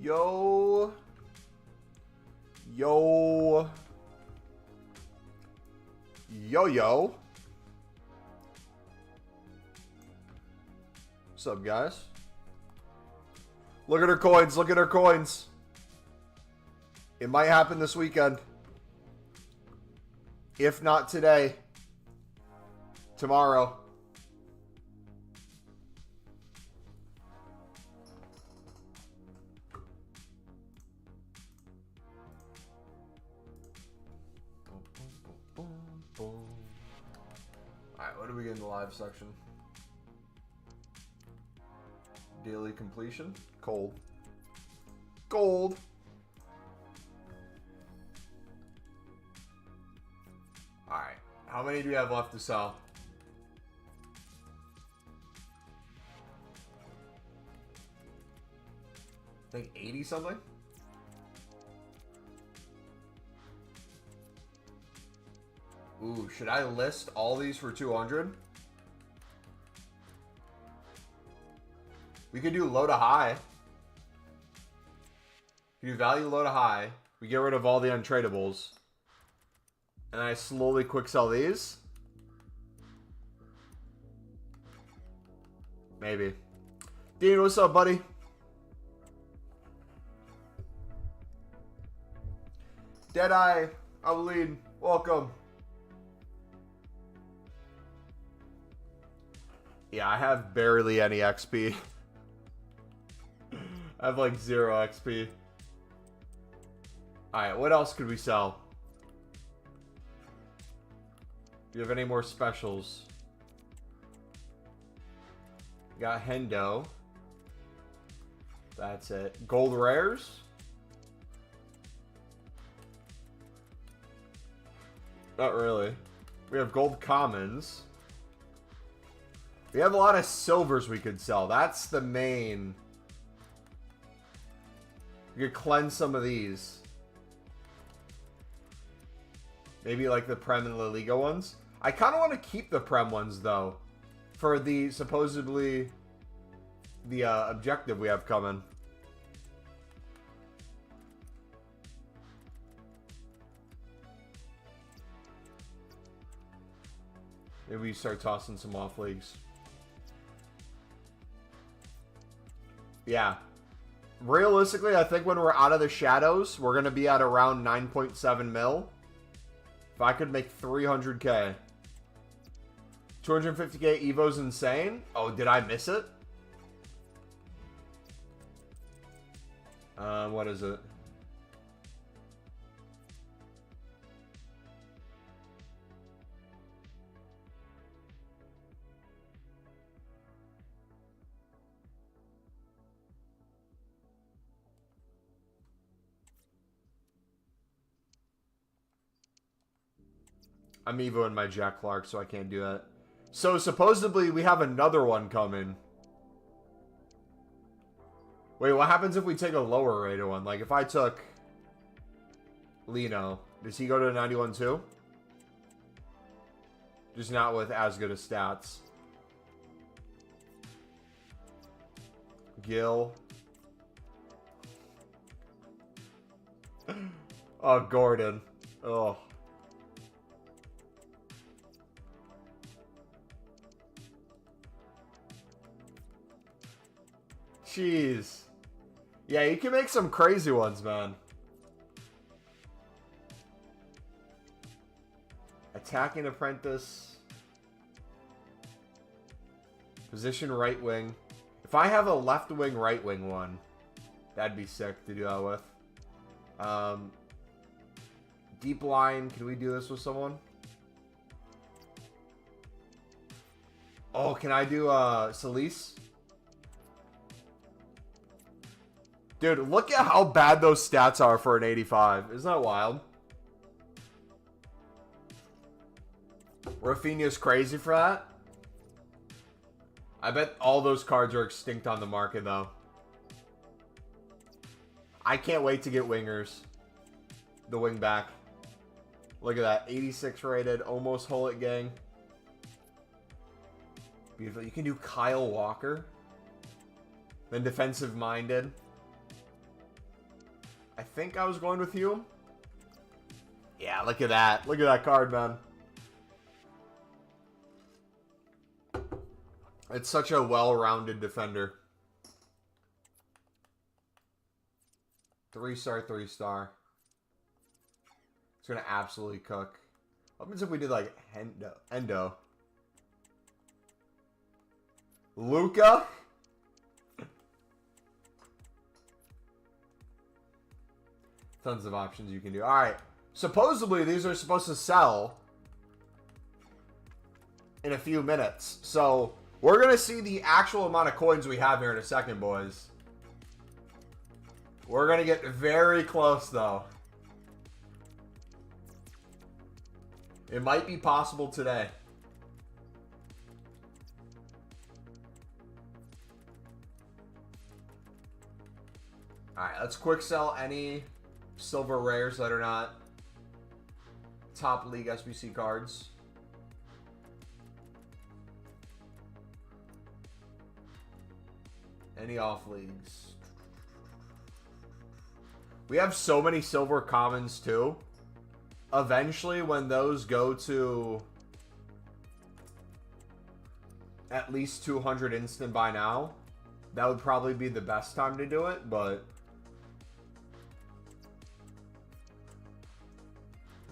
Yo. Yo. Yo. What's up, guys? Look at her coins. Look at her coins. It might happen this weekend. If not today. Tomorrow. Alright, what do we get in the live section? Daily completion. Cold. Gold. Alright. How many do we have left to sell? I think 80 something? Ooh, should I list all these for 200? We could do low to high. We do value low to high. We get rid of all the untradables. And I slowly quick sell these. Maybe. Dean, what's up, buddy? Deadeye, Abeline, welcome. Yeah, I have barely any XP. I have like 0 XP. Alright, what else could we sell? Do you have any more specials? Got Hendo. That's it. Gold rares? Not really. We have gold commons. We have a lot of silvers we could sell. That's the main. We could cleanse some of these. Maybe like the Prem and La Liga ones. I kind of want to keep the Prem ones though. For the supposedly the objective we have coming. Maybe we start tossing some off leagues. Yeah. Realistically, I think when we're out of the shadows, we're going to be at around 9.7 mil. If I could make 300k. 250k Evo's insane. Oh, did I miss it? What is it? I'm Evo in my Jack Clark, so I can't do that. So supposedly we have another one coming. Wait, what happens if we take a lower rated one? Like if I took Lino, does he go to 91 too? Just not with as good of stats. Gil. Oh, Gordon. Oh. Jeez. Yeah, you can make some crazy ones, man. Attacking apprentice. Position right wing. If I have a left wing, right wing one, that'd be sick to do that with. Deep line. Can we do this with someone? Oh, can I do Solis? Dude, look at how bad those stats are for an 85. Isn't that wild? Rafinha's crazy for that. I bet all those cards are extinct on the market, though. I can't wait to get wingers. The wing back. Look at that. 86 rated. Almost Hullet gang. Beautiful. You can do Kyle Walker. Then defensive minded. I think I was going with you. Yeah, look at that. Look at that card, man. It's such a well-rounded defender. 3-star, 3-star. It's going to absolutely cook. What happens if we did, like, Endo? Luka? Tons of options you can do. Alright. Supposedly, these are supposed to sell in a few minutes. So, we're going to see the actual amount of coins we have here in a second, boys. We're going to get very close, though. It might be possible today. Alright, let's quick sell any silver rares that are not top league SBC cards. Any off leagues. We have so many silver commons too. Eventually, when those go to at least 200 instant by now, that would probably be the best time to do it, but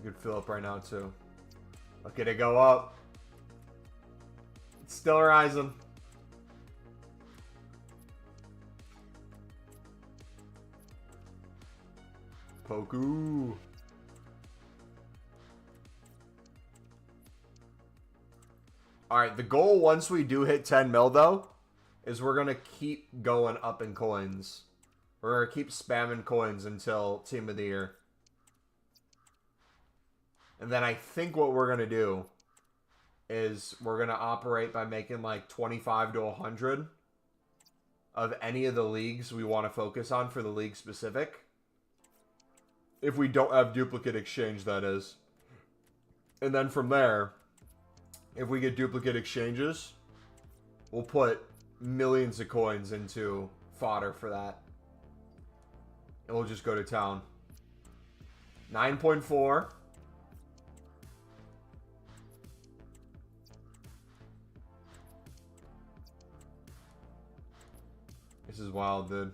you could fill up right now too. Look at it go up. It's still rising. Poku. Alright, the goal once we do hit 10 mil though, is we're going to keep going up in coins. We're going to keep spamming coins until Team of the Year. And then I think what we're going to do is we're going to operate by making like 25 to 100 of any of the leagues we want to focus on for the league specific. If we don't have duplicate exchange, that is. And then from there, if we get duplicate exchanges, we'll put millions of coins into fodder for that. And we'll just go to town. 9.4. This is wild, dude.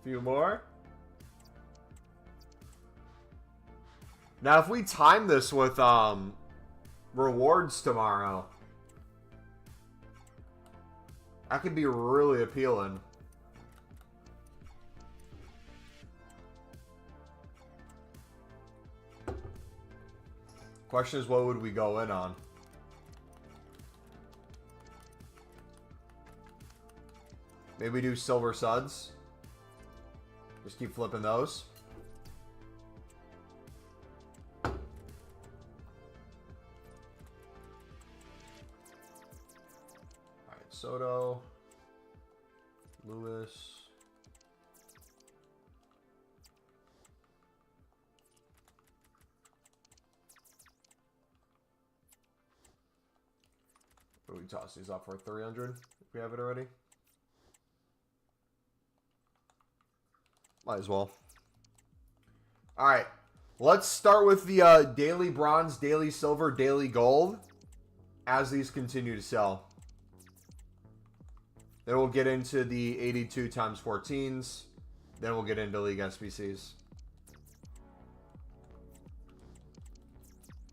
Few more. Now, if we time this with rewards tomorrow, that could be really appealing. Question is, what would we go in on? Maybe do silver suds. Just keep flipping those. Alright, Soto. Lewis. What do we toss these up for? 300 if we have it already? Might as well. Alright. Let's start with the daily bronze, daily silver, daily gold as these continue to sell. Then we'll get into the 82 times 14s. Then we'll get into League SBCs.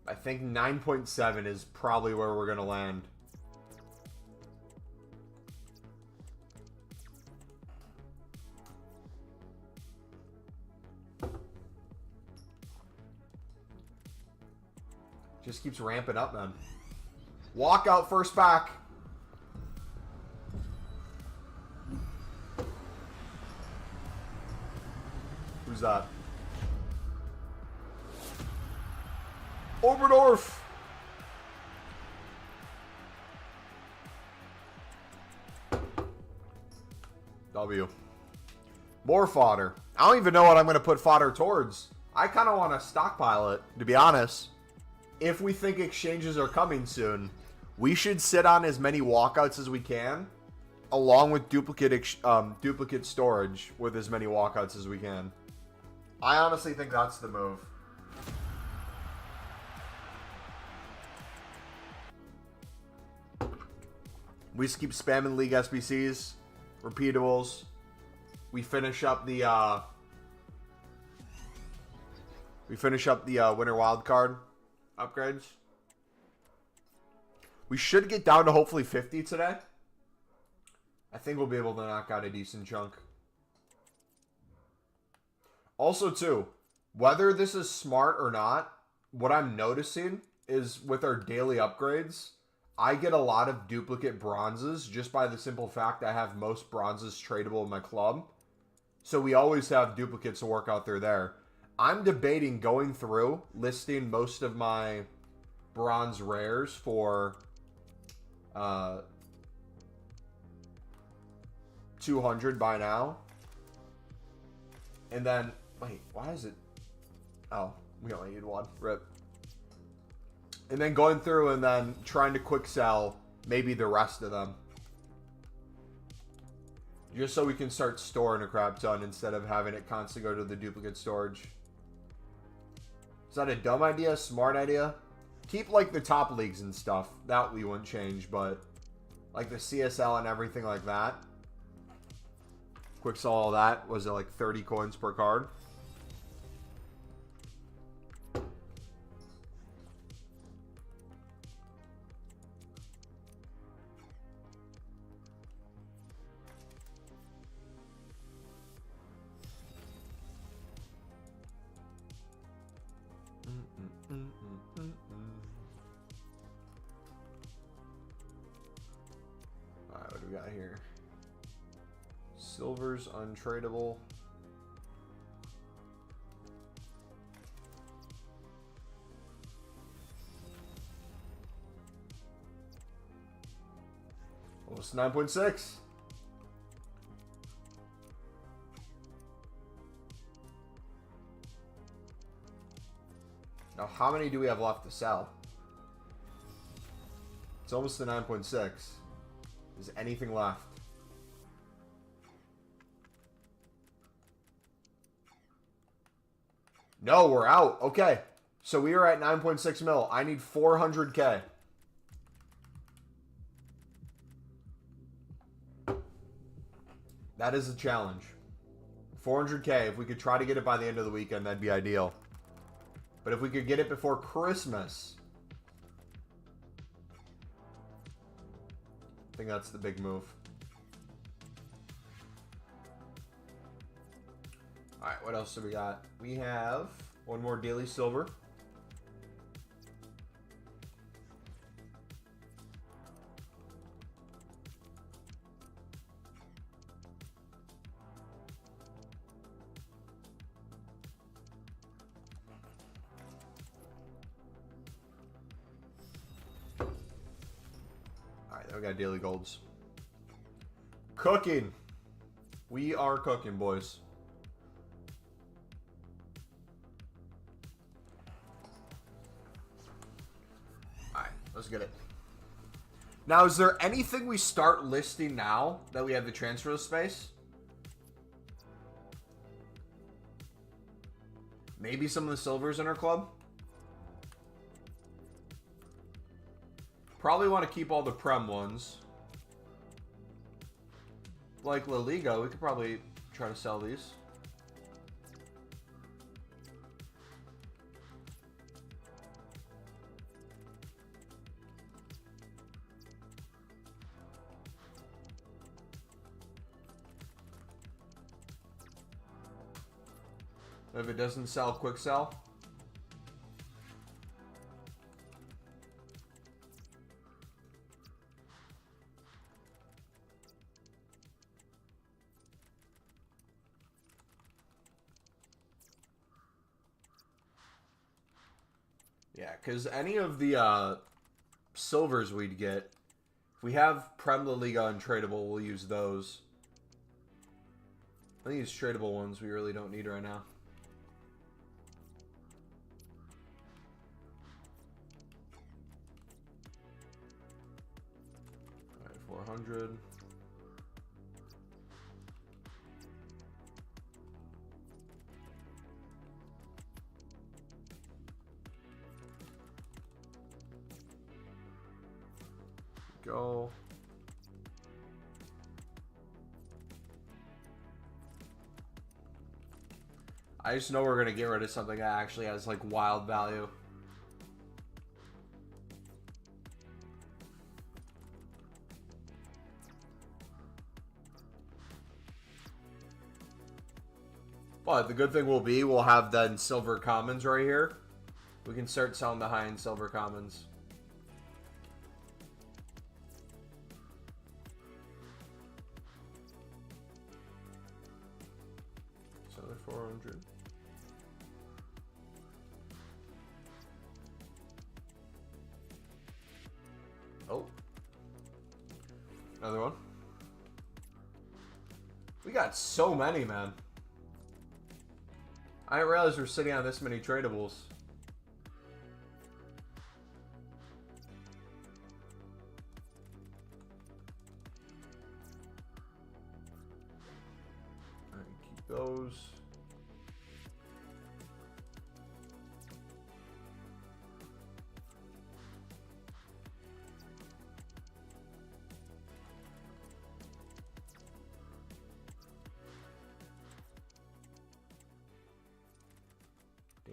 I think 9.7 is probably where we're going to land. Just keeps ramping up, man. Walkout first pack. Who's that? Oberdorf. W. More fodder. I don't even know what I'm going to put fodder towards. I kind of want to stockpile it, to be honest. If we think exchanges are coming soon, we should sit on as many walkouts as we can, along with duplicate storage with as many walkouts as we can. I honestly think that's the move. We just keep spamming League SBCs, repeatables. We finish up the winter wildcard upgrades. We should get down to hopefully 50 today. I think we'll be able to knock out a decent chunk. Also, too, whether this is smart or not, what I'm noticing is with our daily upgrades, I get a lot of duplicate bronzes just by the simple fact I have most bronzes tradable in my club. So we always have duplicates to work out there. I'm debating going through, listing most of my bronze rares for 200 by now. And then, wait, why is it? Oh, we only need one. Rip. And then going through and then trying to quick sell maybe the rest of them. Just so we can start storing a crap ton instead of having it constantly go to the duplicate storage. Is that a dumb idea? Smart idea? Keep like the top leagues and stuff. That we wouldn't change, but like the CSL and everything like that. Quick sell all that. Was it like 30 coins per card? Alright, what do we got here? Silver's untradeable. Almost 9.6. Now, how many do we have left to sell? It's almost the 9.6. Is anything left? No, we're out. Okay. So we are at 9.6 mil. I need 400K. That is a challenge. 400K. If we could try to get it by the end of the weekend, that'd be ideal. But if we could get it before Christmas, I think that's the big move. Alright, what else do we got? We have one more daily silver. Alright, then we got daily golds. Cooking. We are cooking, boys. Let's get it. Now, is there anything we start listing now that we have the transfer space? Maybe some of the silvers in our club? Probably want to keep all the Prem ones. Like La Liga, we could probably try to sell these. If it doesn't sell, quick sell. Yeah, because any of the silvers we'd get, if we have Prem La Liga untradeable, we'll use those. I think these tradable ones we really don't need right now. Alright, 400. Go. I just know we're going to get rid of something that actually has, like, wild value. But the good thing will be we'll have then silver commons right here. We can start selling the high-end silver commons. So they're 400. Oh. Another one. We got so many, man. I didn't realize we're sitting on this many tradables. Alright, keep those.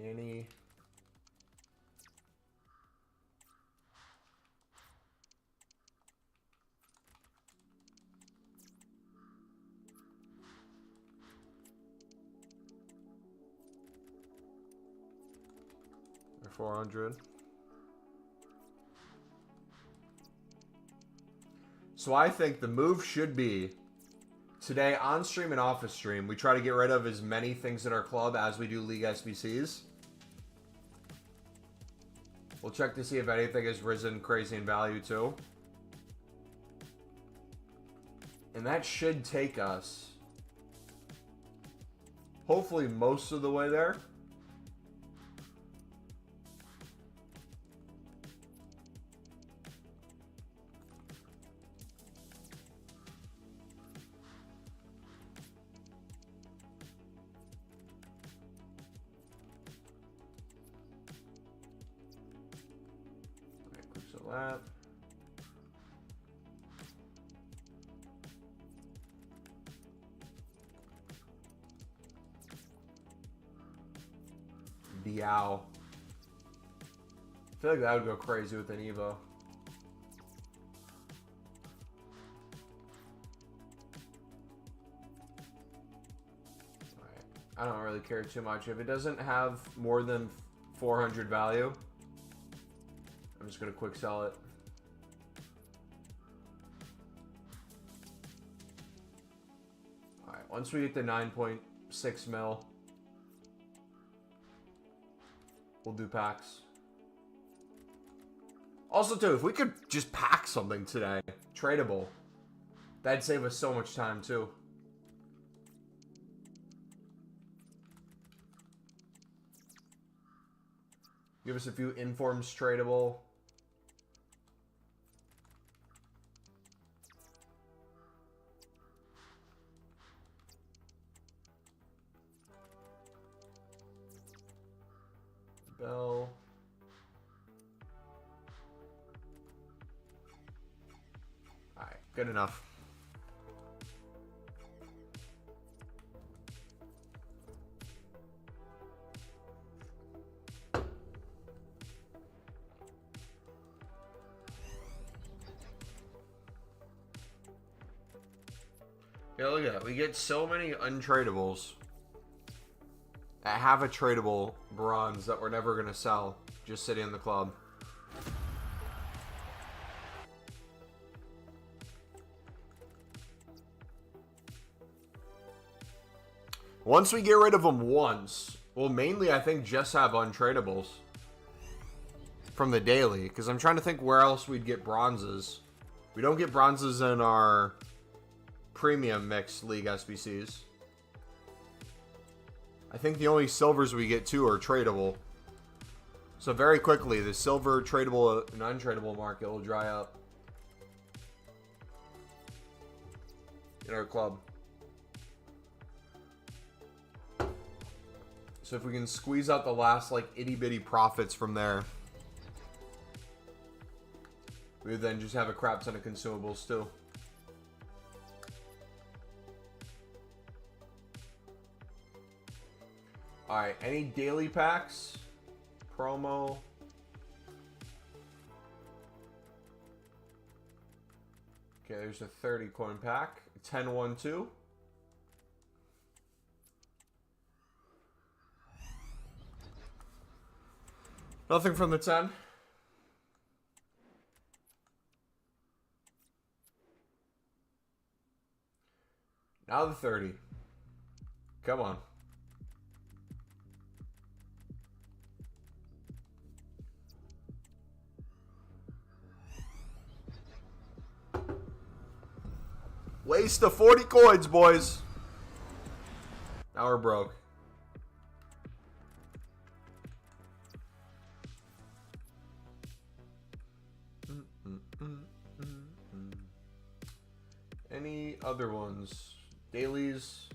Danny. Or 400. So I think the move should be today on stream and off of stream, we try to get rid of as many things in our club as we do League SBCs. We'll check to see if anything has risen crazy in value too. And that should take us, hopefully, most of the way there. That. Diao. I feel like that would go crazy with an Evo. Alright. I don't really care too much. If it doesn't have more than 400 value, I'm just going to quick sell it. Alright, once we get the 9.6 mil, we'll do packs. Also, too, if we could just pack something today, tradable, that'd save us so much time, too. Give us a few informs tradable. Bell. Alright, good enough. Yeah, look at that. We get so many untradables that have a tradable bronze that we're never going to sell just sitting in the club. Once we get rid of them once, we'll mainly, I think, just have untradables from the daily. Because I'm trying to think where else we'd get bronzes. We don't get bronzes in our premium mixed league SBCs. I think the only silvers we get too are tradable. So very quickly, the silver tradable and untradeable market will dry up in our club. So if we can squeeze out the last like itty bitty profits from there, we would then just have a crap ton of consumables too. Alright, any daily packs? Promo. Okay, there's a 30 coin pack. 10-1-2. Nothing from the 10. Now the 30. Come on. Waste of 40 coins, boys. Now we're broke. Any other ones? Dailies.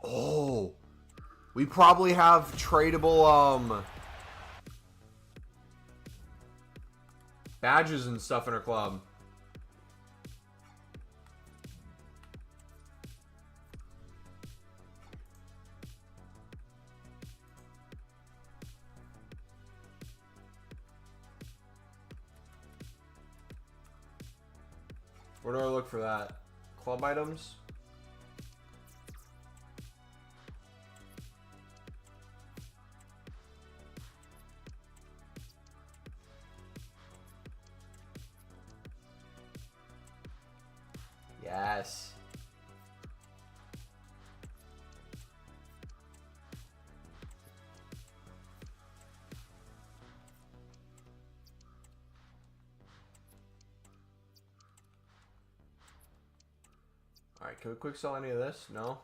Oh, we probably have tradable badges and stuff in our club. Where do I look for that? Club items? Yes. Alright, can we quick sell any of this? No?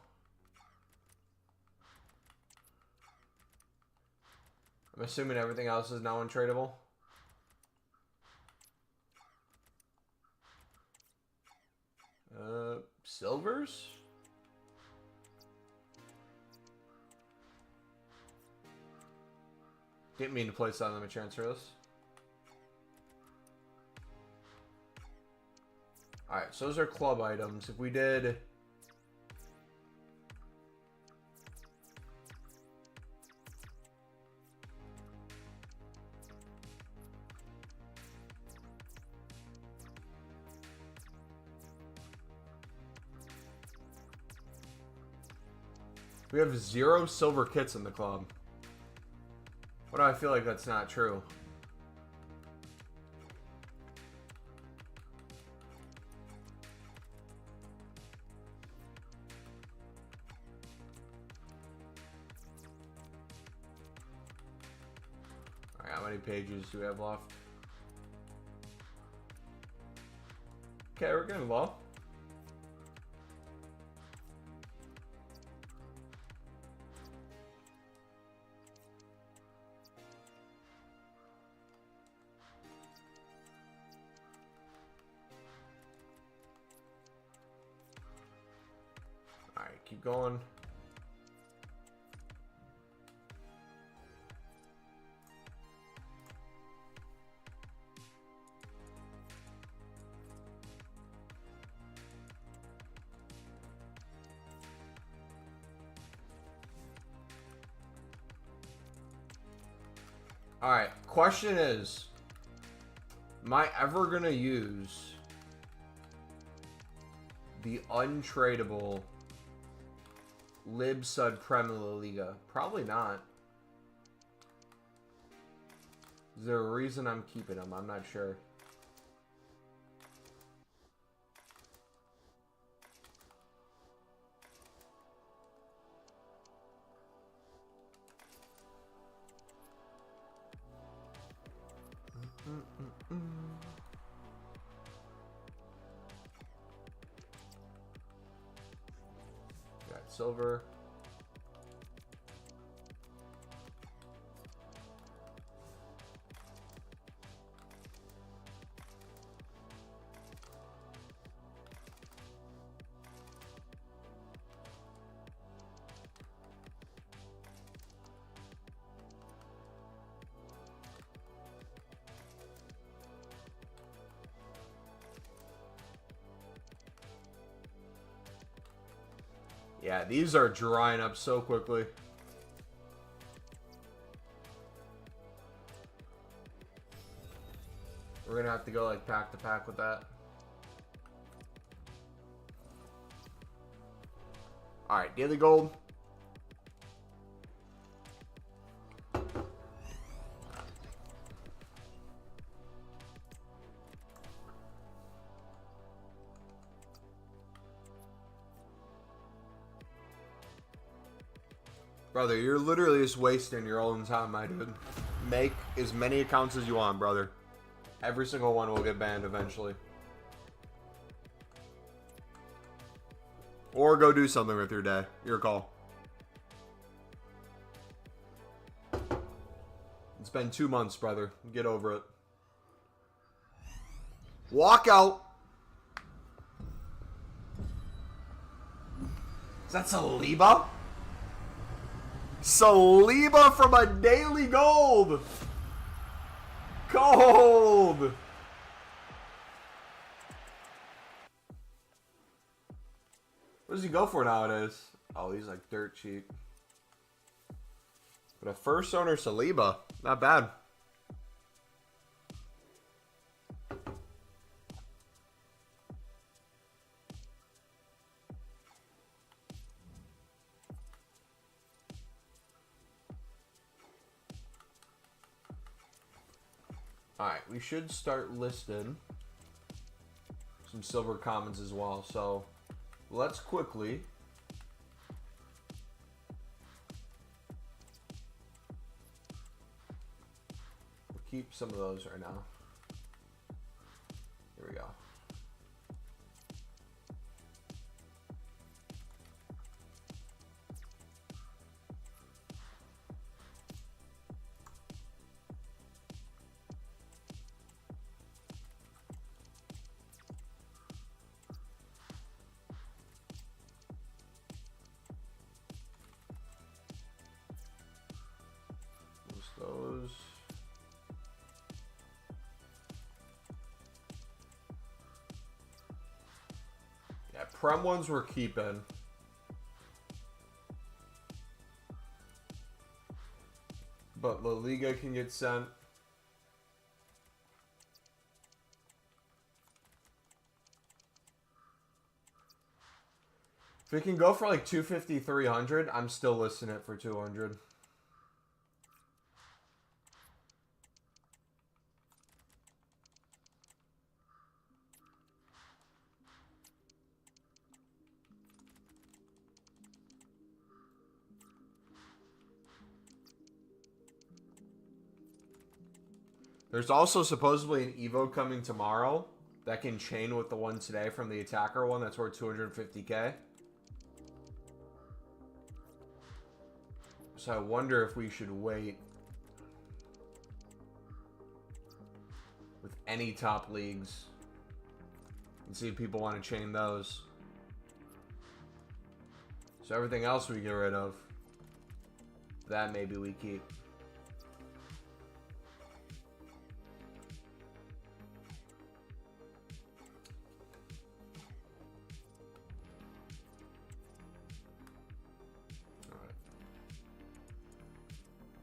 I'm assuming everything else is now untradeable. Silvers? Didn't mean to place that on the transfer list. Alright, so those are club items. If we did... We have 0 silver kits in the club. Why do I feel like that's not true? Alright, how many pages do we have left? Okay, we're getting low. Alright, keep going. Alright, question is, am I ever going to use the untradeable Libsud Premier La Liga? Probably not. Is there a reason I'm keeping them? I'm not sure. silver. Yeah, these are drying up so quickly. We're gonna have to go like pack to pack with that. Alright, daily gold. Brother, you're literally just wasting your own time, my dude. Make as many accounts as you want, brother. Every single one will get banned eventually. Or go do something with your day. Your call. It's been 2 months, brother. Get over it. Walk out. Is that Saliba? Saliba from a daily gold. Cold. What does he go for nowadays? Oh, he's like dirt cheap. But a first owner Saliba, not bad. Alright, we should start listing some silver commons as well. So let's quickly keep some of those right now. Here we go. Those. Yeah, Prem ones we're keeping. But La Liga can get sent. If we can go for like 250, 300, I'm still listing it for 200. There's also supposedly an Evo coming tomorrow that can chain with the one today from the attacker one. That's worth 250k. So I wonder if we should wait with any top leagues and see if people want to chain those. So everything else we get rid of, that maybe we keep.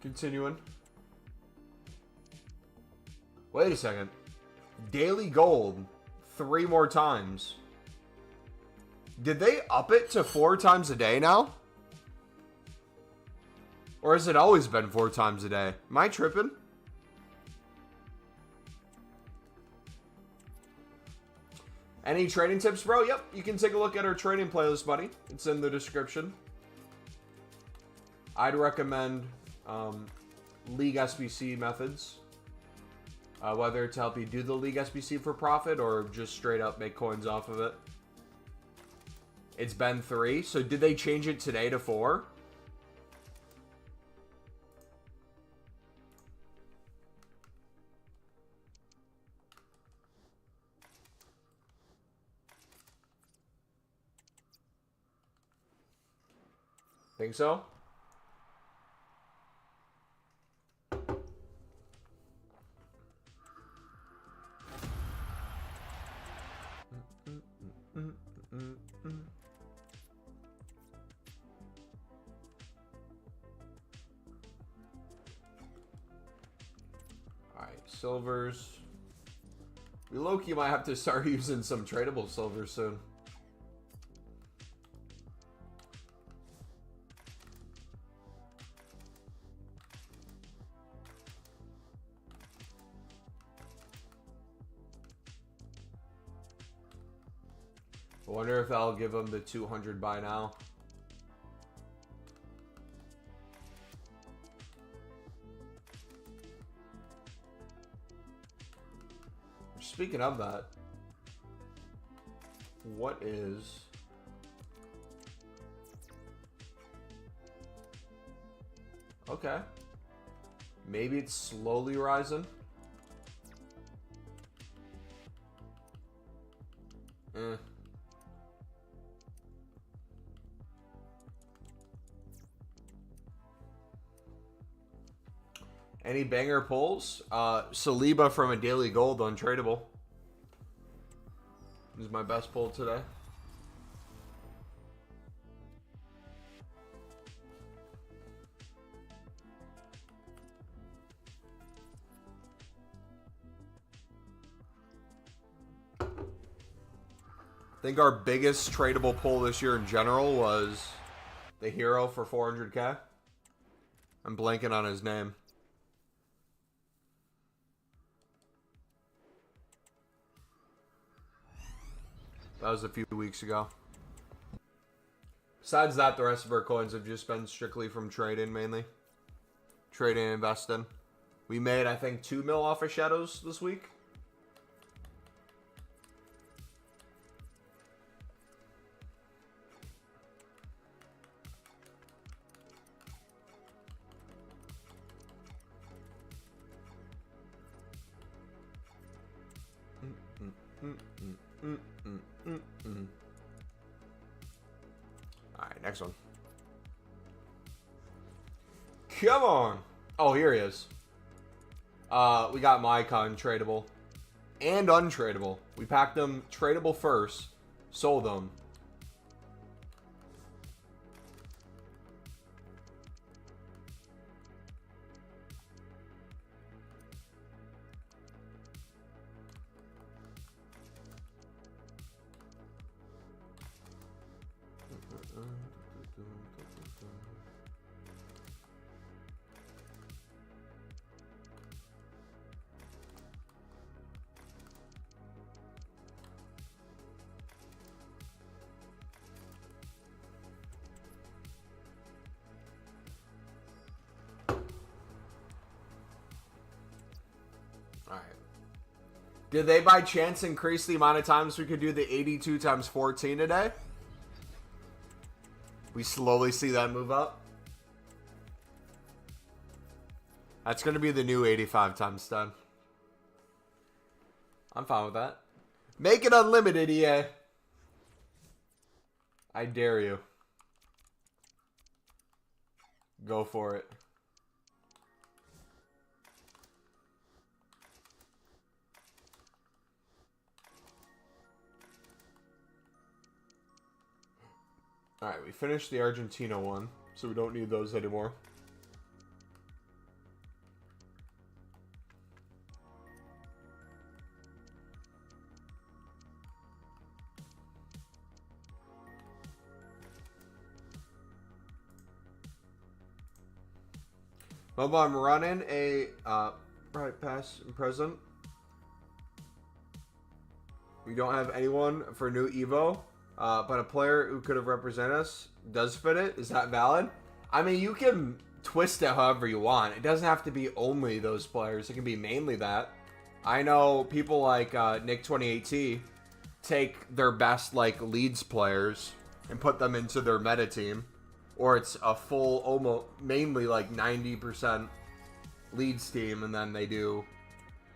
Continuing. Wait a second. Daily gold 3 more times. Did they up it to 4 times a day now? Or has it always been 4 times a day? Am I tripping? Any trading tips, bro? Yep, you can take a look at our trading playlist, buddy. It's in the description. I'd recommend League SBC methods, whether to help you do the League SBC for profit or just straight up make coins off of it. It's been 3. So did they change it today to 4? Think so? Alright, silvers. We low-key might have to start using some tradable silvers soon. I wonder if I'll give him the 200 buy now. Speaking of that, what is... Okay. Maybe it's slowly rising. Any banger pulls? Saliba from a daily gold, untradeable. This is my best pull today. I think our biggest tradable pull this year in general was the hero for 400k. I'm blanking on his name. That was a few weeks ago. Besides that, the rest of our coins have just been strictly from trading mainly. Trading and investing. We made, I think, 2 mil off of shadows this week. Alright, next one. Come on! Oh, here he is. We got Mycon tradable and untradable. We packed them tradable first, sold them. Alright. Did they by chance increase the amount of times we could do the 82 times 14 today? We slowly see that move up. That's going to be the new 85 times 10. I'm fine with that. Make it unlimited, EA. I dare you. Go for it. Alright, we finished the Argentina one, so we don't need those anymore. Mumbo, I'm running a right past and present. We don't have anyone for new Evo, but a player who could have represented us does fit it. Is that valid? I mean, you can twist it however you want. It doesn't have to be only those players. It can be mainly that. I know people like Nick28T take their best like Leeds players and put them into their meta team. Or it's a full, almost, mainly like 90% leads team, and then they do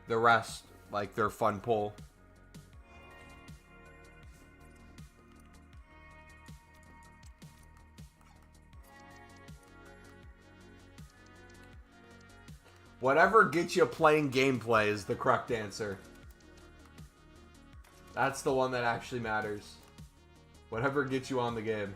the rest like their fun pull. Whatever gets you playing gameplay is the correct answer. That's the one that actually matters. Whatever gets you on the game.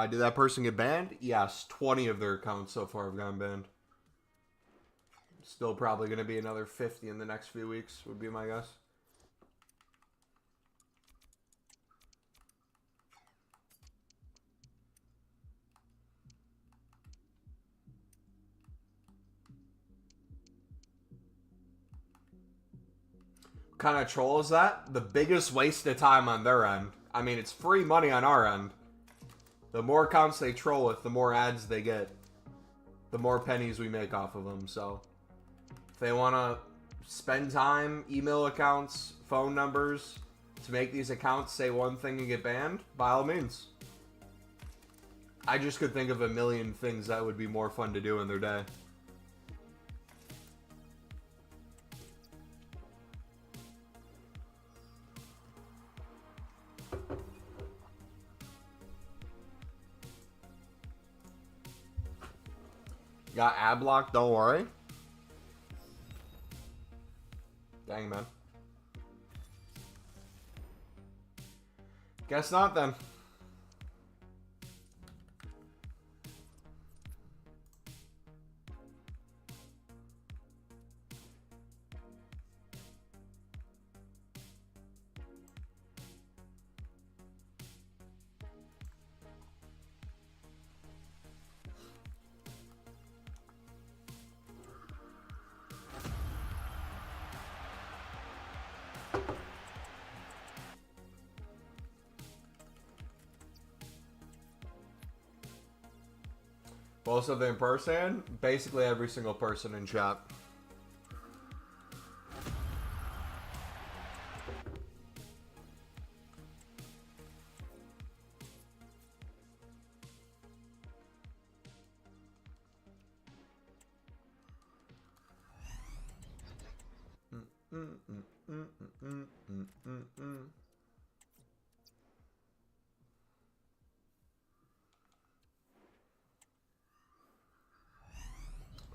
Did that person get banned? Yes, 20 of their accounts so far have gotten banned. Still probably going to be another 50 in the next few weeks, would be my guess. What kind of troll is that? The biggest waste of time on their end. I mean, it's free money on our end. The more accounts they troll with, the more ads they get. The more pennies we make off of them, so... If they want to spend time, email accounts, phone numbers, to make these accounts say one thing and get banned, by all means. I just could think of a million things that would be more fun to do in their day. Got ad block, don't worry. Dang, man. Guess not, then. Most of them in person? Basically every single person in chat.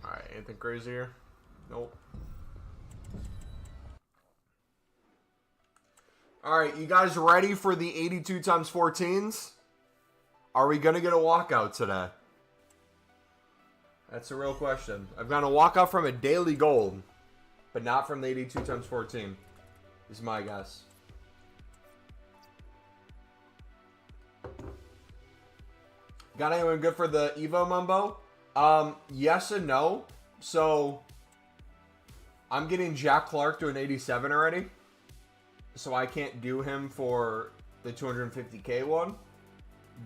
Alright, anything crazier? Nope. Alright, you guys ready for the 82 times 14s? Are we going to get a walkout today? That's a real question. I've got a walkout from a daily gold, but not from the 82 times 14. Is my guess. Got anyone good for the Evo Mumbo? Yes and no. So, I'm getting Jack Clark to an 87 already. So I can't do him for the 250k one.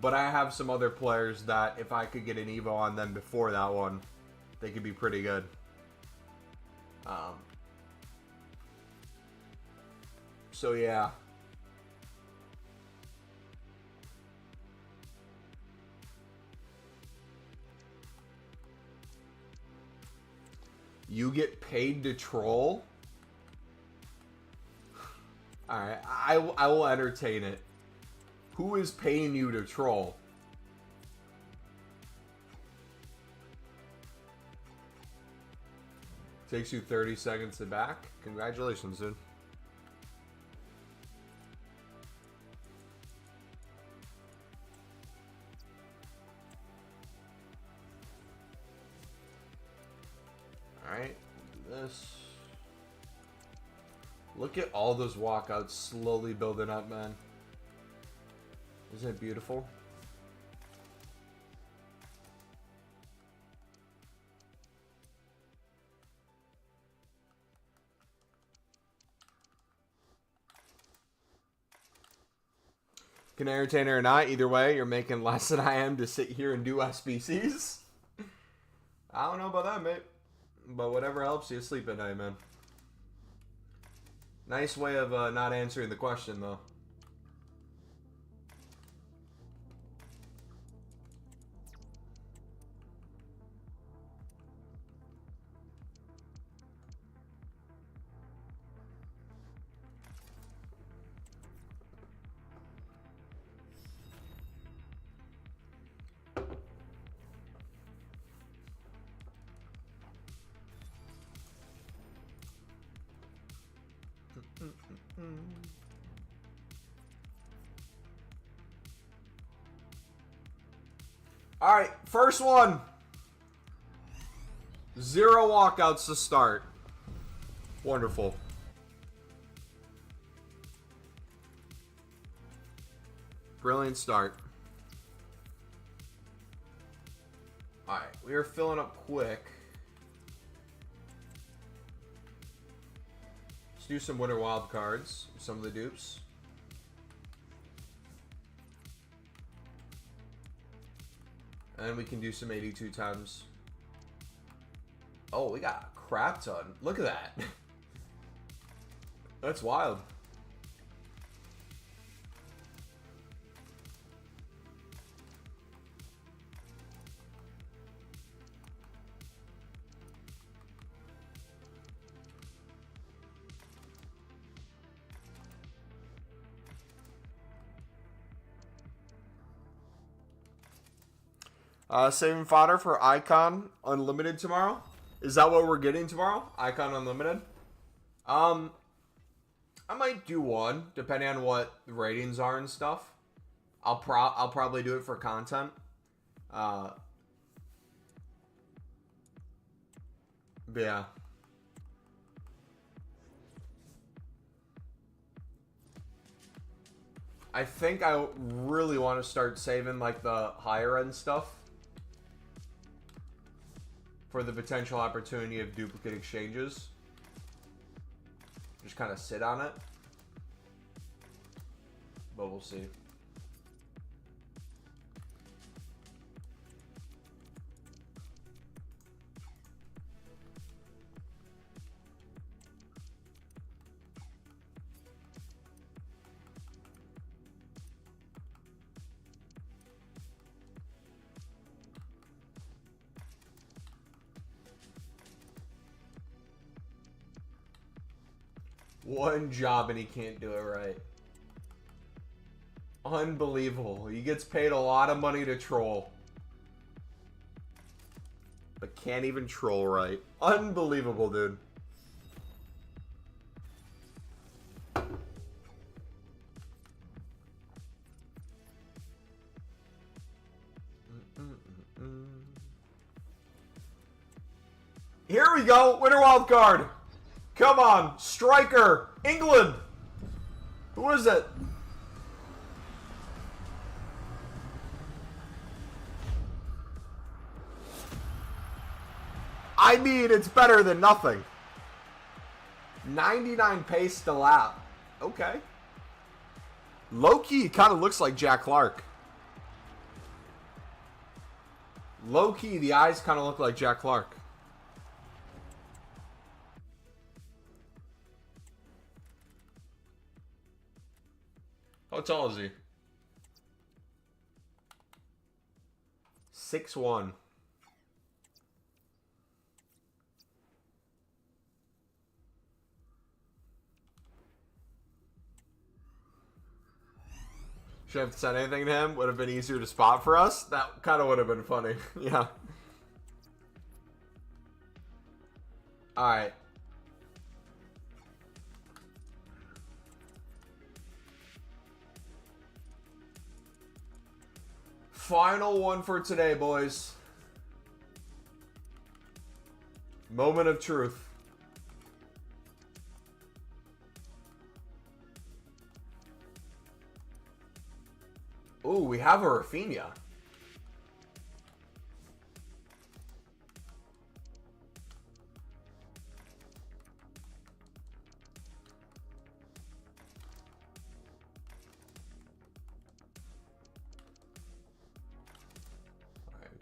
But I have some other players that if I could get an Evo on them before that one, they could be pretty good. So yeah. You get paid to troll? Alright, I will entertain it. Who is paying you to troll? Takes you 30 seconds to back? Congratulations, dude. Alright, this. Look at all those walkouts slowly building up, man. Isn't it beautiful? Can entertain or not, either way, you're making less than I am to sit here and do SBCs. I don't know about that, mate. But whatever helps you sleep at night, man. Nice way of not answering the question, though. All right, first one. 0 walkouts to start. Wonderful. Brilliant start. All right, we are filling up quick. Let's do some winter wild cards. Some of the dupes. And we can do some 82 times. Oh, we got a crap ton. Look at that. That's wild. Saving fodder for Icon Unlimited tomorrow. Is that what we're getting tomorrow? Icon Unlimited? I might do one, depending on what the ratings are and stuff. I'll probably do it for content. But yeah. I think I really want to start saving like the higher end stuff for the potential opportunity of duplicate exchanges. Just kind of sit on it. But we'll see. One job and he can't do it right. Unbelievable. He gets paid a lot of money to troll, but can't even troll right. Unbelievable, dude. Here we go. Winter wild card. Come on, striker, England. Who is it? I mean, it's better than nothing. 99 pace to lap. Okay. Low-key, kind of looks like Jack Clark. Low-key, the eyes kind of look like Jack Clark. How tall is he? 6'1". Should have said anything to him. Would have been easier to spot for us. That kind of would have been funny. Yeah. All right. Final one for today, boys. Moment of truth. Ooh, we have a Rafinha.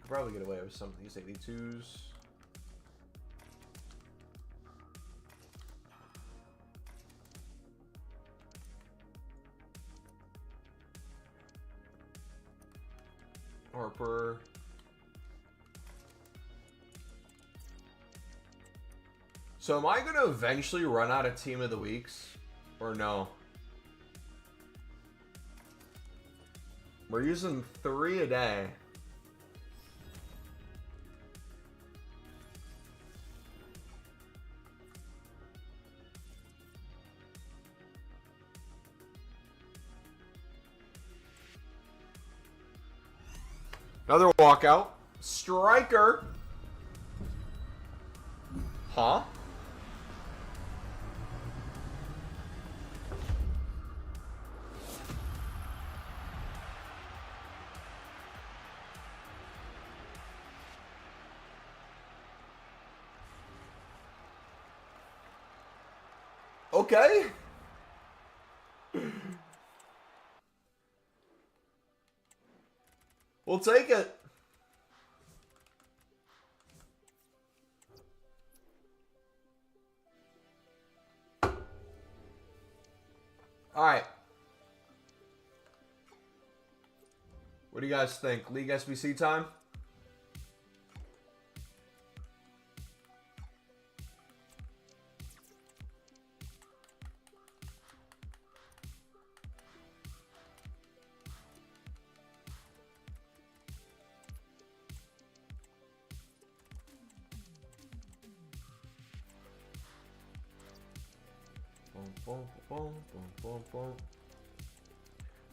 Could probably get away with some of these 82s. Harper. So am I going to eventually run out of Team of the Weeks? Or no? We're using 3 a day. Another walkout. Striker. Huh? Okay. We'll take it. All right. What do you guys think? League SBC time?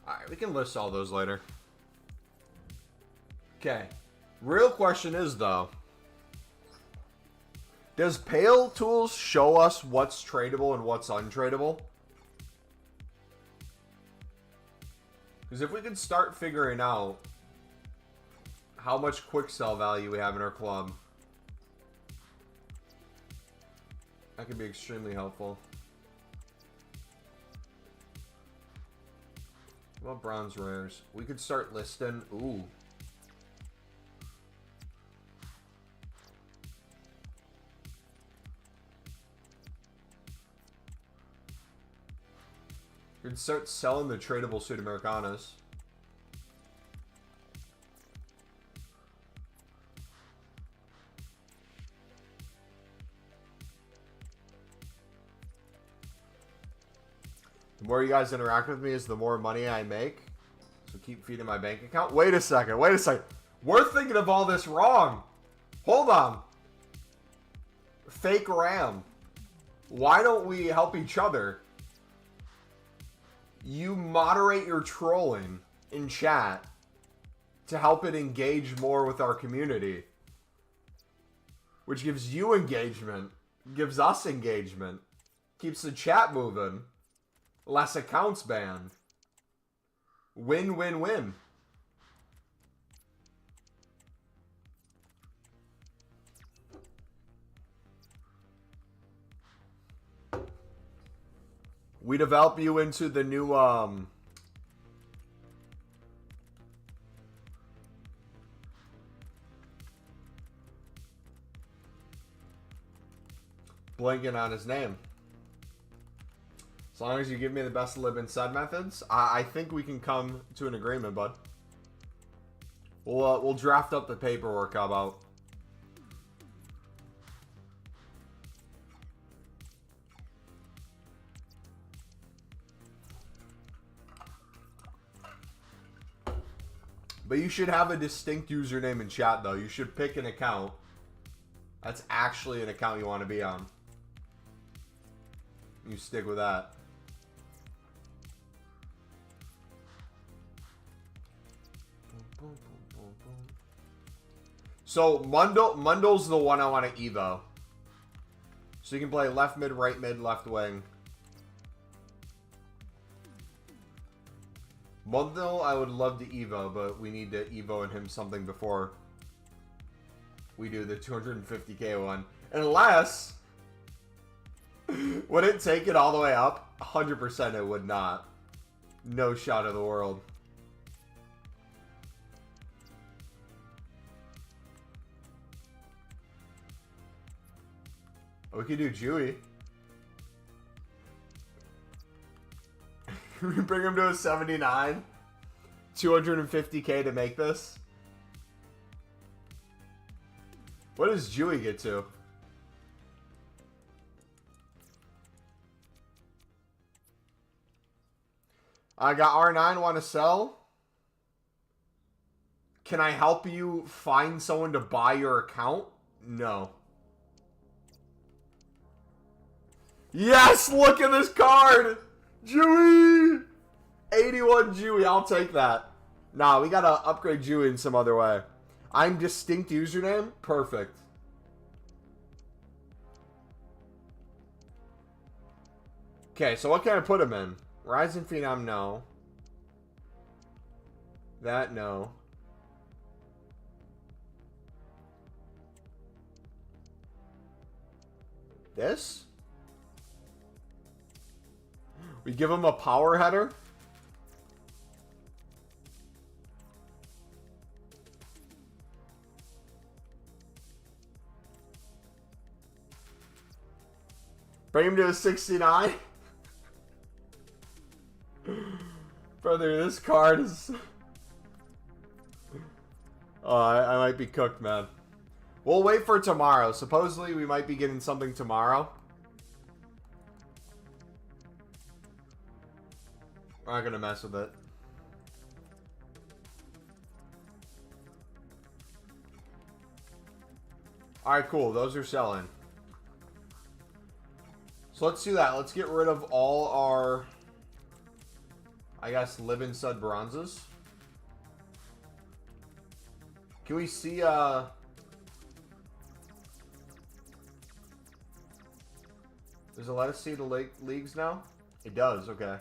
Alright, we can list all those later. Okay. Real question is, though, does Pale Tools show us what's tradable and what's untradeable? Because if we could start figuring out how much quick sell value we have in our club, that could be extremely helpful. What about bronze rares? We could start listing. Ooh. We could start selling the tradable Sudamericanas. The more you guys interact with me is the more money I make. So keep feeding my bank account. Wait a second. Wait a second. We're thinking of all this wrong. Hold on. Fake RAM. Why don't we help each other? You moderate your trolling in chat to help it engage more with our community. Which gives you engagement. Gives us engagement. Keeps the chat moving. Less accounts banned. Win, win, win. We develop you into the new, blanking on his name. As long as you give me the best lib and sed methods, I think we can come to an agreement, bud. We'll draft up the paperwork. How about? But you should have a distinct username in chat, though. You should pick an account that's actually an account you want to be on. You stick with that. So Mundo's the one I want to Evo. So you can play left mid, right mid, left wing. Mundo, I would love to Evo, but we need to Evo in him something before we do the 250k one. Unless, would it take it all the way up? 100% it would not. No shot in the world. We could do Jewy. We bring him to a 79. 250k to make this. What does Jewy get to? I got R9, want to sell? Can I help you find someone to buy your account? No. Yes, look at this card! Jewy! 81 Jewy, I'll take that. Nah, we gotta upgrade Jewy in some other way. I'm distinct username? Perfect. Okay, so what can I put him in? Rising Phenom, no. That, no. This? We give him a power header? Bring him to a 69? Brother, this card is... Oh, I might be cooked, man. We'll wait for tomorrow. Supposedly, we might be getting something tomorrow. We're not gonna mess with it. Alright, cool. Those are selling. So let's do that. Let's get rid of all our, I guess, Living Stud bronzes. Can we see, does it let us see the leagues now? It does, okay. Alright,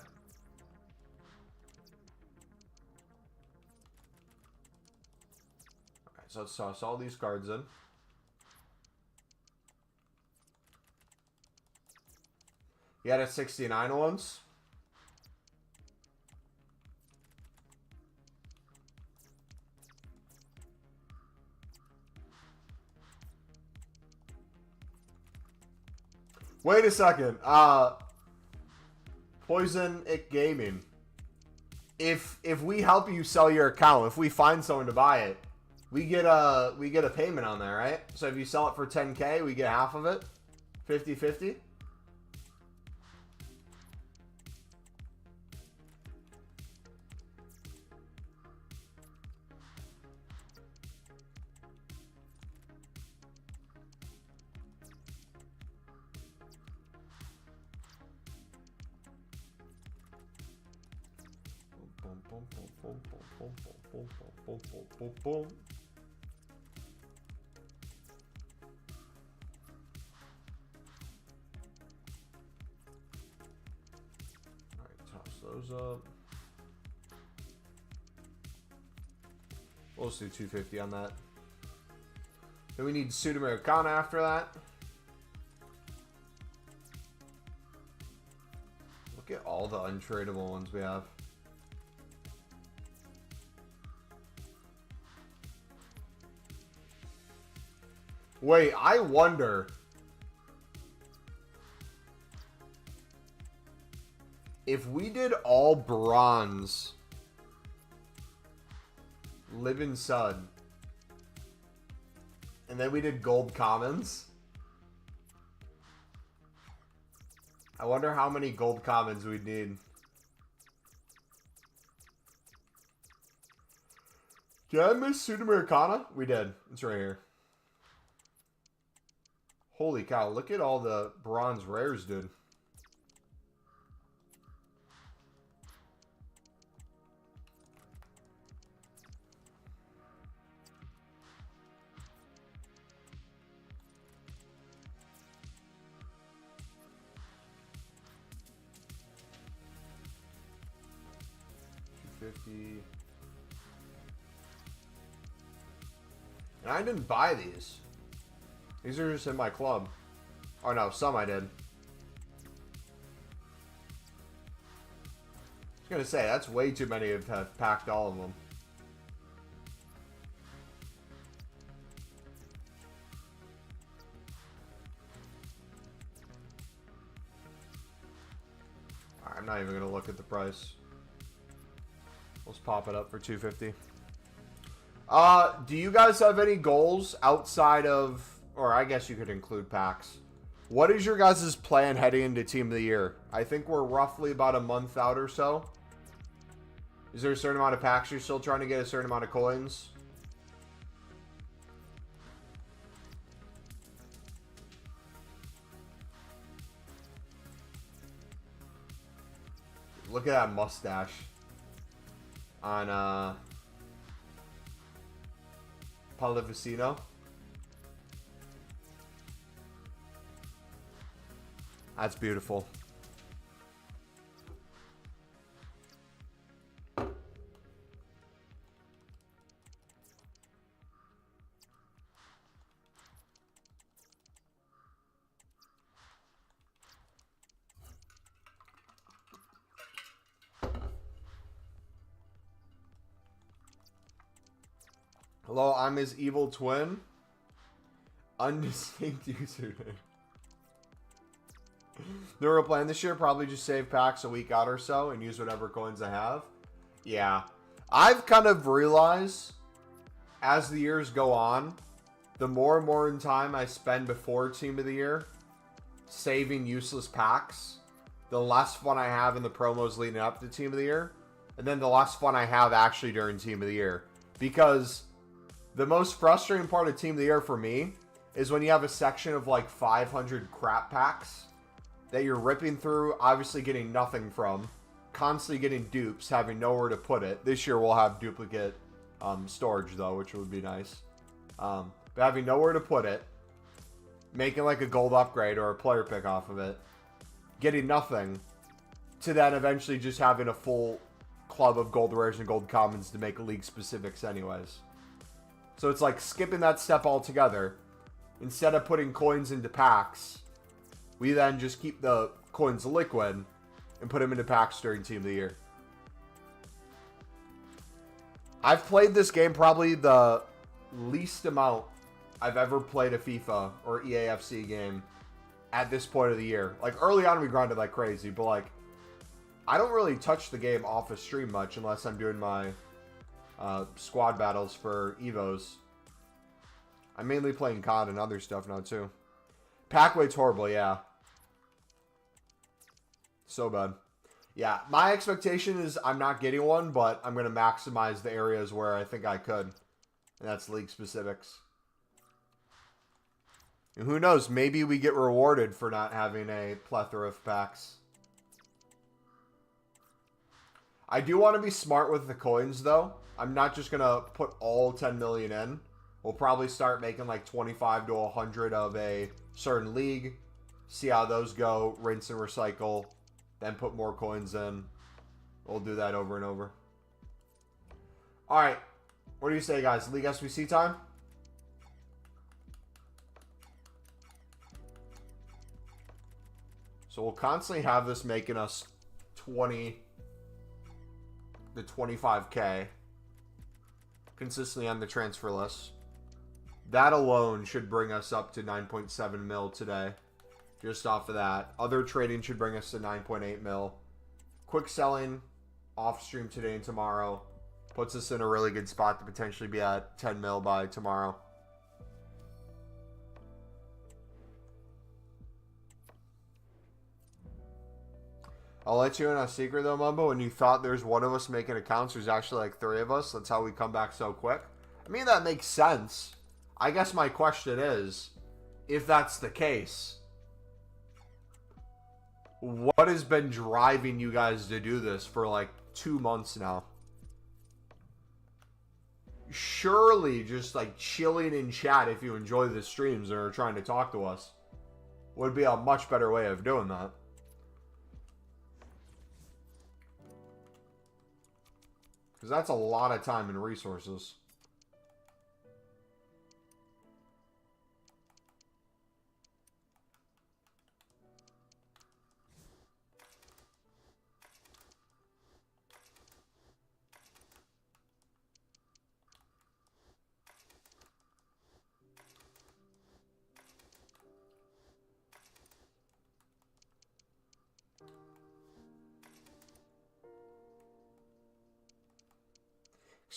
so let's toss all these cards in. You had a 69 once. Wait a second. Poison It Gaming. If we help you sell your account, if we find someone to buy it, we get a payment on there, right? So if you sell it for 10k, we get half of it. 50-50. Boom. Alright, toss those up. We'll just do 250 on that. Then we need Sudamericana after that. Look at all the untradeable ones we have. Wait, I wonder if we did all bronze Living Sud and then we did gold commons. I wonder how many gold commons we'd need. Did I miss Sudamericana? We did. It's right here. Holy cow, look at all the bronze rares, dude. $250. And I didn't buy these. These are just in my club. Oh no, some I did. I was gonna say, that's way too many to have packed all of them. I'm not even going to look at the price. Let's pop it up for 250. Do you guys have any goals outside of, or I guess you could include packs? What is your guys' plan heading into Team of the Year? I think we're roughly about a month out or so. Is there a certain amount of packs you're still trying to get, a certain amount of coins? Look at that mustache on Pallavicino. That's beautiful. Hello, I'm his evil twin. Undistinct username. The real plan this year, probably just save packs a week out or so and use whatever coins I have. Yeah. I've kind of realized as the years go on, the more and more in time I spend before Team of the Year saving useless packs, the less fun I have in the promos leading up to Team of the Year, and then the less fun I have actually during Team of the Year. Because the most frustrating part of Team of the Year for me is when you have a section of like 500 crap packs that you're ripping through, obviously getting nothing from, constantly getting dupes, having nowhere to put it. This year we'll have duplicate storage though, which would be nice. But having nowhere to put it, making like a gold upgrade or a player pick off of it, getting nothing, to then eventually just having a full club of gold rares and gold commons to make league specifics anyways. So it's like skipping that step altogether. Instead of putting coins into packs, we then just keep the coins liquid and put them into packs during Team of the Year. I've played this game probably the least amount I've ever played a FIFA or EAFC game at this point of the year. Like early on we grinded like crazy, but like I don't really touch the game off of stream much unless I'm doing my squad battles for Evos. I'm mainly playing COD and other stuff now too. Pack weight's horrible, yeah. So bad. Yeah, my expectation is I'm not getting one, but I'm going to maximize the areas where I think I could. And that's league specifics. And who knows, maybe we get rewarded for not having a plethora of packs. I do want to be smart with the coins, though. I'm not just going to put all 10 million in. We'll probably start making like 25 to 100 of a certain league. See how those go. Rinse and recycle. Then put more coins in. We'll do that over and over. Alright. What do you say, guys? League SBC time? So we'll constantly have this making us 20 to 25K consistently on the transfer list. That alone should bring us up to 9.7 mil today. Just off of that. Other trading should bring us to 9.8 mil. Quick selling off stream today and tomorrow puts us in a really good spot to potentially be at 10 mil by tomorrow. I'll let you in on a secret though, Mumbo. When you thought there's one of us making accounts, there's actually like 3 of us. That's how we come back so quick. I mean, that makes sense. I guess my question is, if that's the case, what has been driving you guys to do this for like 2 months now? Surely just like chilling in chat if you enjoy the streams or are trying to talk to us would be a much better way of doing that. Because that's a lot of time and resources.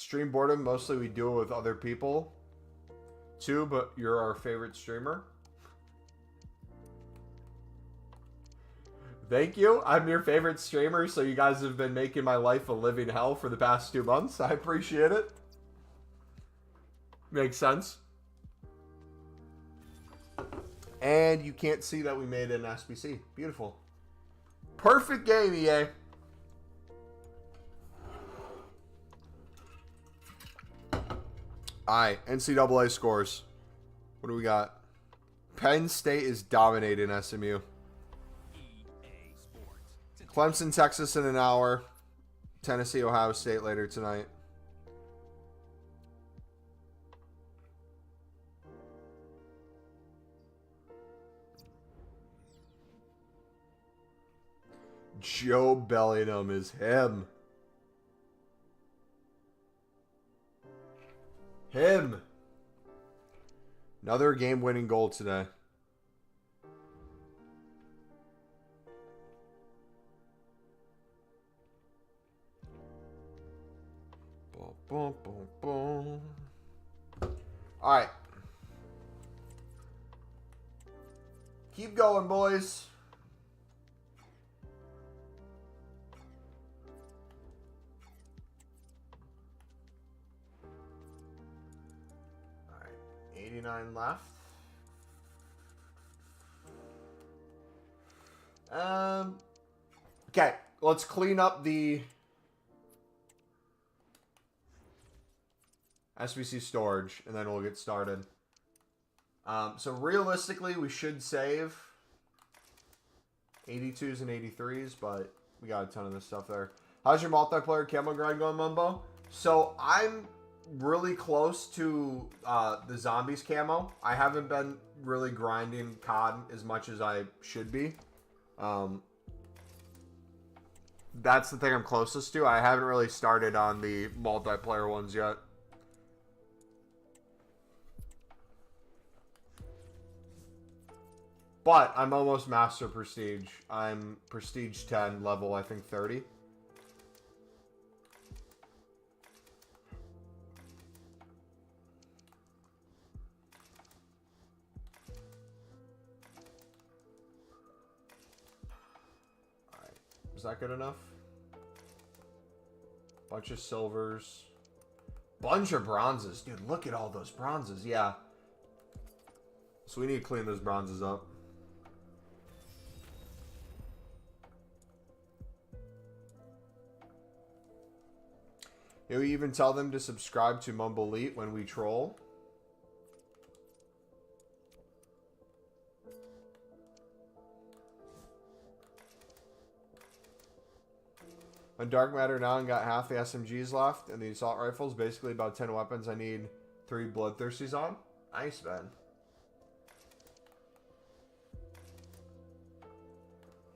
Stream boredom, mostly we do it with other people too, but you're our favorite streamer. Thank you. I'm your favorite streamer, so you guys have been making my life a living hell for the past 2 months. I appreciate it. Makes sense. And you can't see that we made an SBC. Beautiful. Perfect game, EA. Alright, NCAA scores. What do we got? Penn State is dominating SMU. Clemson, Texas in an hour. Tennessee, Ohio State later tonight. Joe Bellingham is him. Him. Another game-winning goal today. Boom, boom, boom, boom. All right. Keep going, boys. All right. 89 left. Okay, let's clean up the SBC storage, and then we'll get started. So realistically, we should save 82s and 83s, but we got a ton of this stuff there. How's your multiplayer camo grind going, Mumbo? So I'm really close to the zombies camo. I haven't been really grinding COD as much as I should be. That's the thing I'm closest to. I haven't really started on the multiplayer ones yet. But I'm almost master prestige. I'm prestige 10, level I think 30. Alright. Is that good enough? Bunch of silvers. Bunch of bronzes. Dude, look at all those bronzes. Yeah. So we need to clean those bronzes up. Do we even tell them to subscribe to MumboElite when we troll? On Dark Matter now and got half the SMGs left and the assault rifles. Basically about 10 weapons. I need 3 bloodthirsties on. Nice, man.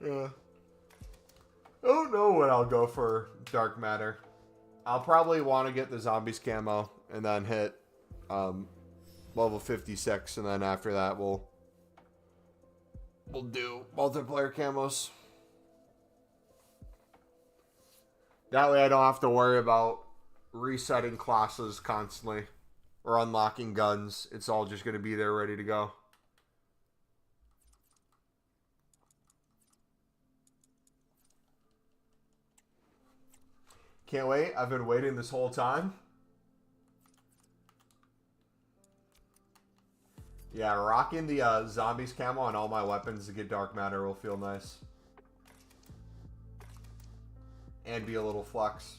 Yeah. I don't know what I'll go for Dark Matter. I'll probably want to get the zombies camo and then hit level 56, and then after that we'll do multiplayer camos. That way I don't have to worry about resetting classes constantly or unlocking guns. It's all just going to be there ready to go. Can't wait. I've been waiting this whole time. Yeah, rocking the zombies camo on all my weapons to get Dark Matter will feel nice. And be a little flex.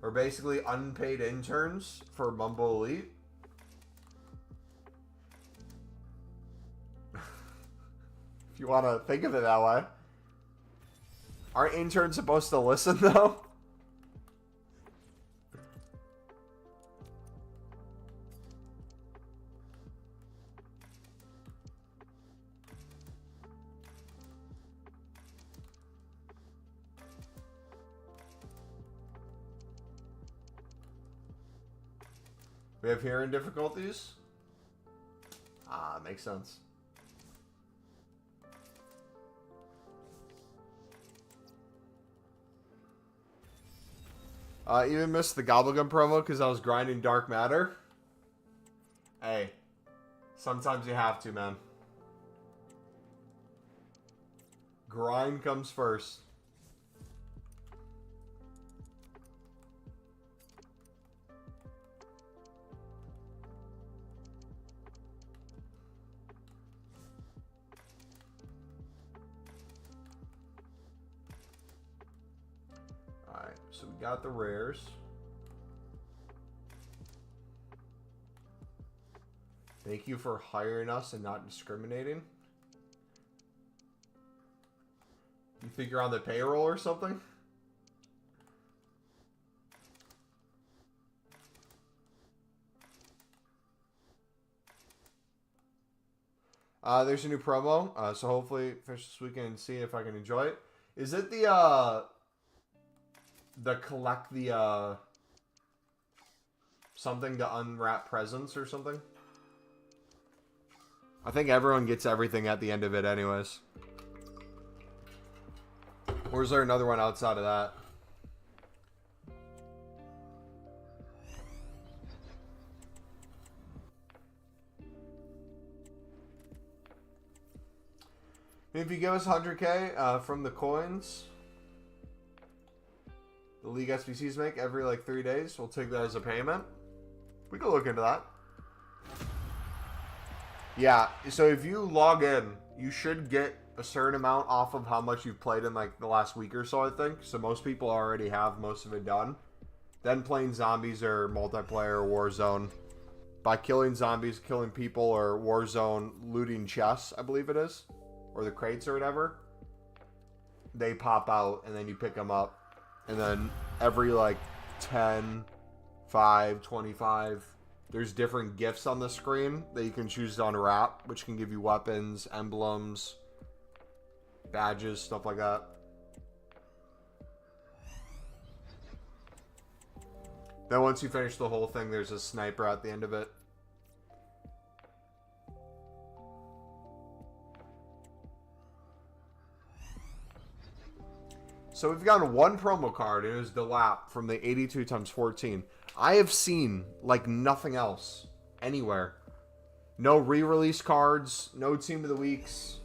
We're basically unpaid interns for MumboElite. If you want to think of it that way. Aren't interns supposed to listen, though? We have hearing difficulties? Ah, makes sense. Even missed the Gobblegum promo because I was grinding Dark Matter. Hey, sometimes you have to, man. Grind comes first. Alright, so we got the rares. Thank you for hiring us and not discriminating. You think you're on the payroll or something? There's a new promo, so hopefully finish this weekend and see if I can enjoy it. Is it the collect the, something to unwrap presents or something? I think everyone gets everything at the end of it anyways. Or is there another one outside of that? If you give us 100K from the coins the League SBCs make every like 3 days, we'll take that as a payment. We can look into that. Yeah, so if you log in, you should get a certain amount off of how much you've played in like the last week or so, I think. So most people already have most of it done. Then playing zombies or multiplayer or Warzone. By killing zombies, killing people, or Warzone, looting chests, I believe it is. Or the crates or whatever. They pop out and then you pick them up. And then every like 10, 5, 25... there's different gifts on the screen that you can choose to unwrap, which can give you weapons, emblems, badges, stuff like that. Then once you finish the whole thing, there's a sniper at the end of it. So we've gotten one promo card, and it was the lap from the 82 times 14. I have seen like nothing else anywhere. No re-release cards, no team of the weeks.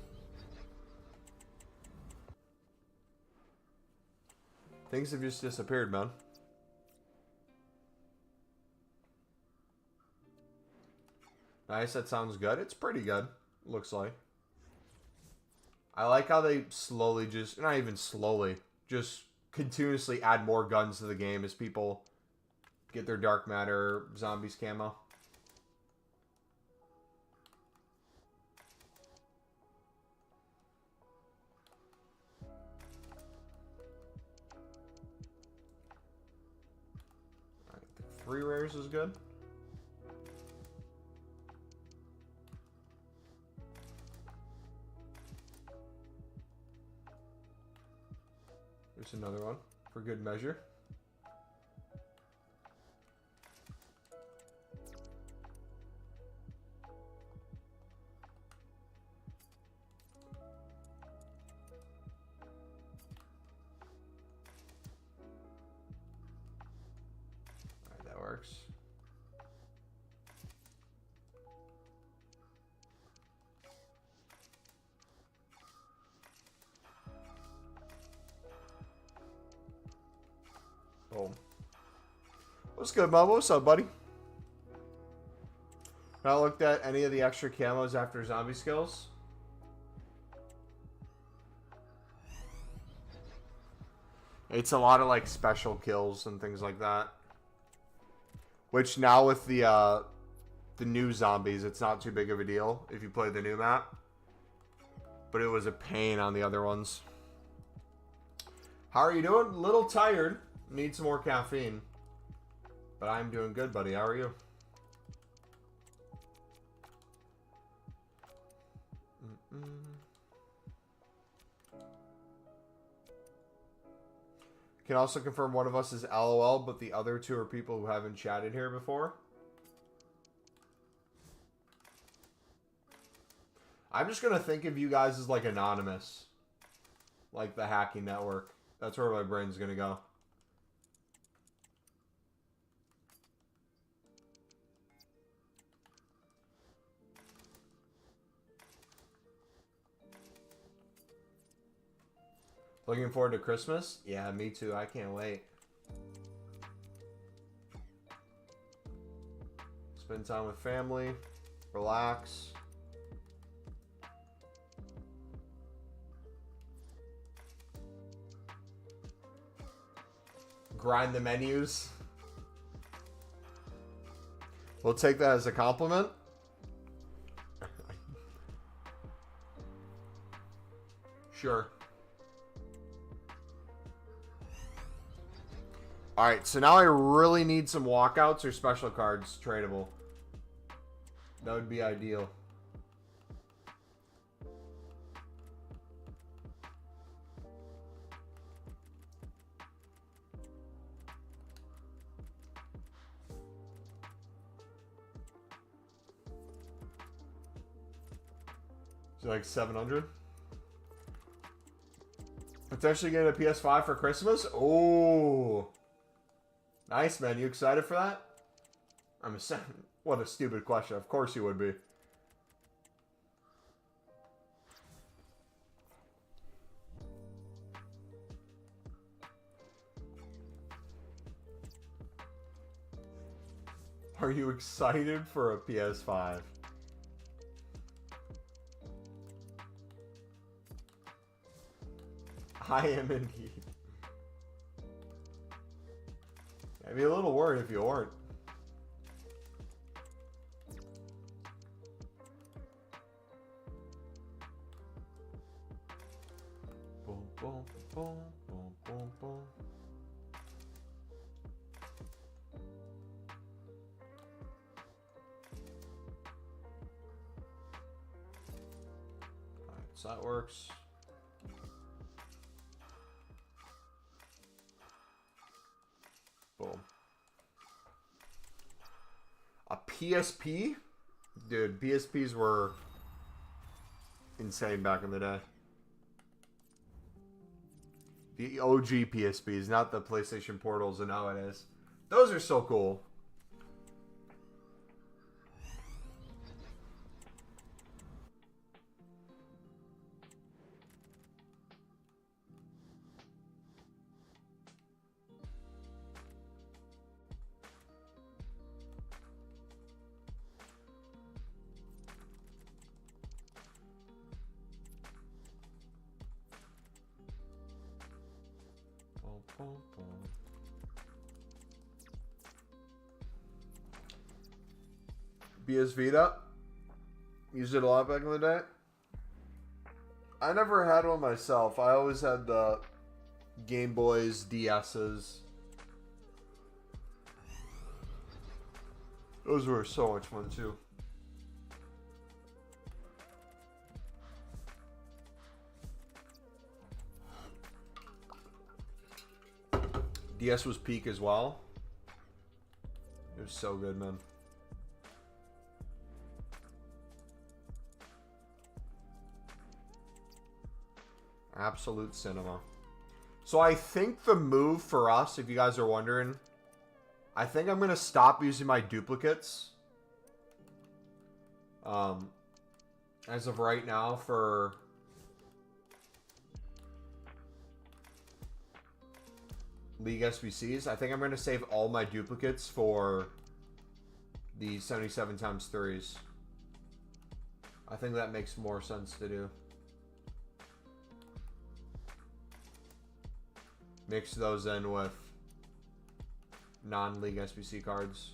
Things have just disappeared, man. Nice, that sounds good. It's pretty good, looks like. I like how they slowly just, not even slowly, just continuously add more guns to the game as people get their Dark Matter Zombies camo. Alright, the 3 rares is good. There's another one for good measure. Alright, that works. Boom. What's good, Mumbo? What's up, buddy? Not looked at any of the extra camos after zombie skills. It's a lot of like special kills and things like that. Which now with the new zombies, it's not too big of a deal if you play the new map. But it was a pain on the other ones. How are you doing? A little tired. Need some more caffeine. But I'm doing good, buddy. How are you? Can also confirm one of us is LOL, but the other 2 are people who haven't chatted here before. I'm just going to think of you guys as like anonymous. Like the hacking network. That's where my brain's going to go. Looking forward to Christmas? Yeah, me too. I can't wait. Spend time with family. Relax. Grind the menus. We'll take that as a compliment. Sure. Alright, so now I really need some walkouts or special cards tradable. That would be ideal. Is it like 700? Potentially getting a PS5 for Christmas? Oh, nice, man. You excited for that? What a stupid question. Of course you would be. Are you excited for a PS5? I am indeed. I'd be a little worried if you weren't. Boom, boom, boom, boom, boom, boom. Alright, so that works. Boom. A PSP? Dude, PSPs were insane back in the day. The OG PSPs, not the PlayStation Portals and nowadays. Those are so cool. PS Vita. Used it a lot back in the day. I never had one myself. I always had the Game Boys, DS's. Those were so much fun too. DS was peak as well. It was so good, man. Absolute cinema. So I think the move for us, if you guys are wondering, I think I'm going to stop using my duplicates. As of right now for League SBCs. I think I'm going to save all my duplicates for the 77x3s. I think that makes more sense to do. Mix those in with non-League SBC cards.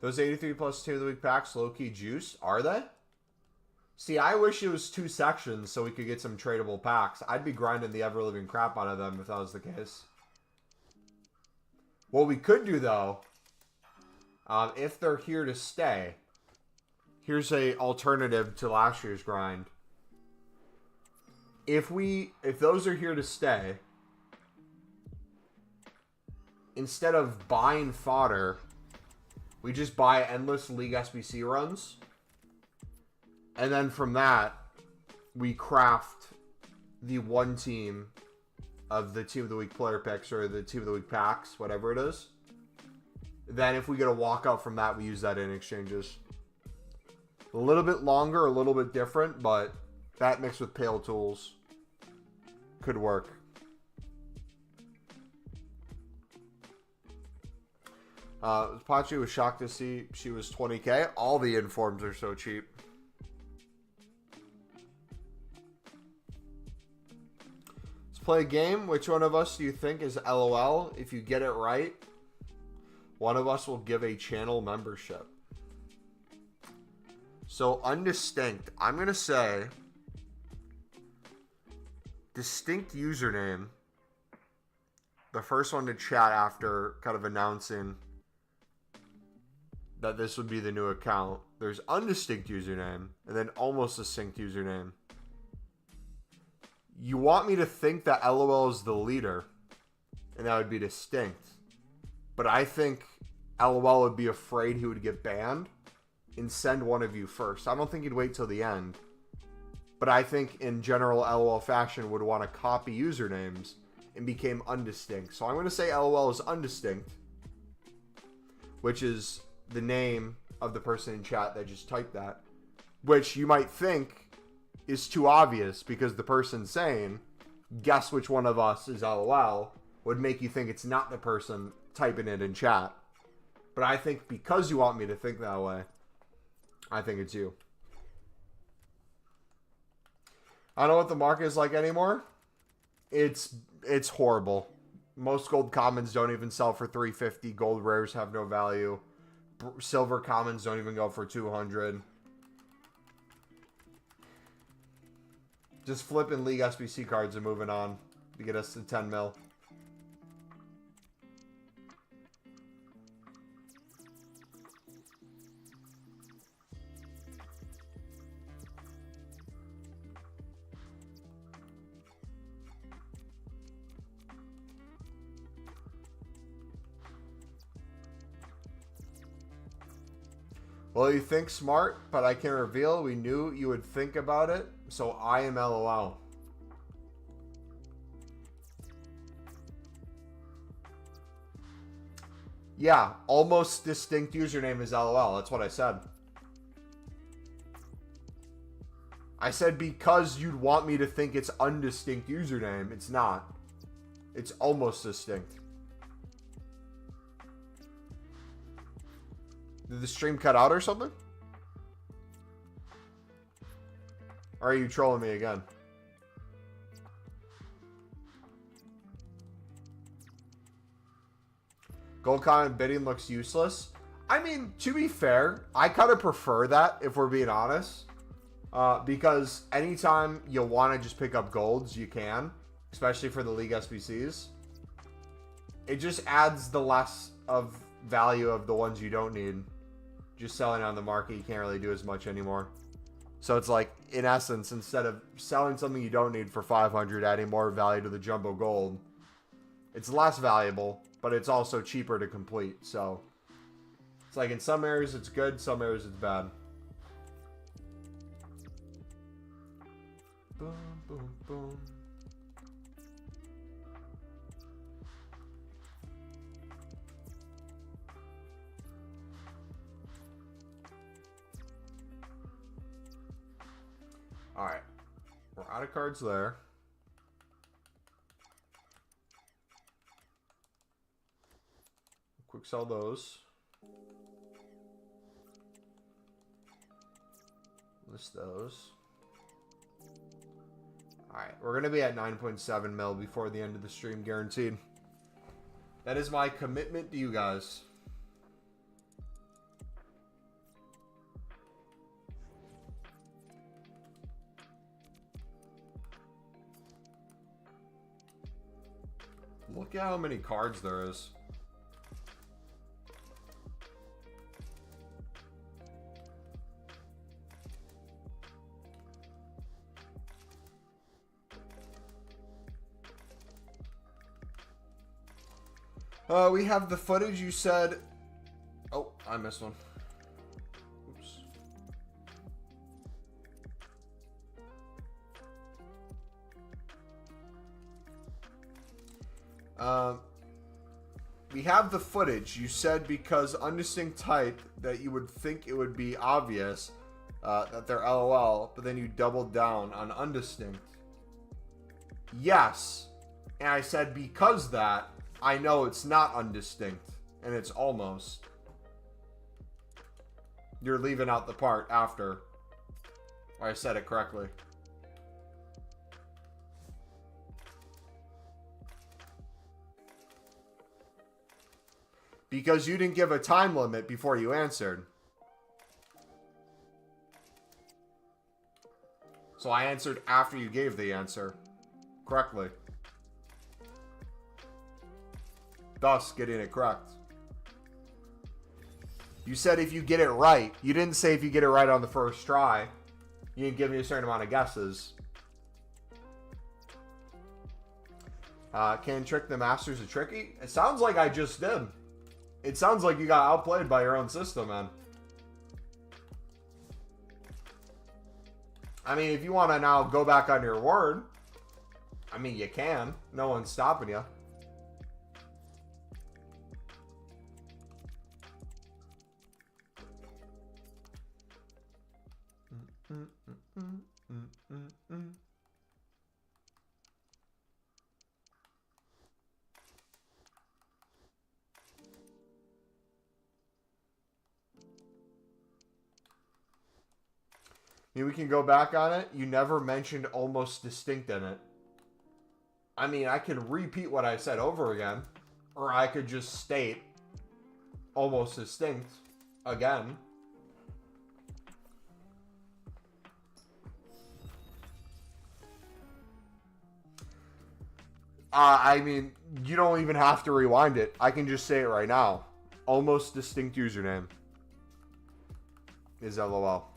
Those 83 plus 2 of the week packs, low-key juice, are they? See, I wish it was 2 sections so we could get some tradable packs. I'd be grinding the ever-living crap out of them if that was the case. What we could do, though, if they're here to stay, here's a alternative to last year's grind. If those are here to stay, instead of buying fodder, we just buy endless League SBC runs. And then from that, we craft the one team of the Team of the Week player picks or the Team of the Week packs, whatever it is. Then if we get a walkout from that, we use that in exchanges. A little bit longer, a little bit different, but that mixed with Pale Tools could work. Pachi was shocked to see she was 20K. All the informs are so cheap. Let's play a game. Which one of us do you think is LOL? If you get it right, one of us will give a channel membership. So, undistinct. I'm going to say distinct username. The first one to chat after kind of announcing that this would be the new account. There's undistinct username and then almost distinct username. You want me to think that LOL is the leader, and that would be distinct. But I think LOL would be afraid he would get banned and send one of you first. I don't think he'd wait till the end. But I think in general LOL fashion would want to copy usernames and became undistinct. So I'm going to say LOL is undistinct, which is the name of the person in chat that just typed that, which you might think is too obvious because the person saying, guess which one of us is LOL, would make you think it's not the person typing it in chat. But I think because you want me to think that way, I think it's you. I don't know what the market is like anymore. It's horrible. Most gold commons don't even sell for 350. Gold rares have no value. Silver commons don't even go for 200. Just flipping League SBC cards and moving on to get us to 10 mil. Well, you think smart, but I can reveal we knew you would think about it, so I am LOL. Yeah, almost distinct username is LOL. That's what I said. I said because you'd want me to think it's undistinct username. It's not. It's almost distinct. Did the stream cut out or something? Or are you trolling me again? Gold comment bidding looks useless. I mean, to be fair, I kind of prefer that, if we're being honest. Because anytime you want to just pick up golds, you can. Especially for the League SBCs. It just adds the less of value of the ones you don't need. Just selling on the market, you can't really do as much anymore. So it's like, in essence, instead of selling something you don't need for 500, adding more value to the jumbo gold, it's less valuable, but it's also cheaper to complete. So it's like in some areas it's good, some areas it's bad. Boom, boom, boom. Alright, we're out of cards there. Quick sell those. List those. Alright, we're going to be at 9.7 mil before the end of the stream, guaranteed. That is my commitment to you guys. Look at how many cards there is. We have the footage you said. Oh, I missed one. Oops. We have the footage. You said because undistinct type that you would think it would be obvious that they're LOL, but then you doubled down on undistinct. Yes. And I said because that, I know it's not undistinct, and it's almost. You're leaving out the part after where I said it correctly. Because you didn't give a time limit before you answered. So I answered after you gave the answer correctly. Thus, getting it correct. You said if you get it right. You didn't say if you get it right on the first try. You didn't give me a certain amount of guesses. Can trick the masters a tricky? It sounds like I just did. It sounds like you got outplayed by your own system, man. I mean, if you want to now go back on your word, I mean, you can. No one's stopping you. I mean, we can go back on it. You never mentioned almost distinct in it. I mean, I can repeat what I said over again. Or I could just state almost distinct again. I mean, you don't even have to rewind it. I can just say it right now. Almost distinct username is LOL.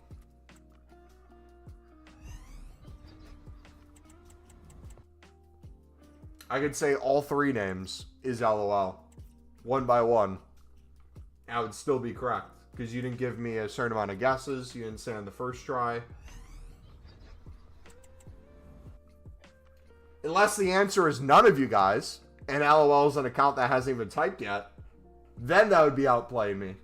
I could say all three names is LOL. One by one. I would still be correct. Because you didn't give me a certain amount of guesses. You didn't say on the first try. Unless the answer is none of you guys. And LOL is an account that hasn't even typed yet. Then that would be outplaying me.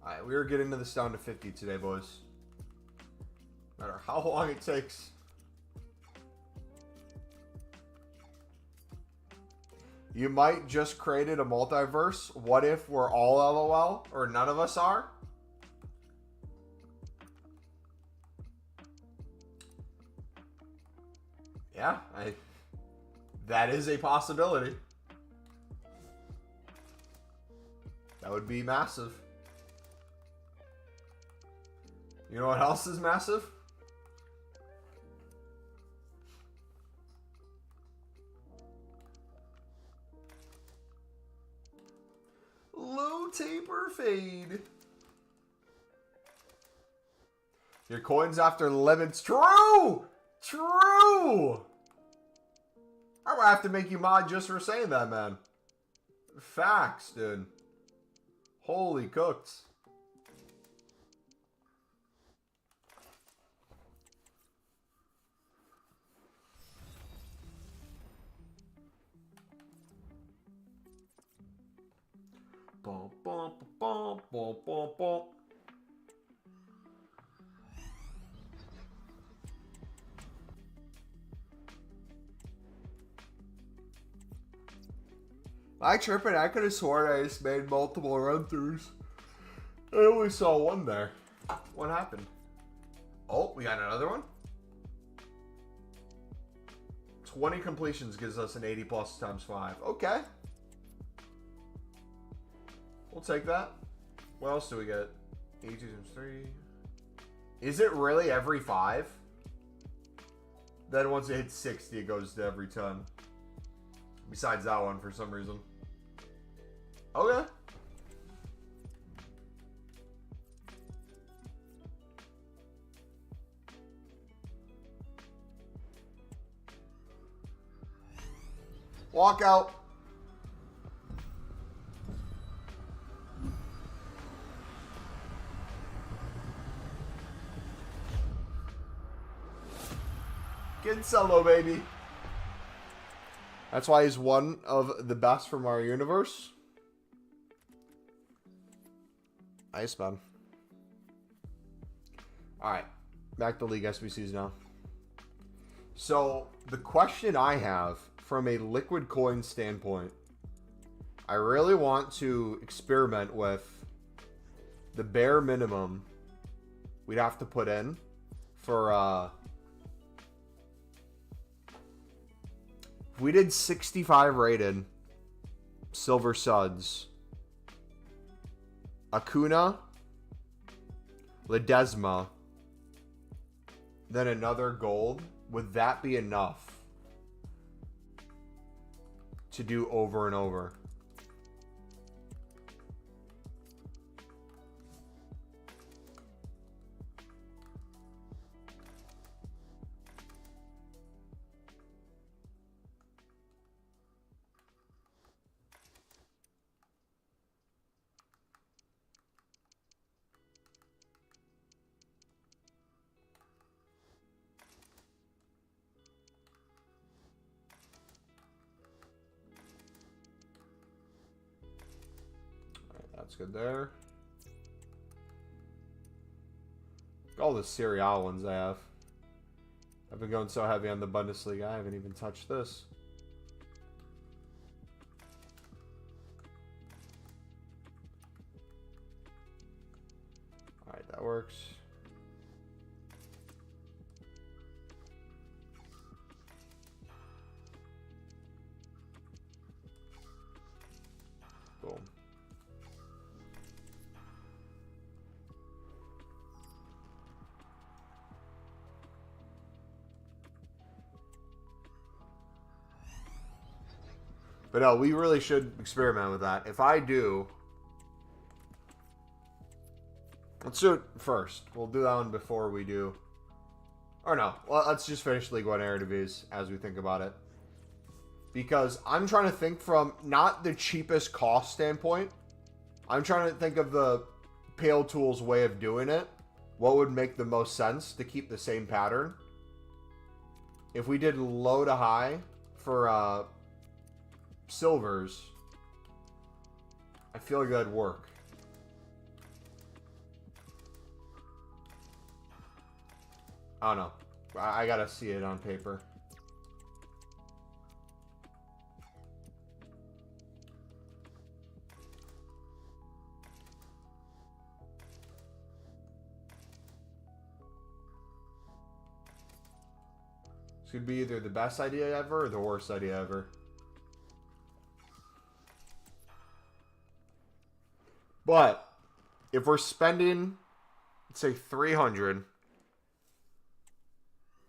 Alright, we are getting to this down to 50 today, boys. No matter how long it takes. You might just created a multiverse. What if we're all LOL? Or none of us are? Yeah, that is a possibility. That would be massive. You know what else is massive? Low taper fade. Your coins after limits. True! True! I might have to make you mod just for saying that, man. Facts, dude. Holy cooks. Bum, bum, bum, bum, bum, bum. I tripping. I could have sworn I just made multiple run-throughs. I only saw one there. What happened? Oh, we got another one? 20 completions gives us an 80 plus times 5. Okay. We'll take that. What else do we get? 82 times 3. Is it really every 5? Then once it hits 60, it goes to every 10. Besides that one for some reason. Okay. Walk out. Kinsella, baby. That's why he's one of the best from our universe. Nice, man. Alright. Back to League SBCs now. So, the question I have from a liquid coin standpoint, I really want to experiment with the bare minimum we'd have to put in for, if we did 65 rated silver suds, Acuna, Ledesma, then another gold, would that be enough to do over and over? That's good there. All the Serie A ones I have. I've been going so heavy on the Bundesliga, I haven't even touched this. Alright, that works. Boom. But no, we really should experiment with that. If I do... Let's do it first. We'll do that one before we do... Or no, well, let's just finish League One Eredivisie as we think about it. Because I'm trying to think from not the cheapest cost standpoint. I'm trying to think of the Pale Tools way of doing it. What would make the most sense to keep the same pattern? If we did low to high for... silvers, I feel like that'd work. I don't know. I gotta see it on paper. This could be either the best idea ever or the worst idea ever. But if we're spending, let's say 300,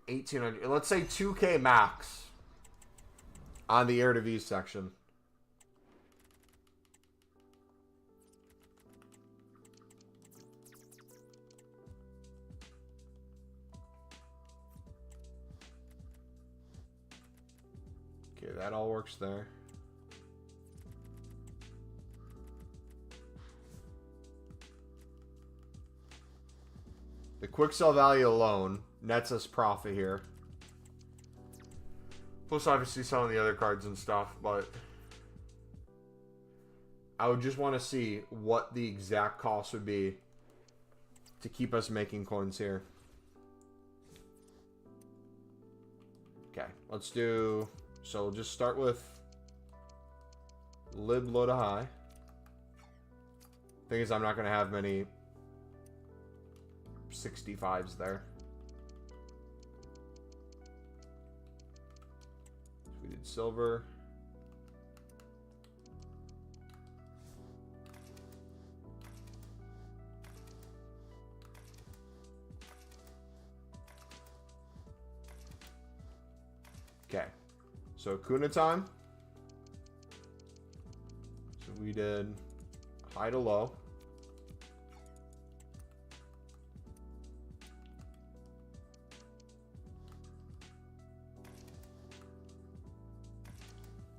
1,800, let's say 2K max on the Eredivisie section. Okay, that all works there. The quick sell value alone nets us profit here. Plus, obviously, some of the other cards and stuff, but I would just want to see what the exact cost would be to keep us making coins here. Okay, let's do... So we'll just start with lib low to high. Thing is, I'm not going to have many 65s there. We did silver. Okay. So Kuna time. So we did high to low.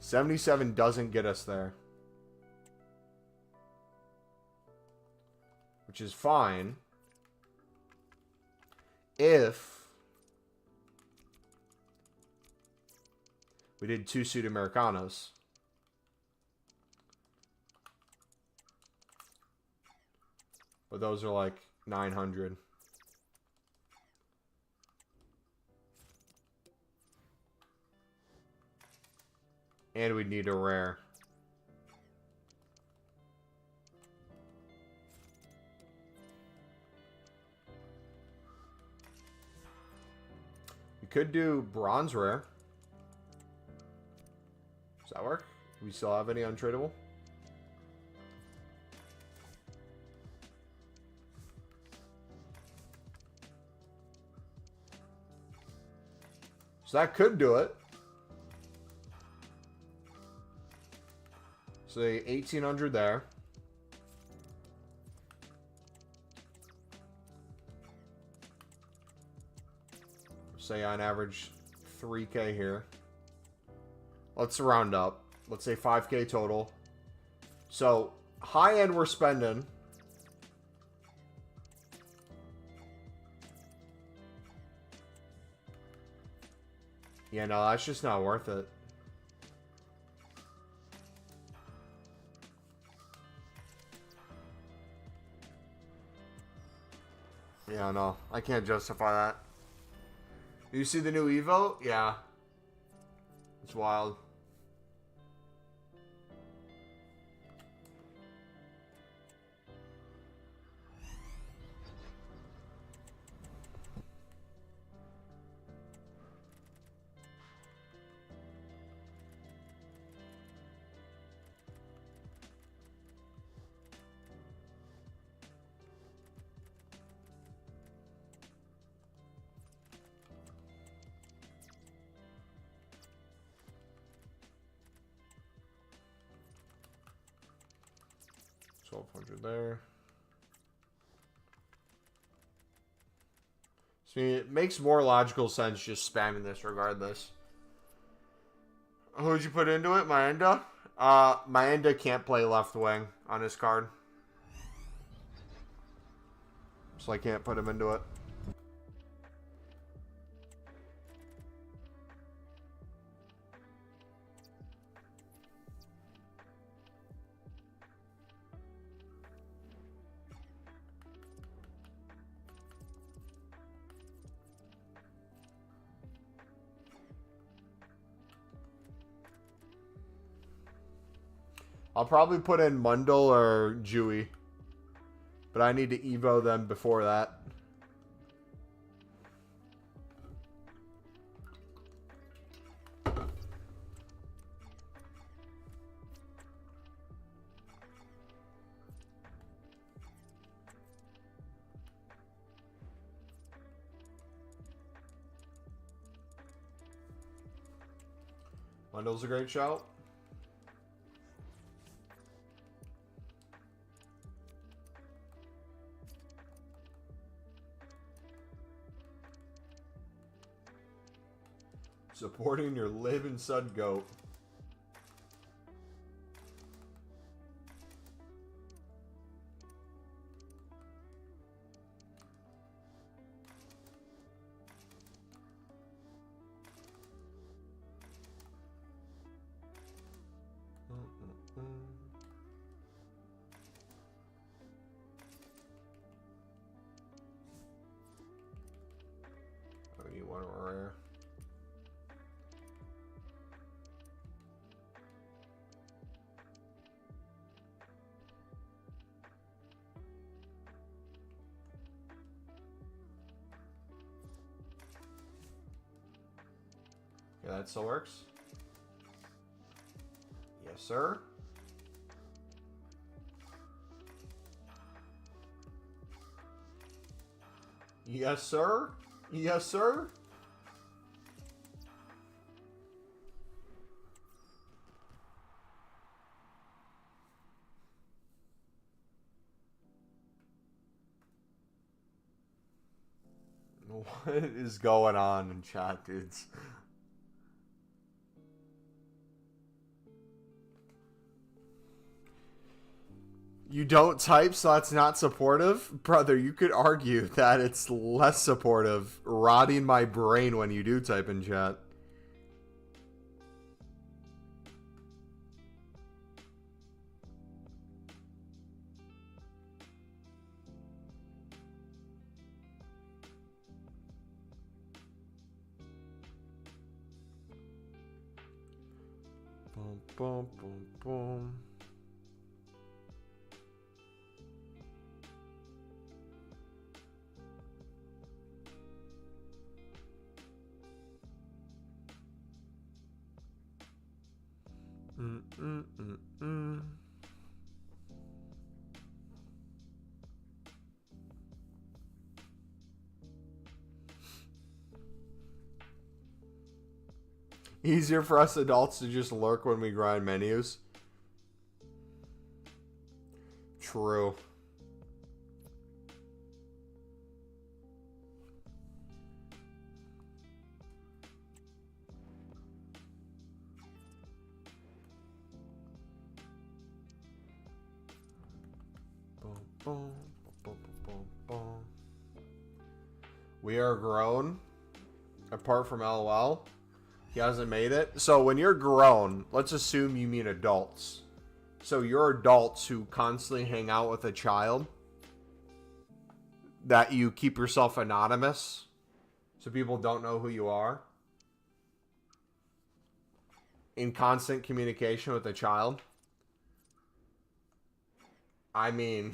77 doesn't get us there. Which is fine. If we did 2 Sudamericanos. But those are like 900. And we need a rare. We could do bronze rare. Does that work? Do we still have any untradeable? So that could do it. So 1,800 there. Say on average 3K here. Let's round up. Let's say 5K total. So high end we're spending. Yeah, no, that's just not worth it. Yeah, no, I can't justify that. You see the new Evo? Yeah. It's wild. $1,200 there. So it makes more logical sense just spamming this regardless. Who'd you put into it? Maenda? Maenda can't play left wing on his card. So I can't put him into it. I'll probably put in Mundle or Jewy. But I need to Evo them before that. Mundle's a great shout. Supporting your living son goat. I need one rare. Yeah, that still works. Yes, sir. Yes, sir. Yes, sir. What is going on in chat, dudes? You don't type, so that's not supportive? Brother, you could argue that it's less supportive, rotting my brain when you do type in chat. Boom, boom, boom, boom. Easier for us adults to just lurk when we grind menus. True. Boom, boom, boom, boom, boom. We are grown. Apart from LOL. He hasn't made it. So when you're grown, let's assume you mean adults. So you're adults who constantly hang out with a child. That you keep yourself anonymous. So people don't know who you are. In constant communication with a child. I mean...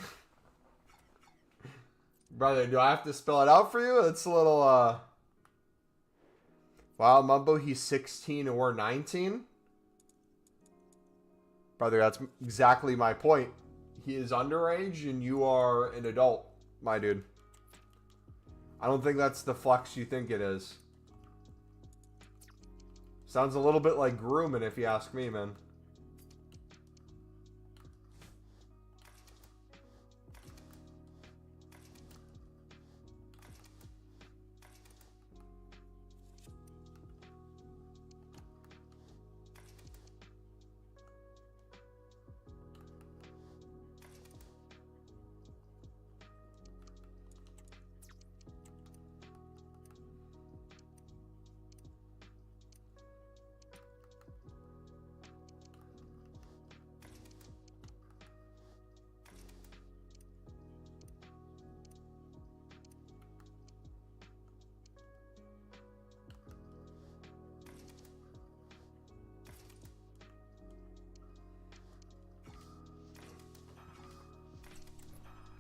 Brother, do I have to spell it out for you? It's a little, Wow, Mumbo, he's 16 and we're 19? Brother, that's exactly my point. He is underage and you are an adult, my dude. I don't think that's the flex you think it is. Sounds a little bit like grooming if you ask me, man.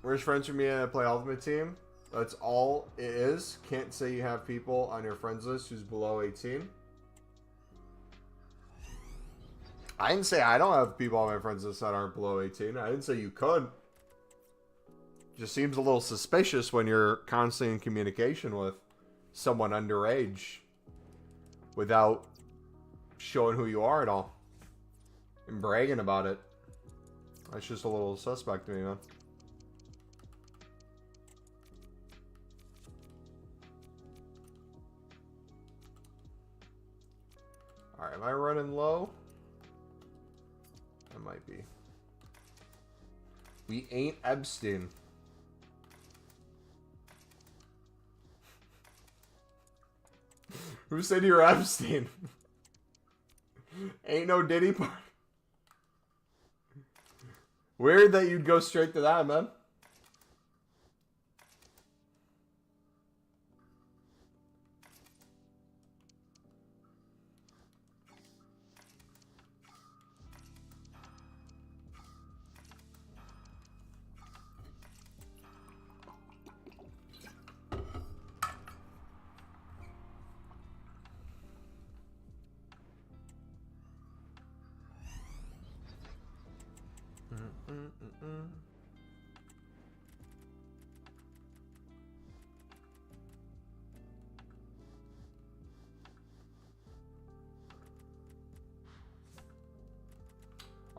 Where's friends from me and I play Ultimate Team? That's all it is. Can't say you have people on your friends list who's below 18. I didn't say I don't have people on my friends list that aren't below 18. I didn't say you could. Just seems a little suspicious when you're constantly in communication with someone underage without showing who you are at all and bragging about it. That's just a little suspect to me, man. Alright, am I running low? I might be. We ain't Epstein. Who said you're Epstein? Ain't no Diddy part. Weird that you'd go straight to that, man.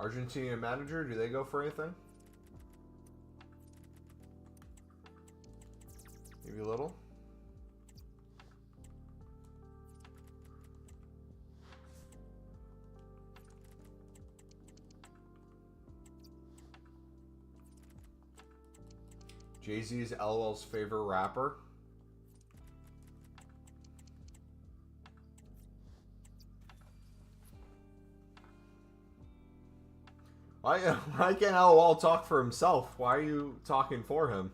Argentina manager, do they go for anything? Maybe a little. Jay-Z's LOL's favorite rapper. Why can't LOL talk for himself? Why are you talking for him?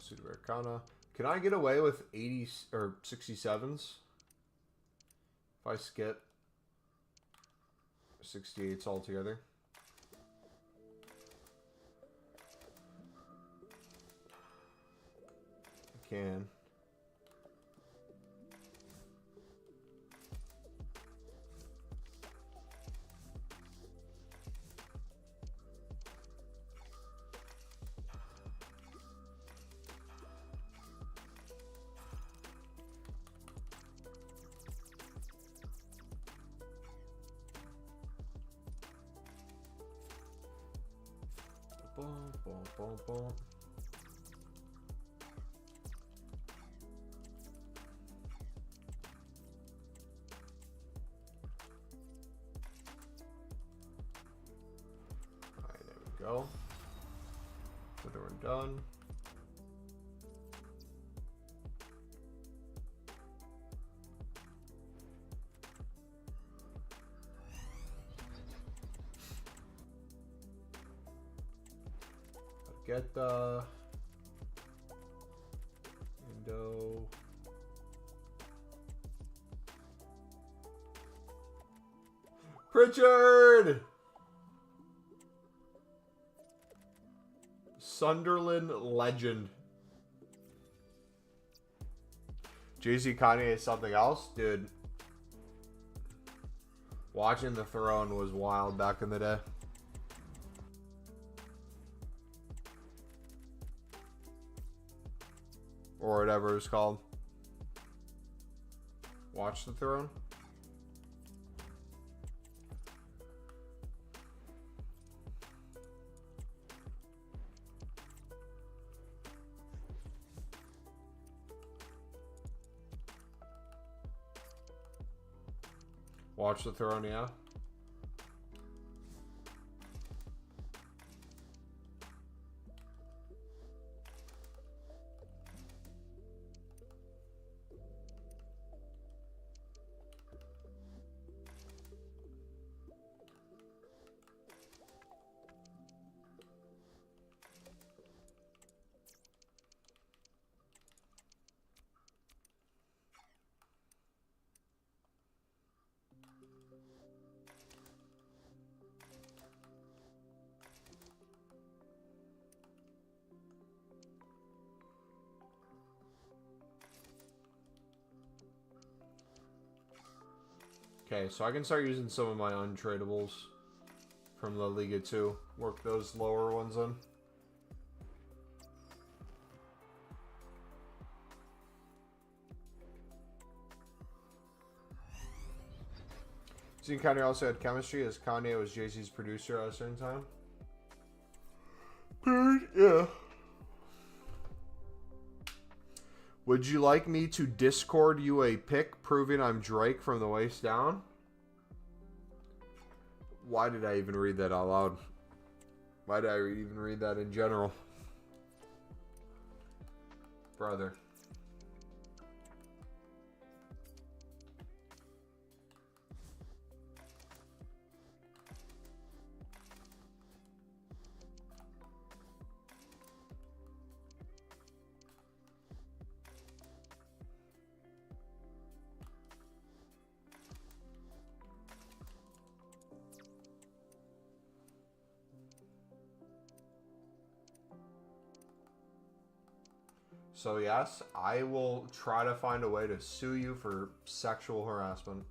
Sudamericana. Can I get away with 80 or 67s? If I skip 68s altogether. I can. Boom, boom, boom, boom. Alright, there we go. So we're done. Get the Indo. Pritchard! Sunderland legend. Jay-Z Kanye is something else? Dude. Watching The Throne was wild back in the day. Or whatever it's called. Watch the Throne. Watch the Throne, yeah. Okay, so I can start using some of my untradables from La Liga 2. Work those lower ones in. Seeing Kanye also had chemistry as Kanye was Jay-Z's producer at a certain time. Yeah. Would you like me to Discord you a pic proving I'm Drake from the waist down? Why did I even read that out loud? Why did I even read that in general? Brother. So yes, I will try to find a way to sue you for sexual harassment.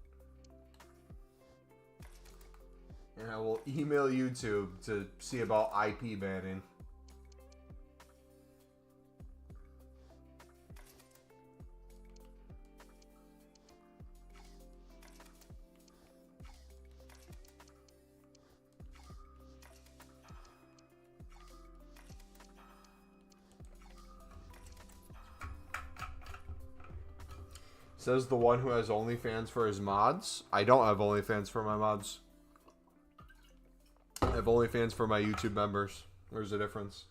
And I will email YouTube to see about IP banning. Says the one who has OnlyFans for his mods. I don't have OnlyFans for my mods. I have OnlyFans for my YouTube members. There's a difference.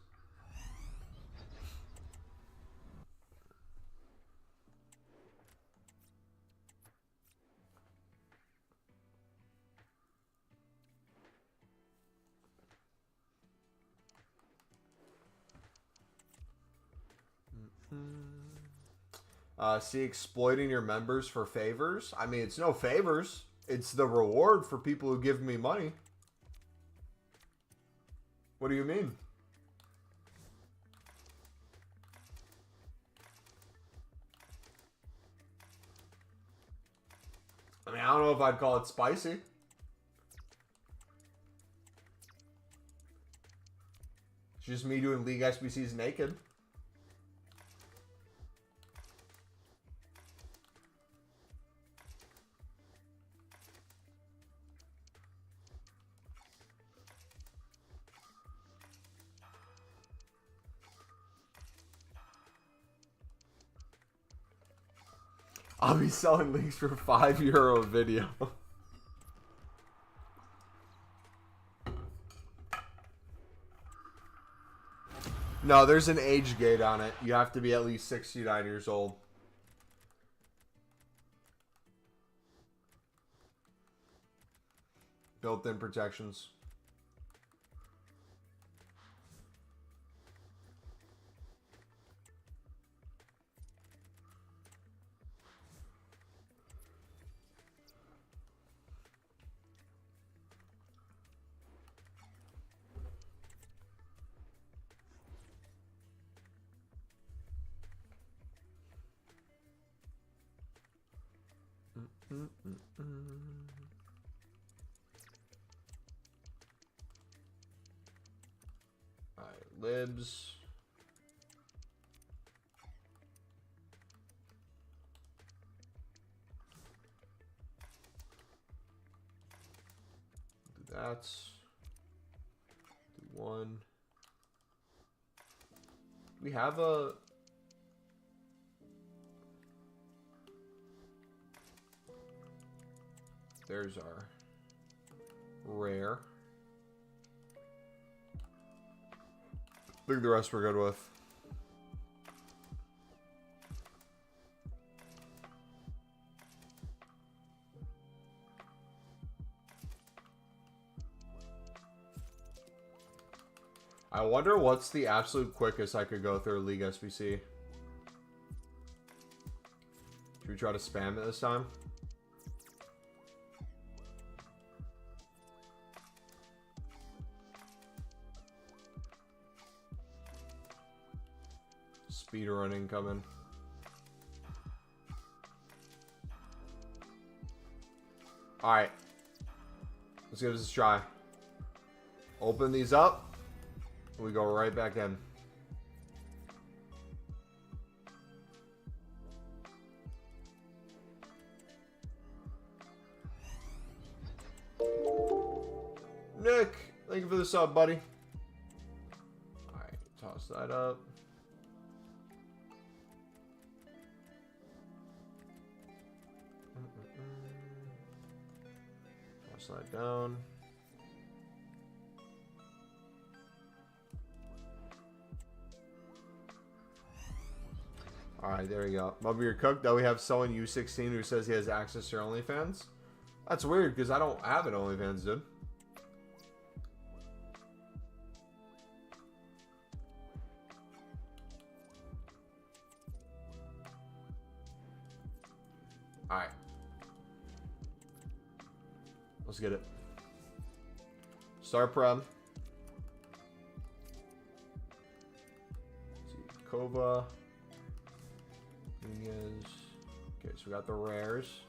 See, exploiting your members for favors. I mean, it's no favors. It's the reward for people who give me money. What do you mean? I mean, I don't know if I'd call it spicy. It's just me doing League SBCs naked. I'll be selling leagues for €5 a video. No, there's an age gate on it. You have to be at least 69 years old. Built-in protections. Alright, libs. Do that. Do one. We have a... There's our rare. I think the rest we're good with. I wonder what's the absolute quickest I could go through League SBC. Should we try to spam it this time? Speedrunning coming. Alright. Let's give this a try. Open these up. We go right back in. Nick, thank you for the sub, buddy. Alright, toss that up. Slide down. Alright, there we go. Mumbo, you're cooked. Though we have someone U16 who says he has access to your OnlyFans. That's weird because I don't have an OnlyFans, dude. Alright. Let's get it. Start prem. Let's see. Kova. Nunez. Okay, so we got the rares.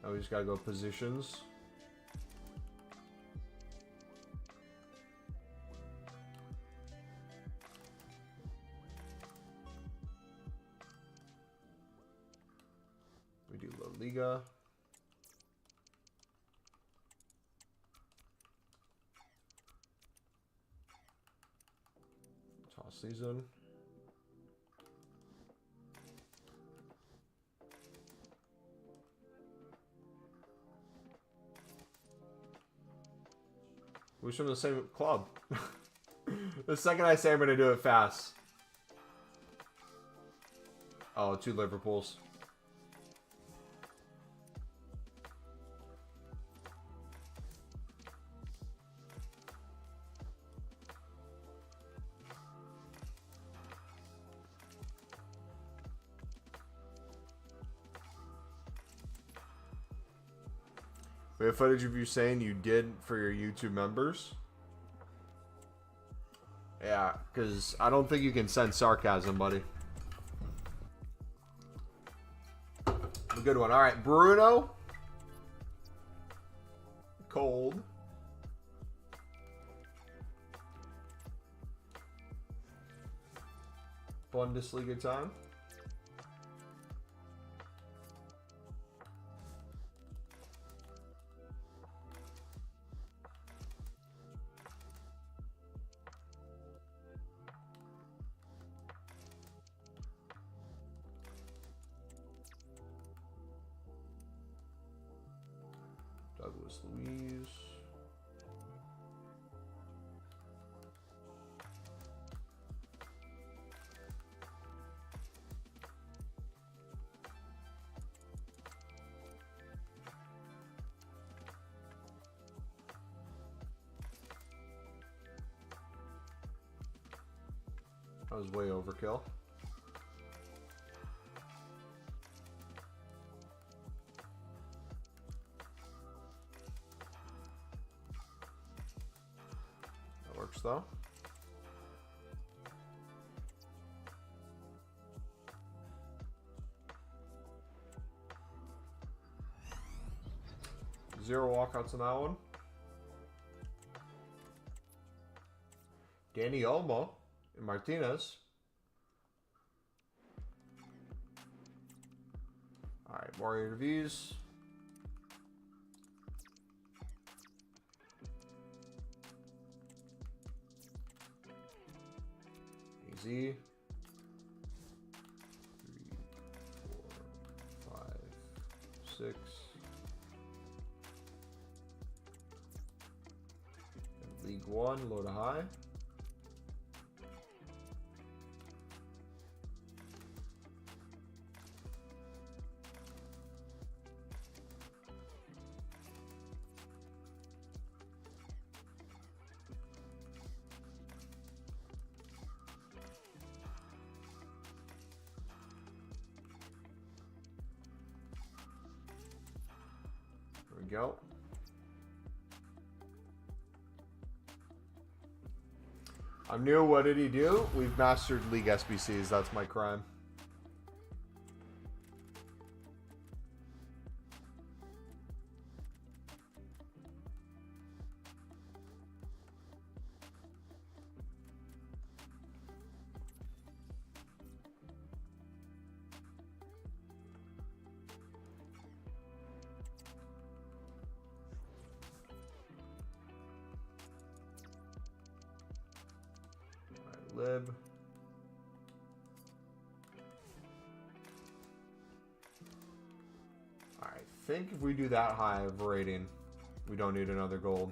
Now we just gotta go positions. We do La Liga. Toss these in. Who's from the same club? The second I say I'm going to do it fast. Oh, 2 Liverpools. We have footage of you saying you did for your YouTube members. Yeah, because I don't think you can sense sarcasm, buddy. A good one. All right, Bruno. Cold. Bundesliga time. Douglas Luiz. That was way overkill. That works though. Zero walkouts on that one. Danny Olmo and Martinez. All right, more interviews. Easy. 3, 4, 5, 6. And League One, low to high. There we go. I'm new. What did he do? We've mastered League SBCs. That's my crime. Lib. I think if we do that high of rating, we don't need another gold.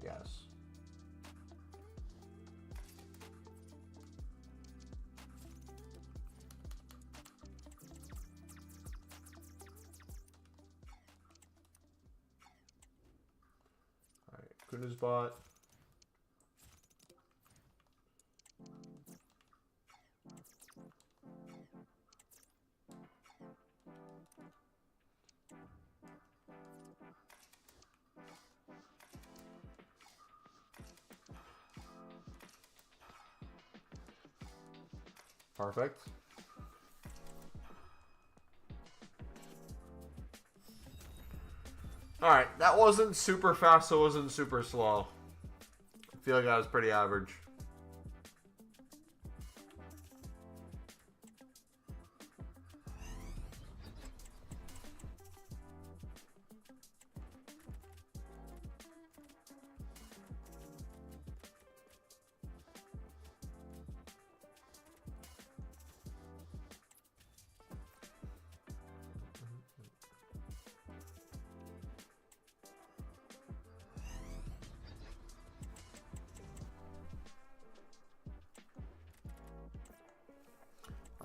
Yes. All right, Kuna's bot. Perfect. All right, that wasn't super fast, so it wasn't super slow. I feel like that was pretty average.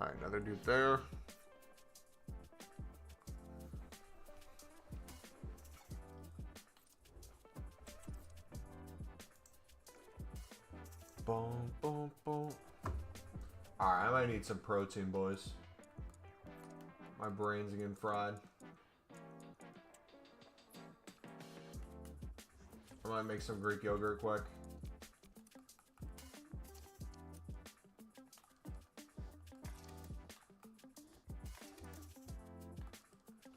Alright, another dude there. Boom, boom, boom. Alright, I might need some protein, boys. My brain's getting fried. I might make some Greek yogurt quick.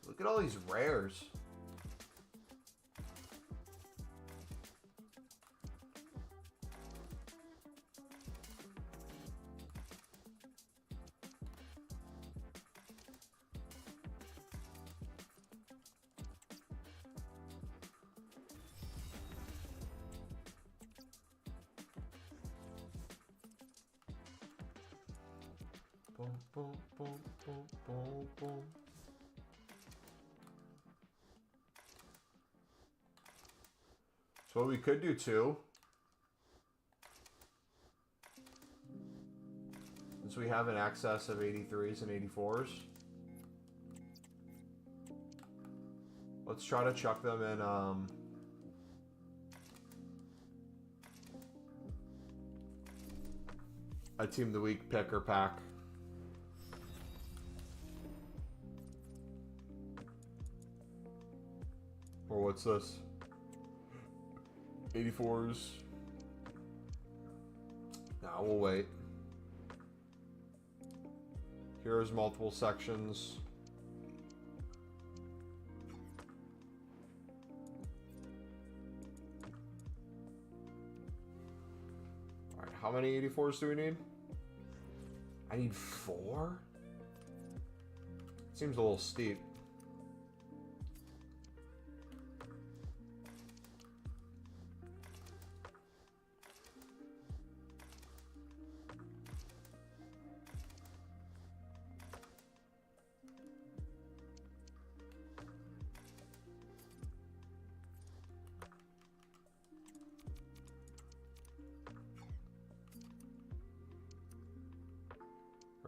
Look at all these rares. Boom, boom, boom, boom, boom, boom. So what we could do too, since we have an excess of 83s and 84s, let's try to chuck them in a Team of the Week pick or pack. Or what's this? 84s. Nah, we'll wait. Here's multiple sections. Alright, how many 84s do we need? I need 4? Seems a little steep.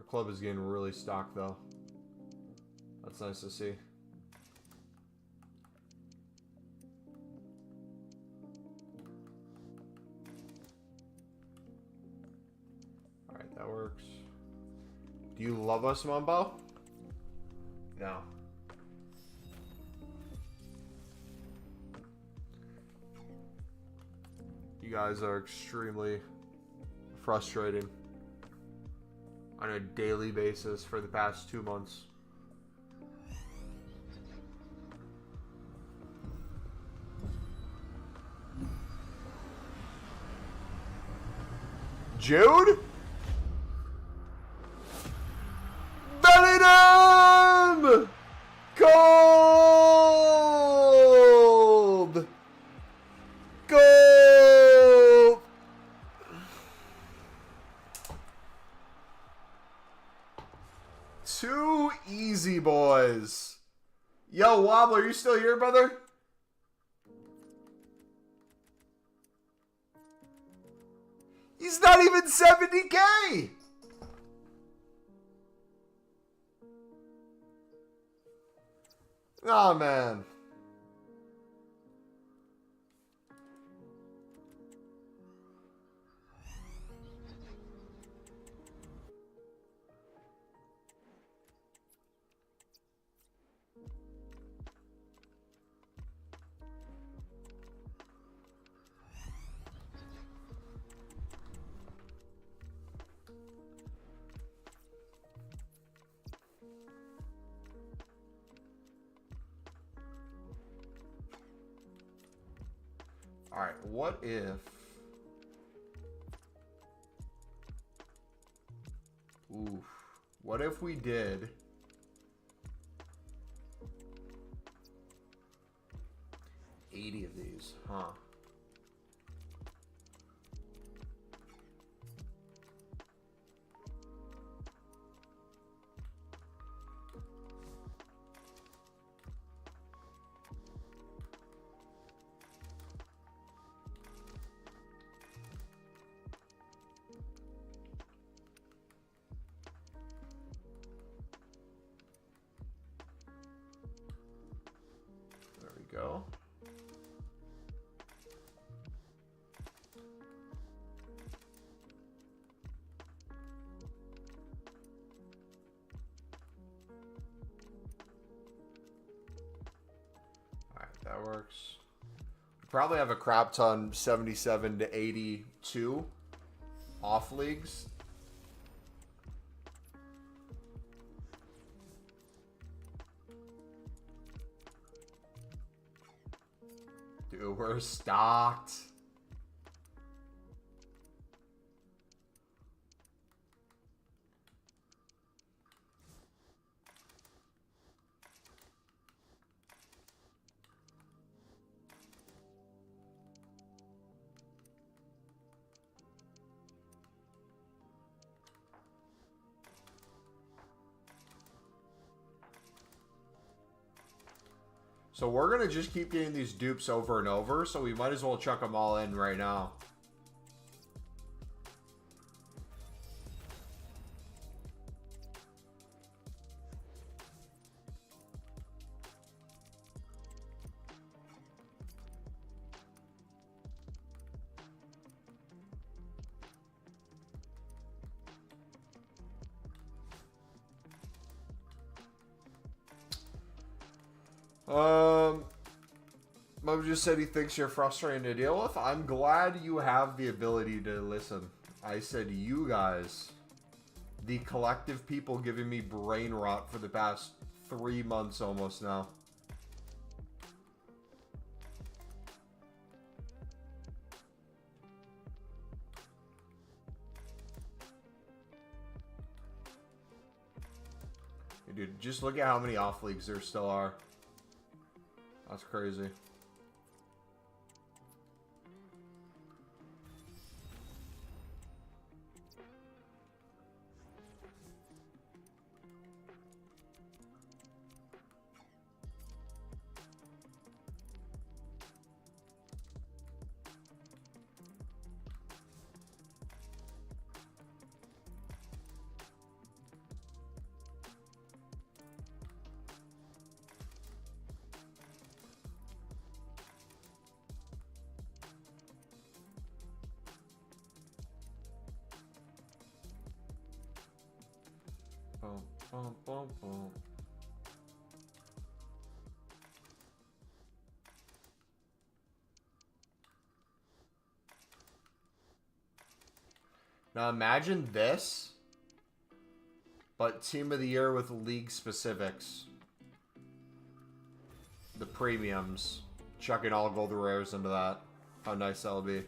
Club is getting really stocked though. That's nice to see. Alright, that works. Do you love us, Mumbo? No. You guys are extremely frustrating on a daily basis for the past 2 months. Jude? Bellingham! Gold! Gold! Too easy, boys. Yo, Wobble, are you still here, brother? He's not even 70K! Oh, man. Alright, what if... Oof. What if we did... 80 of these, huh? go. Alright, that works. Probably have a crap ton 77 to 82 off leagues. Dude, we're stocked. So we're going to just keep getting these dupes over and over, so we might as well chuck them all in right now. Mum just said he thinks you're frustrating to deal with. I'm glad you have the ability to listen. I said you guys. The collective people giving me brain rot for the past 3 months almost now. Hey, dude, just look at how many off leagues there still are. That's crazy. Boom, boom, boom, boom. Now imagine this, but team of the year with league specifics. The premiums. Chucking all gold rares into that. How nice that'll be.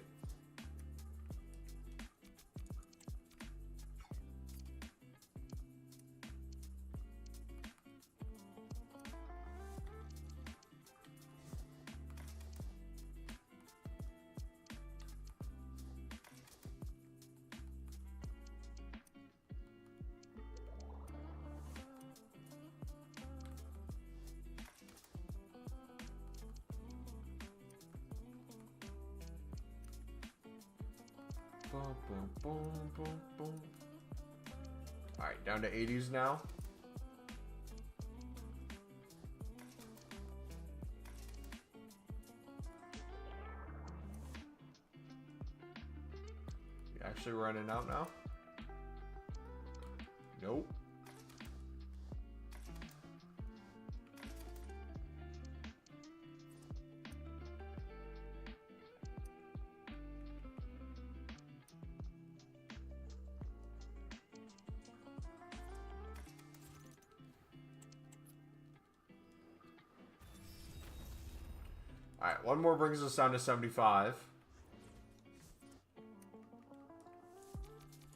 Boom, boom, boom, boom, boom. Alright, down to 80s now. You actually running out now? Nope. Alright, one more brings us down to 75.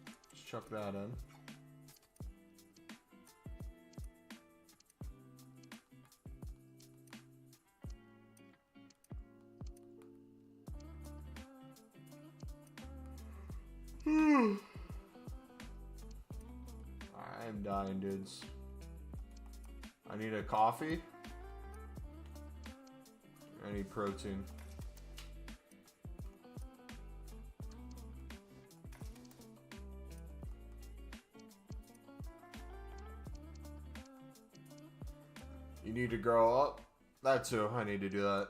Let's chuck that in. I'm dying, dudes. I need a coffee. I need protein. You need to grow up. That too. I need to do that.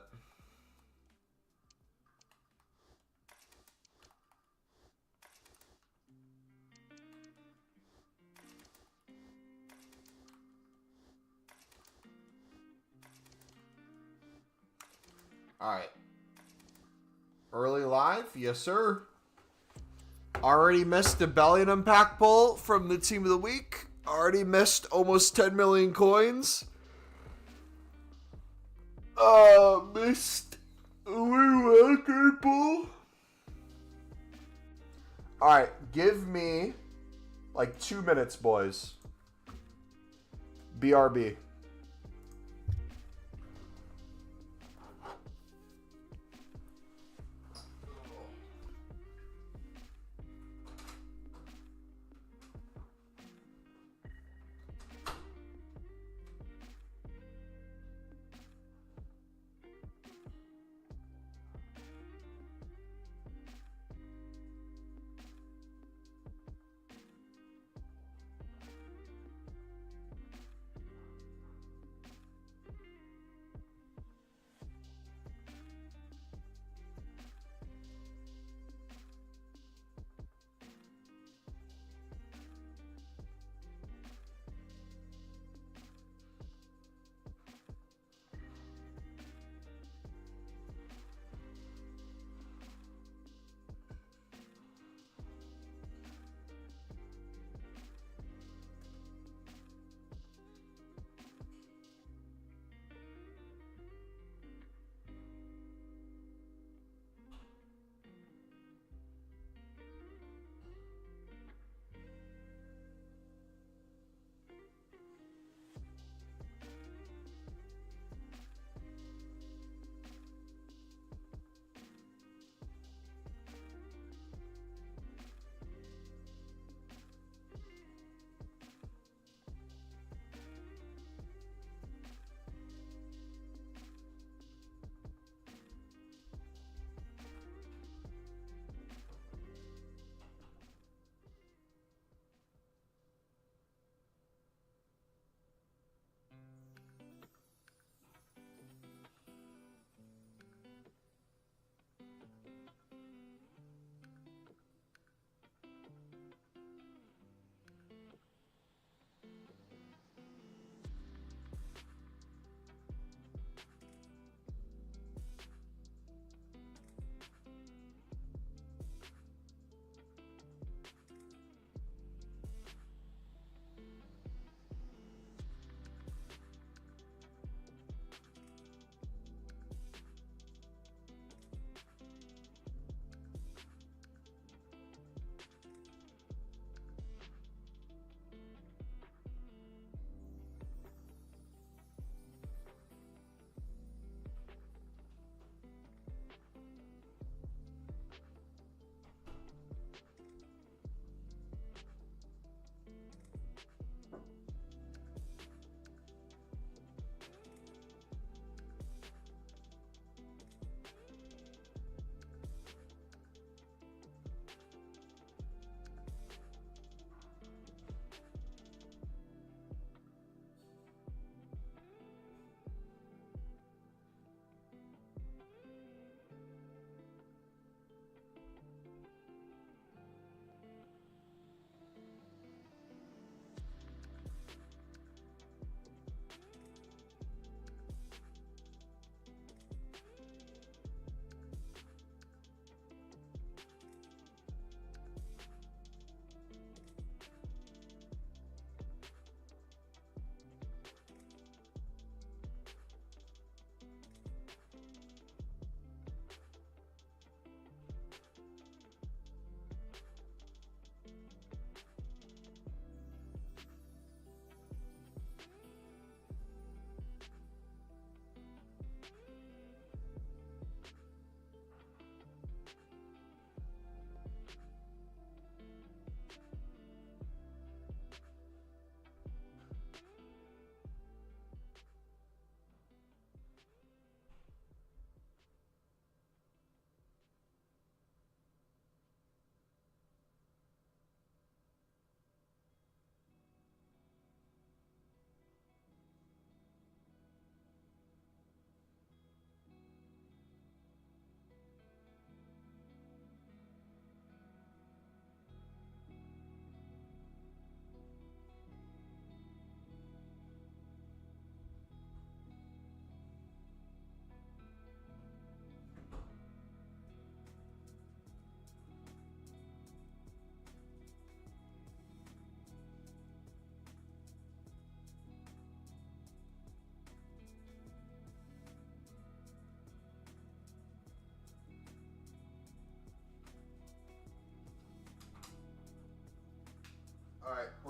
Alright. Early live? Yes, sir. Already missed the Bellingham pack pull from the team of the week. Already missed almost 10 million coins. Missed a wildcard pull. Alright, give me like 2 minutes, boys. BRB.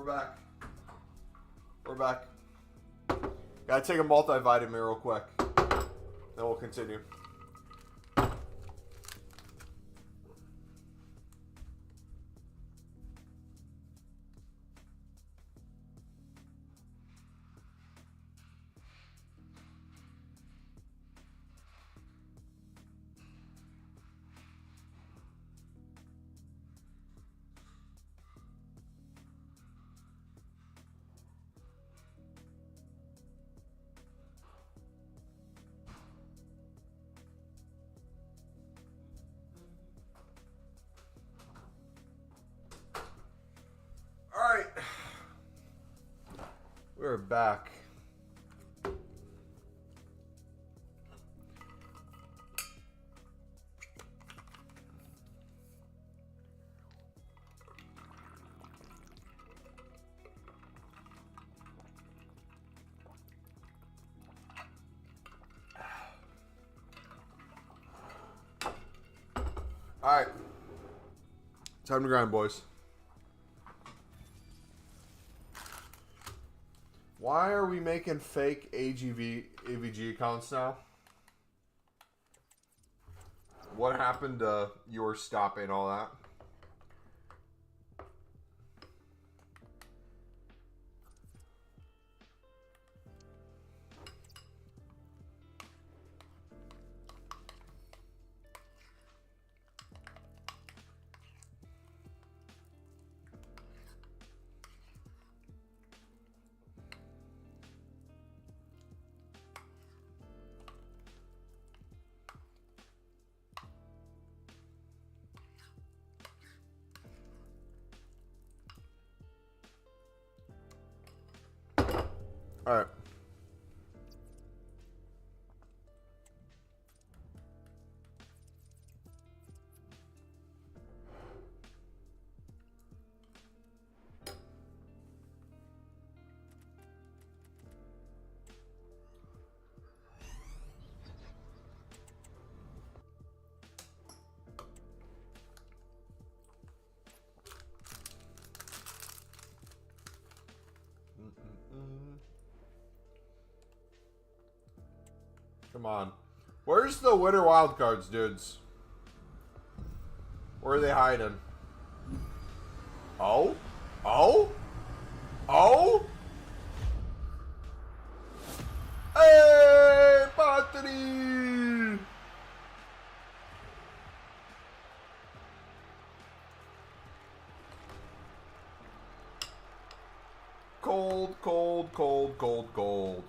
back. We're back. Gotta take a multivitamin real quick. Then we'll continue. Alright. We're back. Alright. Time to grind, boys. Why are we making fake AVG accounts now? What happened to your stopping all that? All right. Come on. Where's the winter wildcards, dudes? Where are they hiding? Oh? Oh? Oh? Hey, Patri! Cold, cold, cold, cold, cold.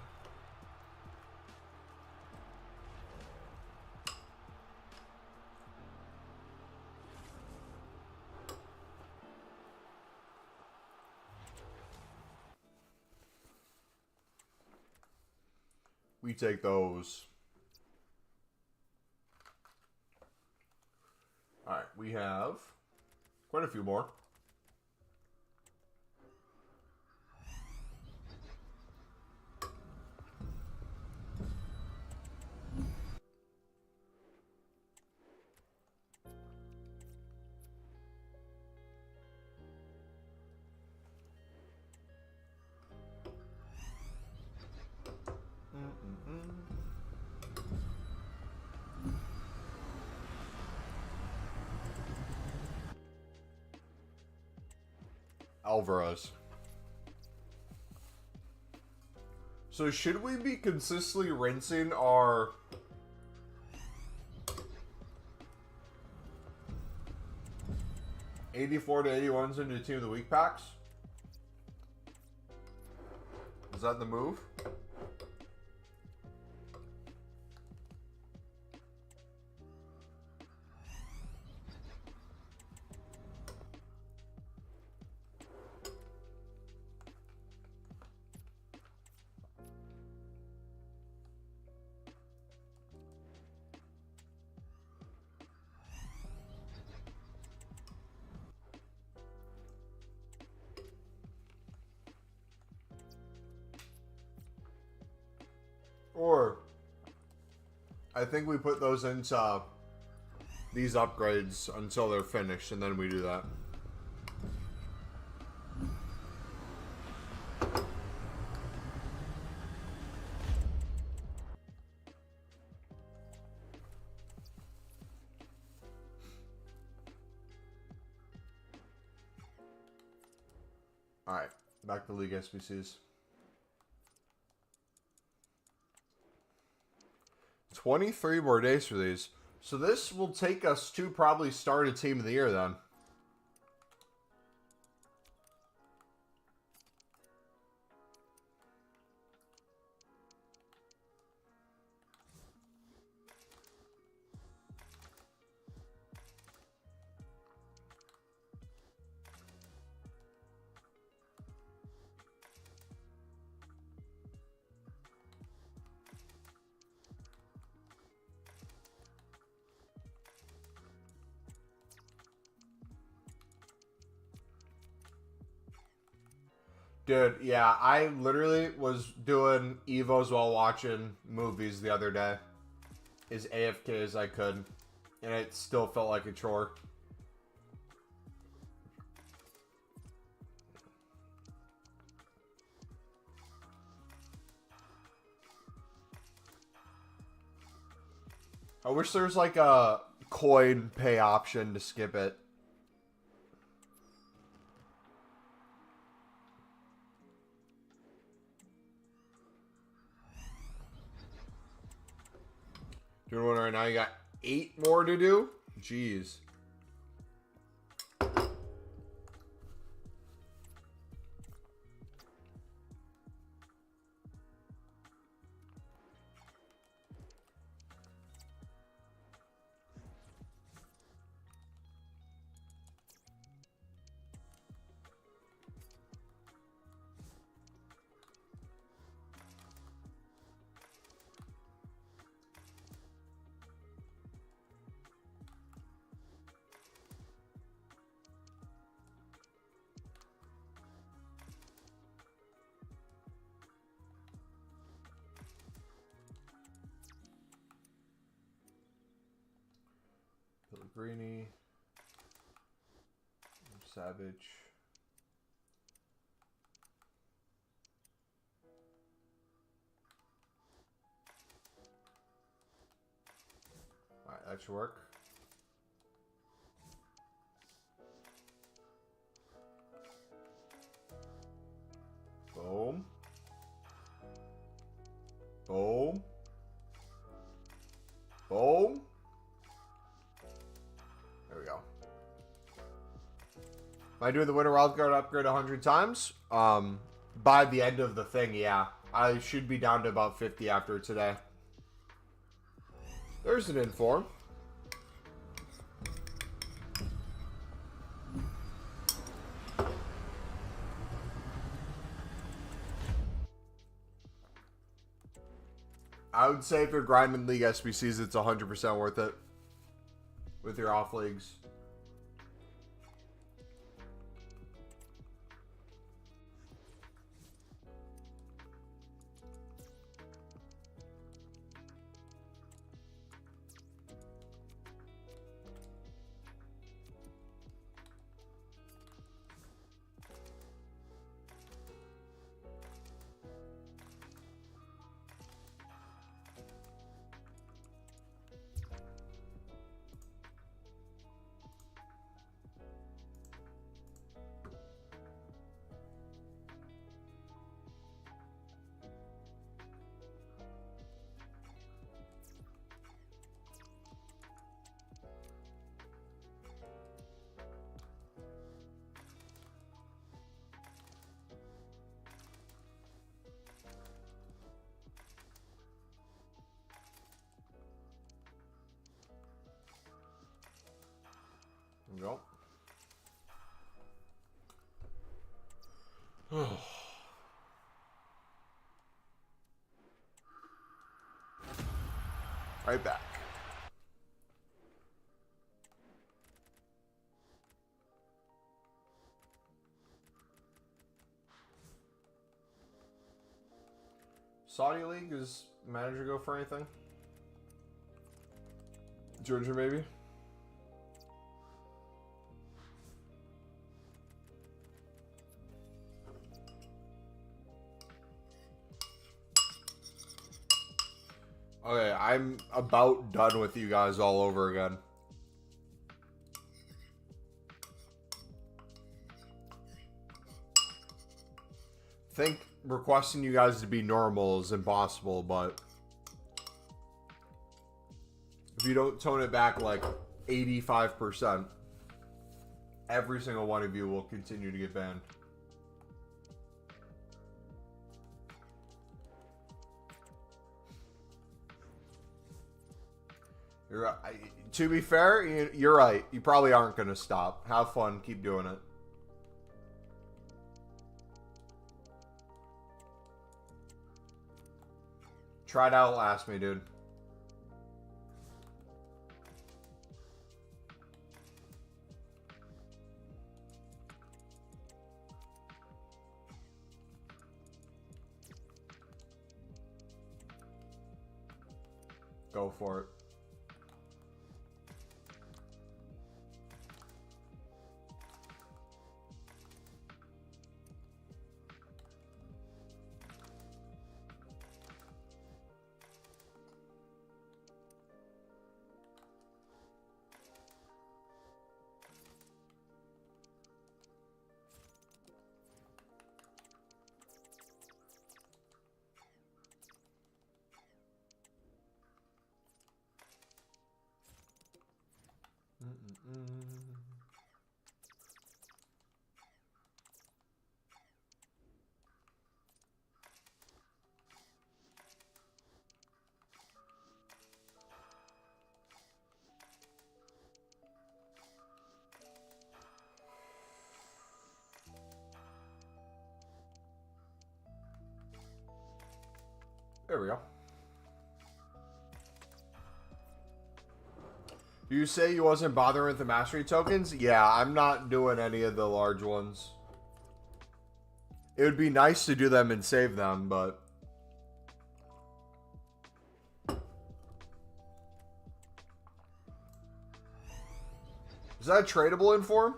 We take those. All right, we have quite a few more. Alvarez. So should we be consistently rinsing our '84 to '81s into Team of the Week packs? Is that the move? Or, I think we put those into these upgrades until they're finished, and then we do that. Alright, back to League SBCs. 23 more days for these. So this will take us to probably start a Team of the Year then. Dude, yeah, I literally was doing Evos while watching movies the other day. As AFK as I could. And it still felt like a chore. I wish there was like a coin pay option to skip it. Doing one right now. You got 8 more to do? Jeez. Pellegrini, Savage. Alright, that should work. Boom. Boom. Boom. There we go. Am I doing the winter wildcard upgrade 100 times? By the end of the thing, yeah. I should be down to about 50 after today. There's an inform. I would say if you're grinding League SBCs, it's 100% worth it. With your off leagues. There we go. Right back. Saudi League, is manager go for anything? Georgia, maybe? Okay, I'm about done with you guys all over again. think requesting you guys to be normal is impossible, but if you don't tone it back like 85%, every single one of you will continue to get banned. You're right. To be fair, you're right. You probably aren't going to stop. Have fun. Keep doing it. Try to outlast me, dude. Go for it. There we go. You say you wasn't bothering with the mastery tokens? Yeah, I'm not doing any of the large ones. It would be nice to do them and save them, but... Is that tradable in form?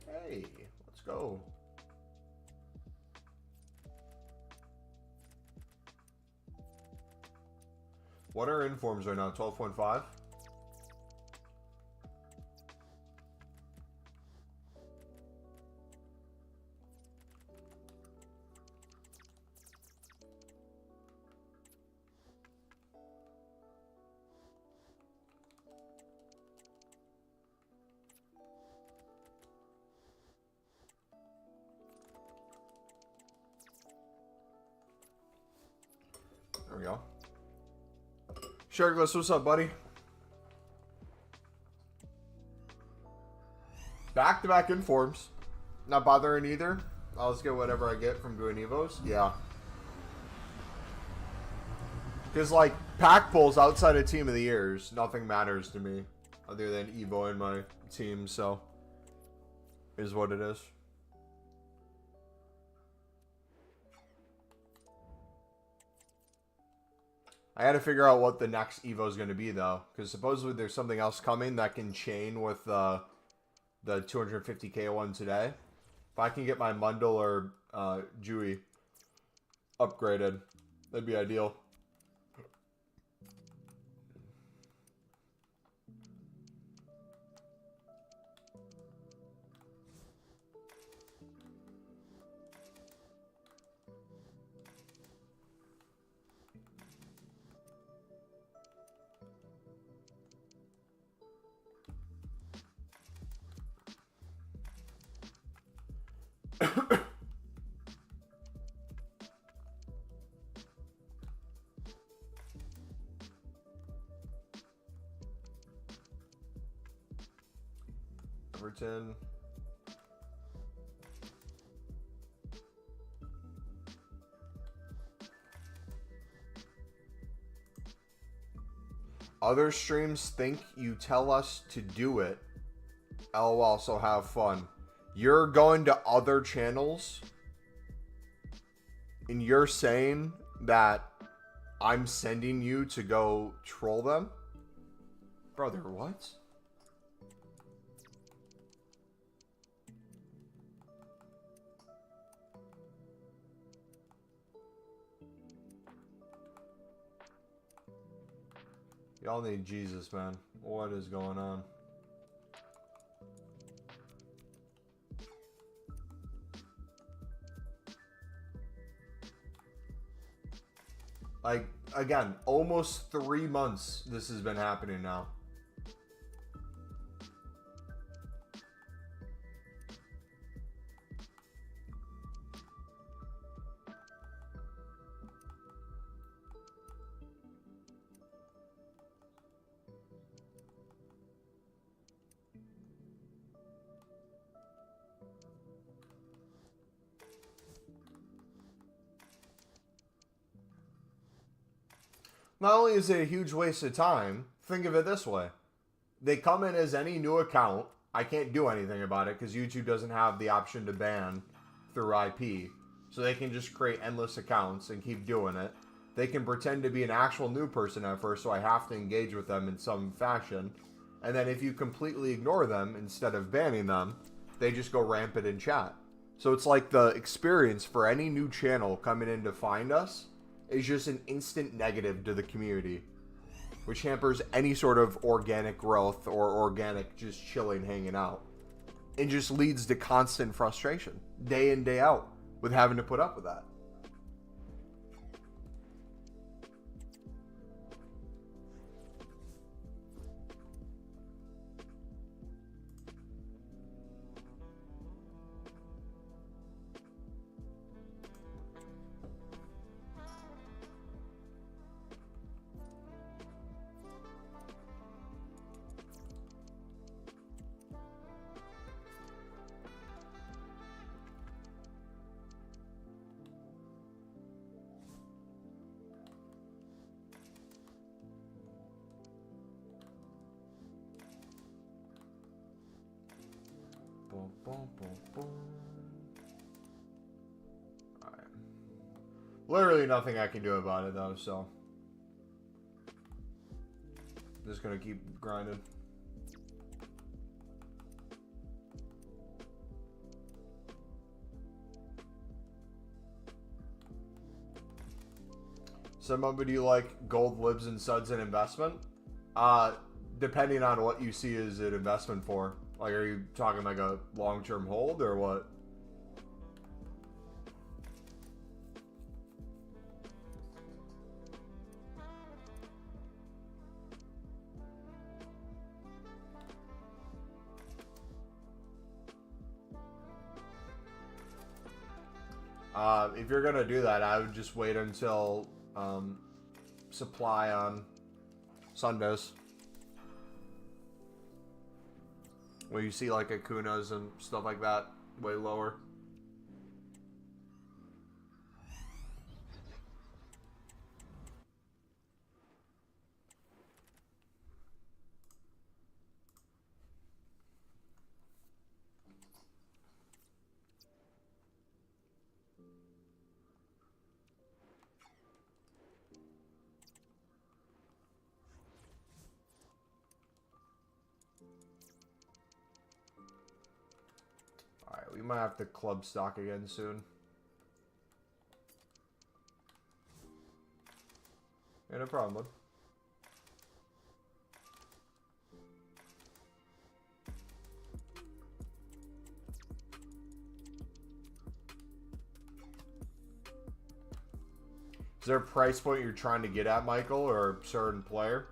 Hey, let's go. What are informs right now? 12.5? There we go. Sharkless, what's up, buddy? Back-to-back informs. Not bothering either. I'll just get whatever I get from doing Evos. Yeah. Because, like, pack pulls outside of Team of the Years, nothing matters to me other than Evo in my team, so is what it is. I gotta figure out what the next Evo is going to be, though. Because supposedly there's something else coming that can chain with the 250k one today. If I can get my Mundle or Jewy upgraded, that'd be ideal. Everton. Other streams think you tell us to do it. LOL, so have fun. You're going to other channels and you're saying that I'm sending you to go troll them? Brother, what? Y'all need Jesus, man. What is going on? Like, again, almost 3 months this has been happening now. Not only is it a huge waste of time, think of it this way. They come in as any new account. I can't do anything about it because YouTube doesn't have the option to ban through IP. So they can just create endless accounts and keep doing it. They can pretend to be an actual new person at first, so I have to engage with them in some fashion. And then if you completely ignore them instead of banning them, they just go rampant in chat. So it's like the experience for any new channel coming in to find us is just an instant negative to the community, which hampers any sort of organic growth or organic just chilling, hanging out. It just leads to constant frustration, day in, day out, with having to put up with that. Boom, boom, boom, boom. Alright. Literally nothing I can do about it though, so just gonna keep grinding. Somebody, do you like gold, libs, and suds in investment? Depending on what you see as an investment for. Like, are you talking like a long-term hold or what? If you're gonna do that, I would just wait until supply on Sundays. Where you see like Akunas and stuff like that way lower. We might have to club stock again soon. Yeah, no problem, bud. Is there a price point you're trying to get at, Michael, or a certain player?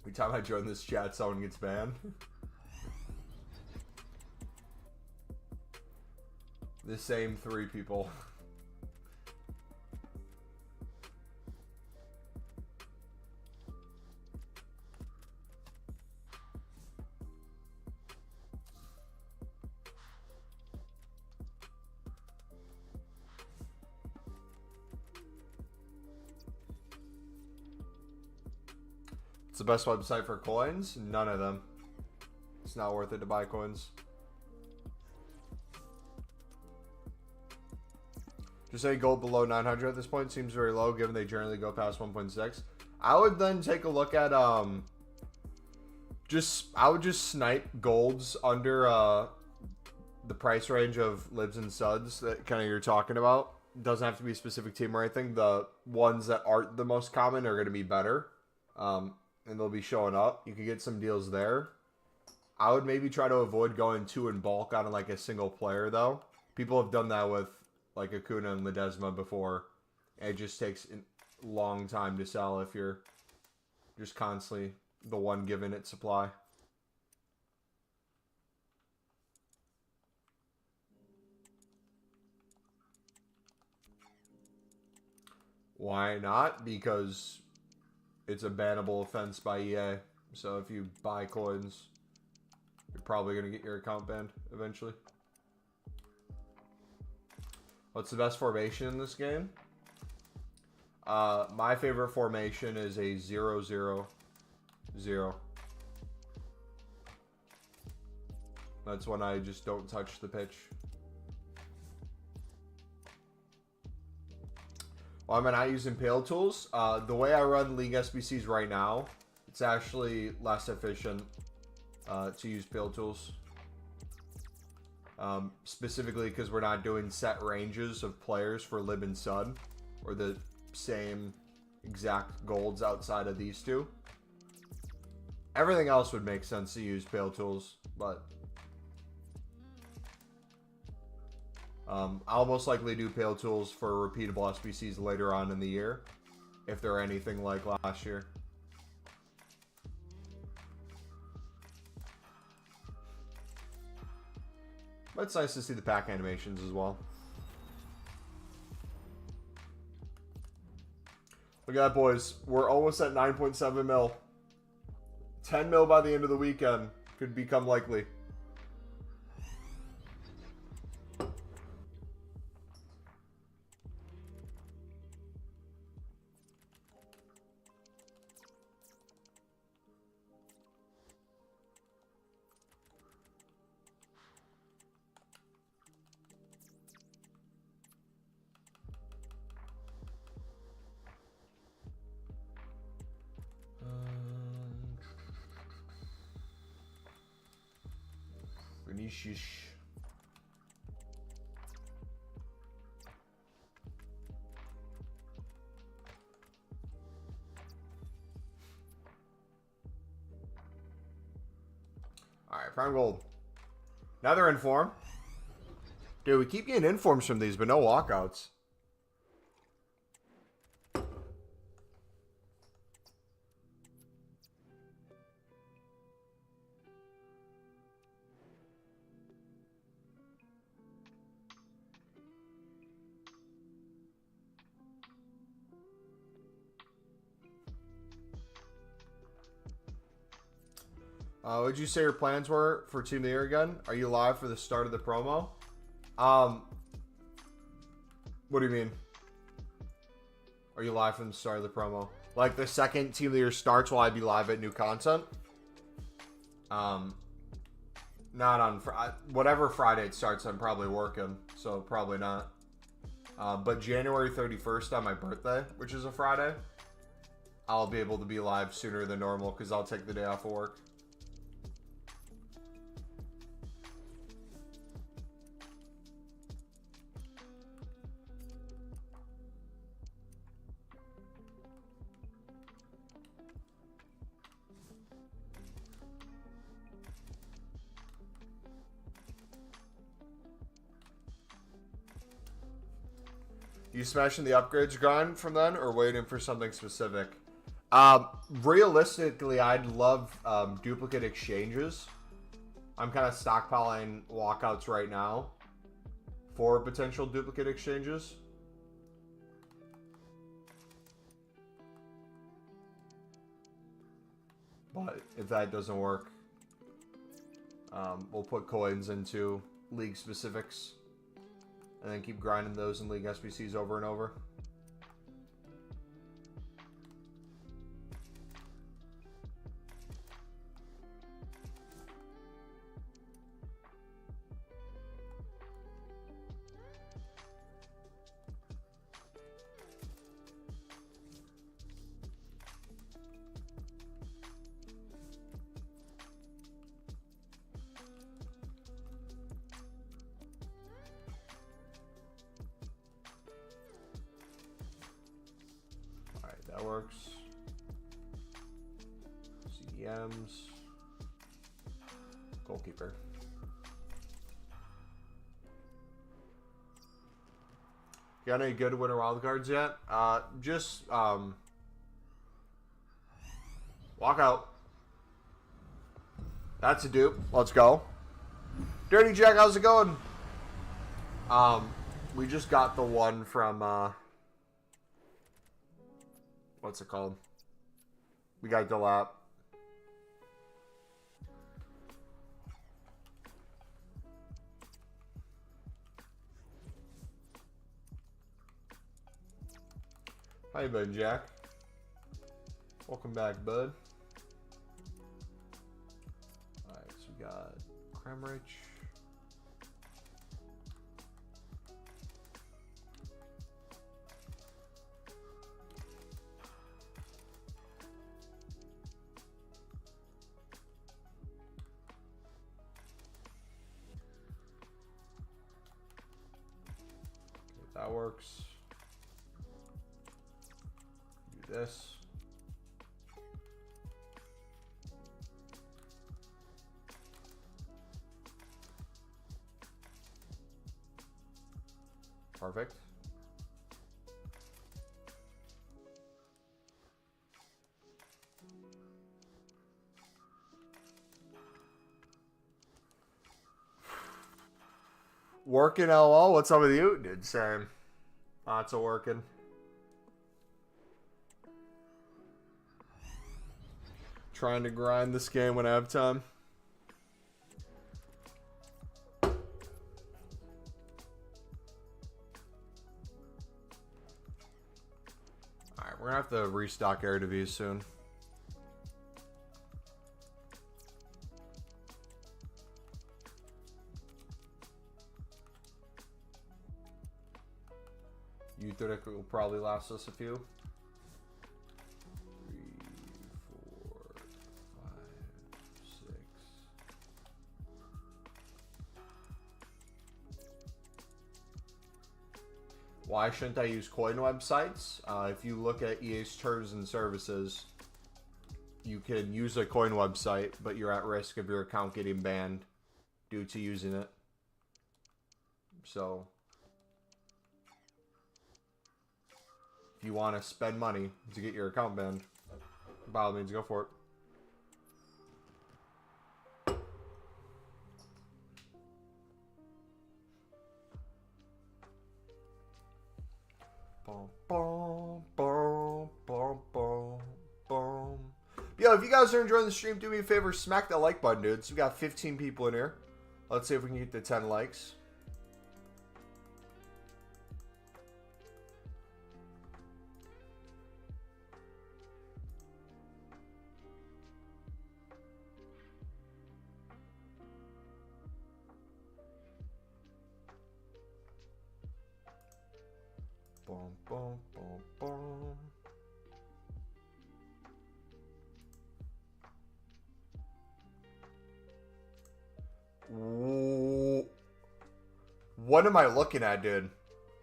Every time I join this chat, someone gets banned. The same 3 people. It's the best website for coins? None of them. It's not worth it to buy coins. Just say gold below 900 at this point seems very low, given they generally go past 1.6. I would then take a look at I would just snipe golds under the price range of libs and suds that kind of you're talking about. Doesn't have to be a specific team or anything. The ones that aren't the most common are going to be better, and they'll be showing up. You could get some deals there. I would maybe try to avoid going too in bulk on like a single player though. People have done that with like Acuna and Ledesma before. It just takes a long time to sell if you're just constantly the one given its supply. Why not? Because it's a bannable offense by EA. So if you buy coins, you're probably going to get your account banned eventually. What's the best formation in this game? My favorite formation is a 0-0-0. That's when I just don't touch the pitch. Why am I not using Pale Tools? The way I run League SBCs right now, it's actually less efficient to use Pale Tools. Specifically because we're not doing set ranges of players for Lib and Sud, or the same exact golds outside of these two. Everything else would make sense to use Pale Tools, but I'll most likely do Pale Tools for repeatable SBCs later on in the year, if they're anything like last year. But it's nice to see the pack animations as well. Look at that, boys. We're almost at 9.7 mil. 10 mil by the end of the weekend could become likely. Vinicius. Alright, prime gold. Now they're in form. Dude, we keep getting informs from these, but no walkouts. What did you say your plans were for Team of the Year again? Are you live for the start of the promo? What do you mean? Are you live from the start of the promo? Like the second Team of the Year starts, will I be live at new content? Not on whatever Friday it starts. I'm probably working, so probably not. But January 31st on my birthday, which is a Friday, I'll be able to be live sooner than normal because I'll take the day off of work. You smashing the upgrades grind from then, or waiting for something specific? Realistically, I'd love duplicate exchanges. I'm kind of stockpiling walkouts right now for potential duplicate exchanges. But if that doesn't work, we'll put coins into league specifics. And then keep grinding those in League SBCs over and over. That works. CDMs. Goalkeeper. Got any good winter wildcards yet? Just walk out. That's a dupe. Let's go. Dirty Jack, how's it going? We just got the one from what's it called? We got Delap. How you been, Jack? Welcome back, bud. Alright, so we got Kremrich. Okay, that works. This. Perfect. Working LOL. What's up with you? Dude, same. Lots of working. Trying to grind this game when I have time. Alright, we're gonna have to restock Eredivisie soon. Utrecht will probably last us a few. Why shouldn't I use coin websites? If you look at EA's terms and services, you can use a coin website, but you're at risk of your account getting banned due to using it. So, if you want to spend money to get your account banned, by all means, go for it. Yo, if you guys are enjoying the stream, do me a favor, smack that like button, dudes. We got 15 people in here. Let's see if we can get to 10 likes. Boom, boom, boom, boom. Ooh. What am I looking at, dude?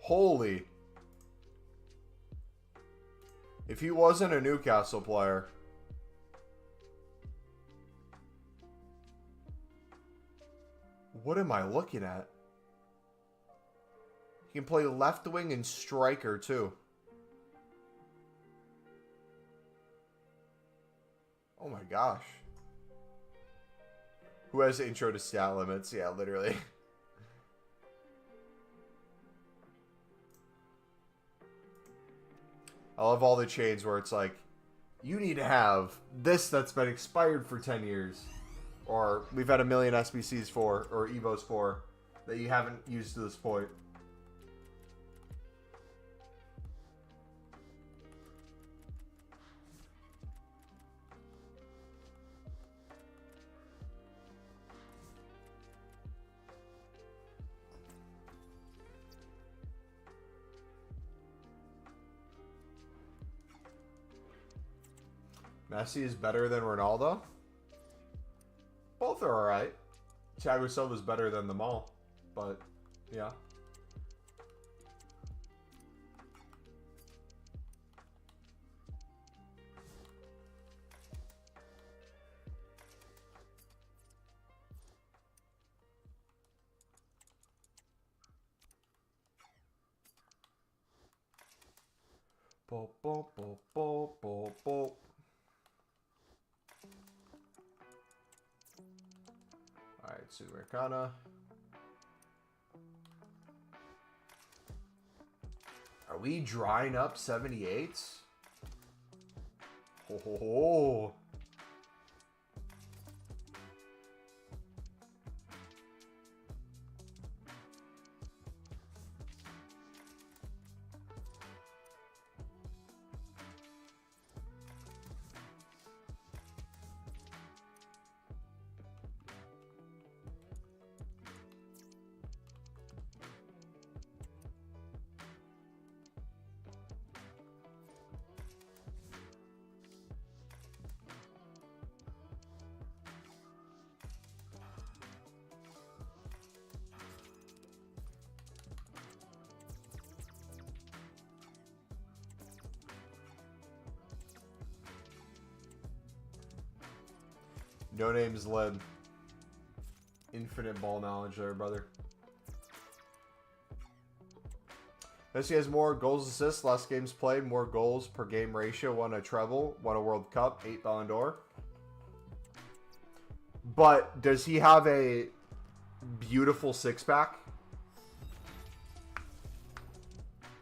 Holy. If he wasn't a Newcastle player. What am I looking at? He can play left wing and striker too. Oh my gosh. Who has intro to stat limits? Yeah, literally. I love all the chains where it's like, you need to have this that's been expired for 10 years. Or we've had a million SBCs for, or Evos for, that you haven't used to this point. Messi is better than Ronaldo? Both are alright. Thiago Silva is better than them all. But, yeah. Bo, bo, bo, bo, bo, bo. Alright, Sumercana. Are we drying up 78s? Ho, ho, ho. No name's led. Infinite ball knowledge there, brother. Messi has more goals, assists, less games played, more goals per game ratio, won a treble, won a World Cup, 8 Ballon d'Or. But does he have a beautiful six-pack?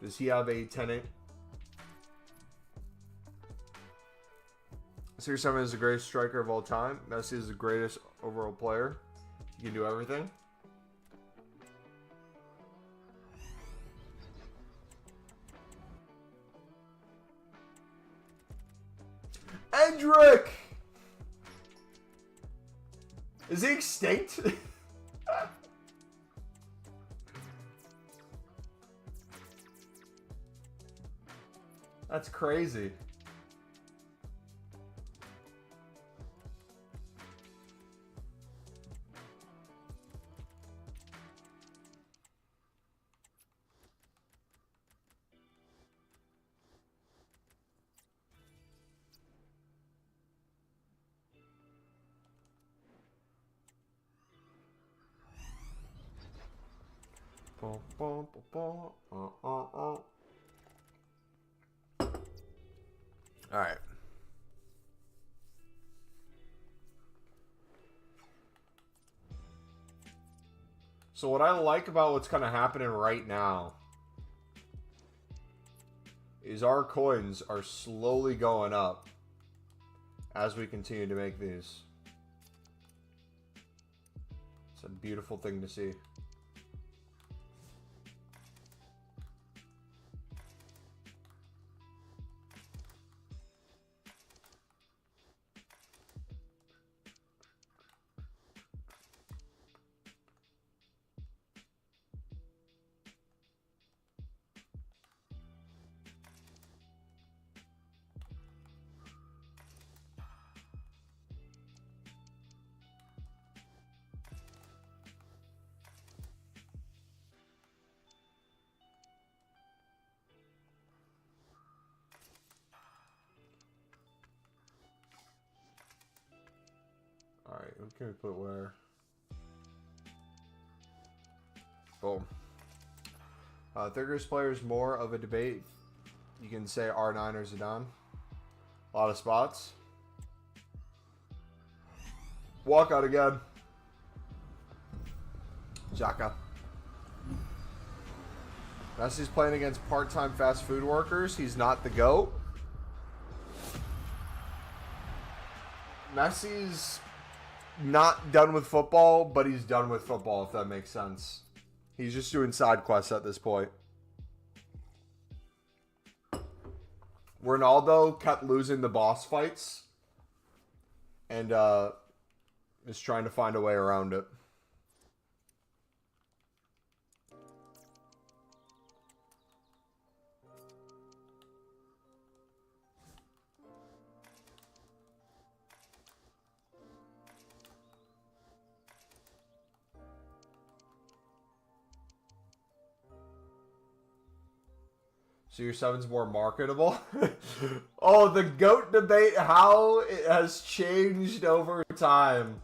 Does he have a 10-8? CR7 is the greatest striker of all time. Messi is the greatest overall player. He can do everything. Endrick! Is he extinct? That's crazy. All right. So what I like about what's kind of happening right now is our coins are slowly going up as we continue to make these. It's a beautiful thing to see. Alright, what can we put where? Boom. Third greatest player is more of a debate. You can say R9 or Zidane. A lot of spots. Walkout again. Xhaka. Messi's playing against part-time fast food workers. He's not the GOAT. Messi's not done with football, but he's done with football, if that makes sense. He's just doing side quests at this point. Ronaldo kept losing the boss fights and is trying to find a way around it. So your 7's more marketable? Oh, the GOAT debate, how it has changed over time.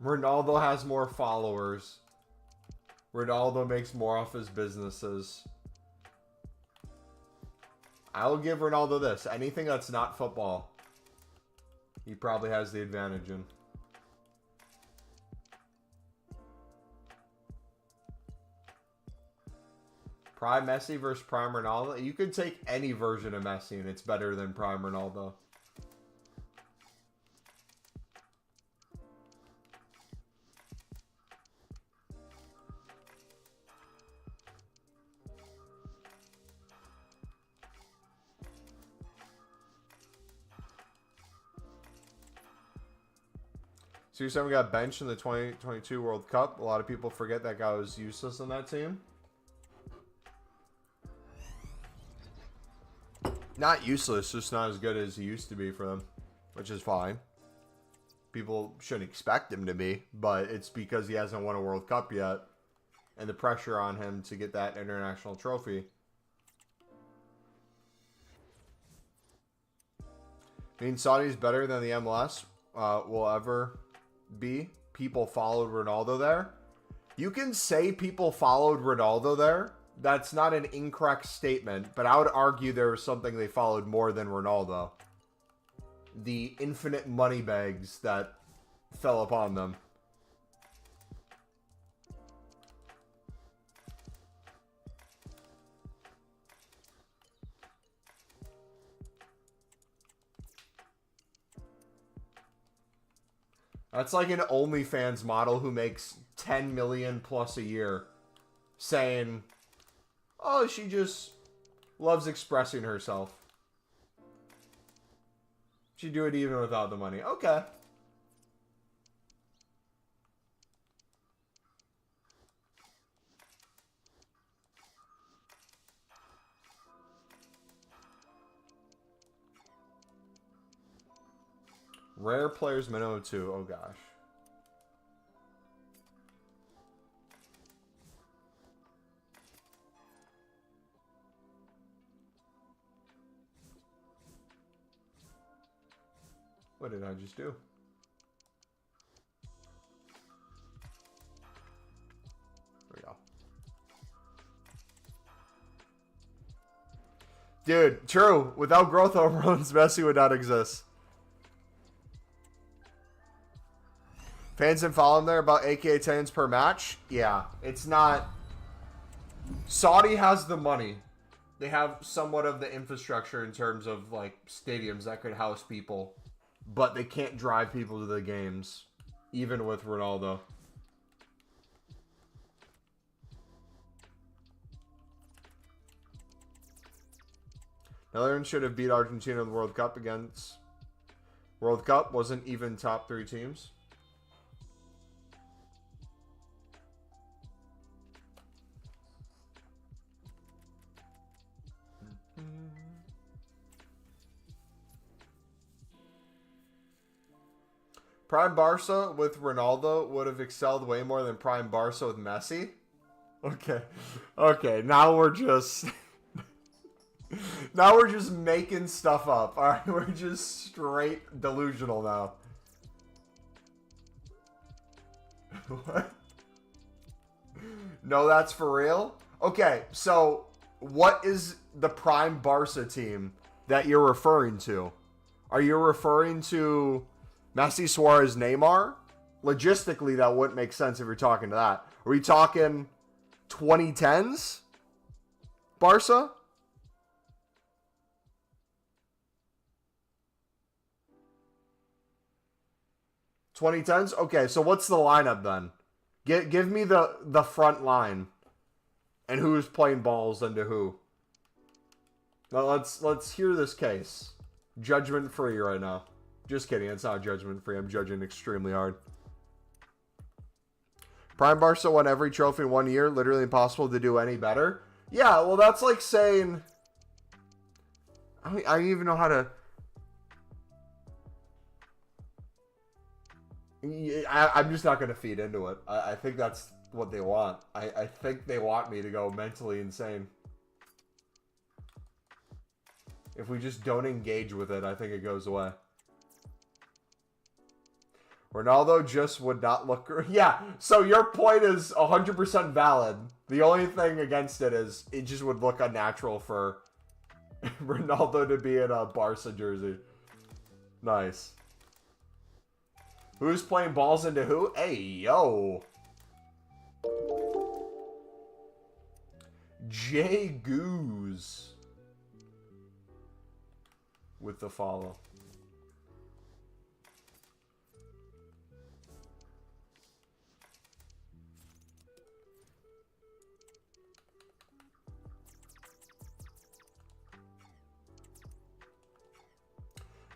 Ronaldo has more followers. Ronaldo makes more off his businesses. I'll give Ronaldo this. Anything that's not football, he probably has the advantage in. Prime Messi versus Prime Ronaldo. You could take any version of Messi and it's better than Prime Ronaldo. So you're saying we got benched in the 2022 World Cup. A lot of people forget that guy was useless on that team. Not useless, just not as good as he used to be for them, which is fine. People shouldn't expect him to be, but it's because he hasn't won a World Cup yet, and the pressure on him to get that international trophy. I mean, Saudi's better than the MLS will ever be. People followed Ronaldo there. You can say people followed Ronaldo there. That's not an incorrect statement, but I would argue there was something they followed more than Ronaldo. The infinite money bags that fell upon them. That's like an OnlyFans model who makes 10 million plus a year saying, oh, she just loves expressing herself. She'd do it even without the money. Okay. Rare players minimum 2. Oh, gosh. What did I just do? There we go. Dude, true. Without growth hormones, Messi would not exist. Fans didn't follow him there about AKA attendance per match? Yeah, it's not. Saudi has the money. They have somewhat of the infrastructure in terms of like stadiums that could house people. But they can't drive people to the games, even with Ronaldo. Netherlands should have beat Argentina in the World Cup against... World Cup wasn't even top 3 teams. Prime Barca with Ronaldo would have excelled way more than Prime Barca with Messi. Okay. Okay, now we're just... now we're just making stuff up. Alright, we're just straight delusional now. What? No, that's for real? Okay, so what is the Prime Barca team that you're referring to? Are you referring to... Messi, Suarez, Neymar? Logistically, that wouldn't make sense if you're talking to that. Are we talking 2010s? Barca? $2010s? Okay, so what's the lineup then? Give me the front line. And who's playing balls into who? Now let's hear this case. Judgment free right now. Just kidding, it's not judgment free. I'm judging extremely hard. Prime Barca won every trophy in 1 year. Literally impossible to do any better. Yeah, well, that's like saying... I don't even know how to... I'm just not going to feed into it. I think that's what they want. I think they want me to go mentally insane. If we just don't engage with it, I think it goes away. Ronaldo just would not look... Yeah, so your point is 100% valid. The only thing against it is it just would look unnatural for Ronaldo to be in a Barca jersey. Nice. Who's playing balls into who? Hey, yo. Jay Goose. With the follow.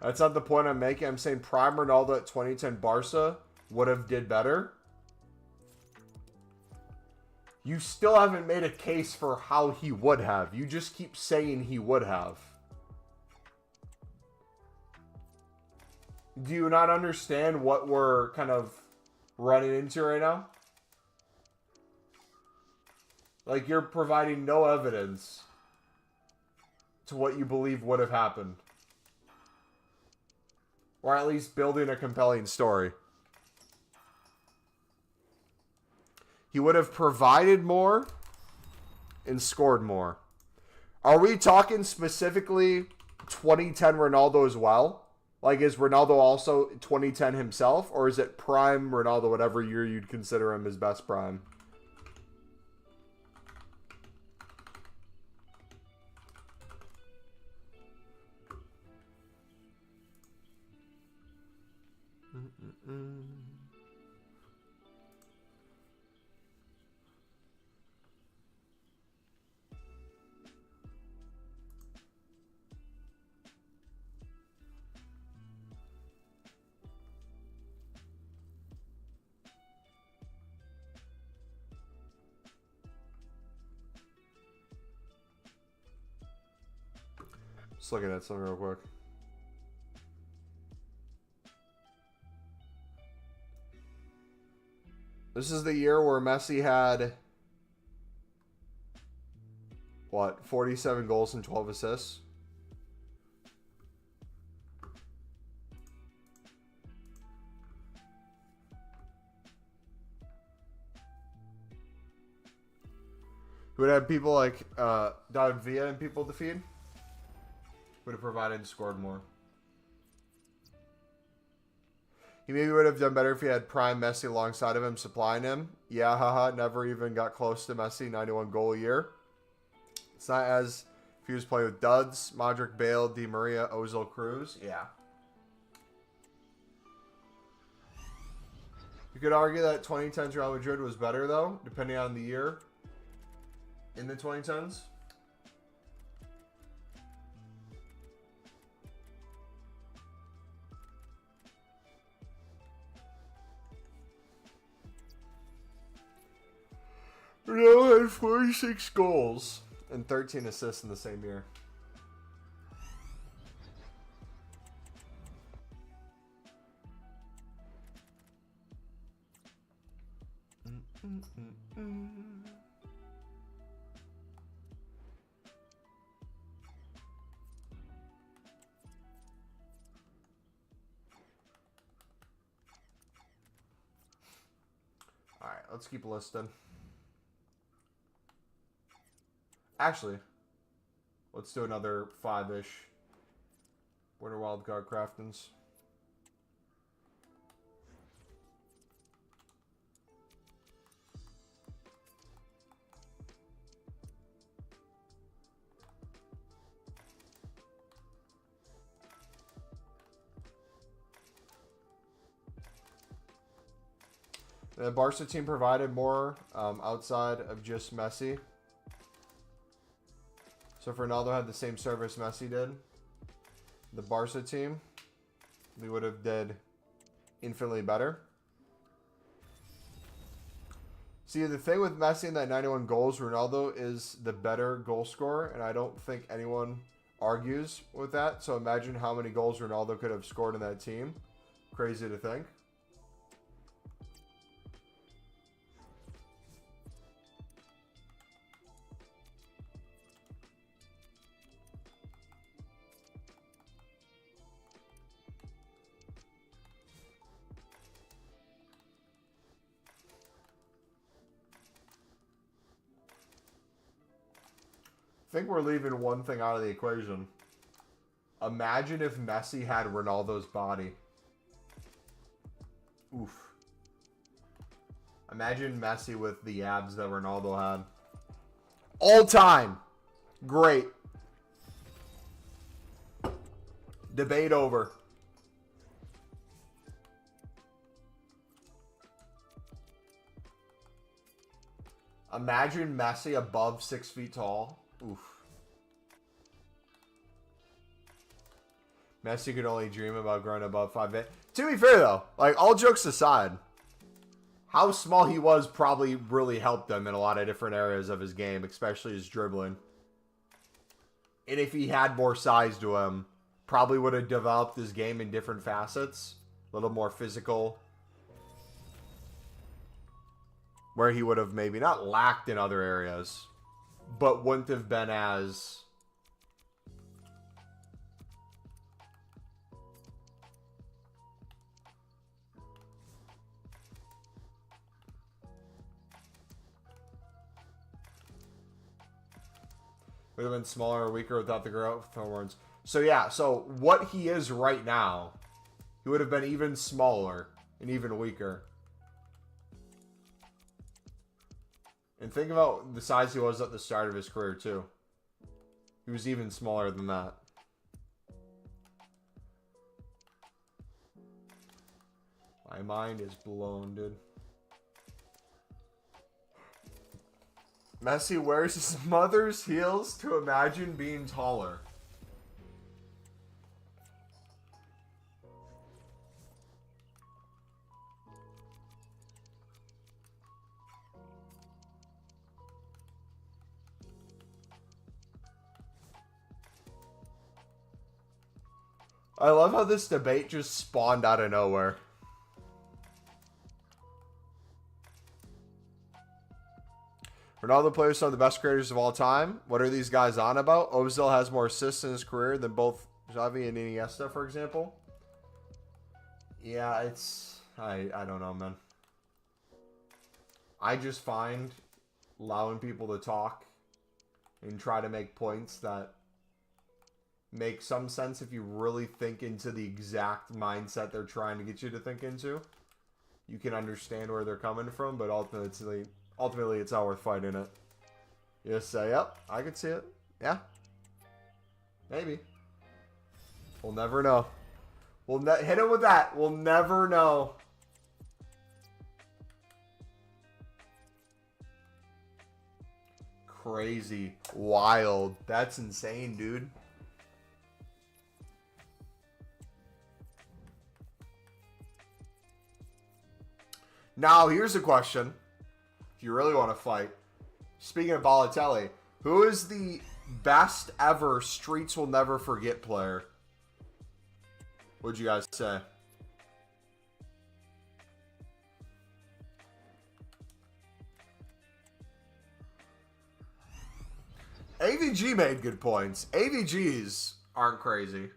That's not the point I'm making. I'm saying prime Ronaldo at 2010 Barca would have did better. You still haven't made a case for how he would have. You just keep saying he would have. Do you not understand what we're kind of running into right now? Like, you're providing no evidence to what you believe would have happened. Or at least building a compelling story. He would have provided more and scored more. Are we talking specifically 2010 Ronaldo as well? Like, is Ronaldo also 2010 himself? Or is it prime Ronaldo, whatever year you'd consider him his best prime? Just looking at something real quick. This is the year where Messi had, what, 47 goals and 12 assists? Who would have people like David Villa and people to feed? Would have provided and scored more. He maybe would have done better if he had prime Messi alongside of him, supplying him. Yeah, haha, never even got close to Messi, 91 goal a year. It's not as if he was playing with duds, Modric, Bale, Di Maria, Ozil, Cruz. Yeah. You could argue that 2010's Real Madrid was better, though, depending on the year in the 2010s. Ronaldo had 46 goals and 13 assists in the same year. All right, let's keep listing. Actually, let's do another 5-ish Winter Wildcard Craftings. The Barca team provided more outside of just Messi. So if Ronaldo had the same service Messi did, the Barca team, we would have did infinitely better. See, the thing with Messi and that 91 goals, Ronaldo is the better goal scorer, and I don't think anyone argues with that. So imagine how many goals Ronaldo could have scored in that team. Crazy to think. think we're leaving one thing out of the equation. Imagine if Messi had Ronaldo's body. Oof. Imagine Messi with the abs that Ronaldo had. All time. Great. Debate over. Imagine Messi above 6 feet tall. Oof. Messi could only dream about growing above 5'8". To be fair, though, like, all jokes aside, how small he was probably really helped him in a lot of different areas of his game, especially his dribbling. And if he had more size to him, probably would have developed his game in different facets. A little more physical. Where he would have maybe not lacked in other areas, but wouldn't have been as... Would have been smaller or weaker without the growth hormones. So yeah, so what he is right now, he would have been even smaller and even weaker. And think about the size he was at the start of his career, too. He was even smaller than that. My mind is blown, dude. Messi wears his mother's heels to imagine being taller. I love how this debate just spawned out of nowhere. Ronaldo players some of the best creators of all time. What are these guys on about? Ozil has more assists in his career than both Xavi and Iniesta, for example. Yeah, it's... I don't know, man. I just find allowing people to talk and try to make points that make some sense if you really think into the exact mindset they're trying to get you to think into. You can understand where they're coming from, but ultimately it's not worth fighting it. You just say, yep, I could see it. Yeah. Maybe. We'll never know. We'll hit him with that. We'll never know. Crazy. Wild. That's insane, dude. Now, here's a question. If you really want to fight. Speaking of Balotelli, who is the best ever Streets Will Never Forget player? What'd you guys say? AVG made good points. AVGs aren't crazy.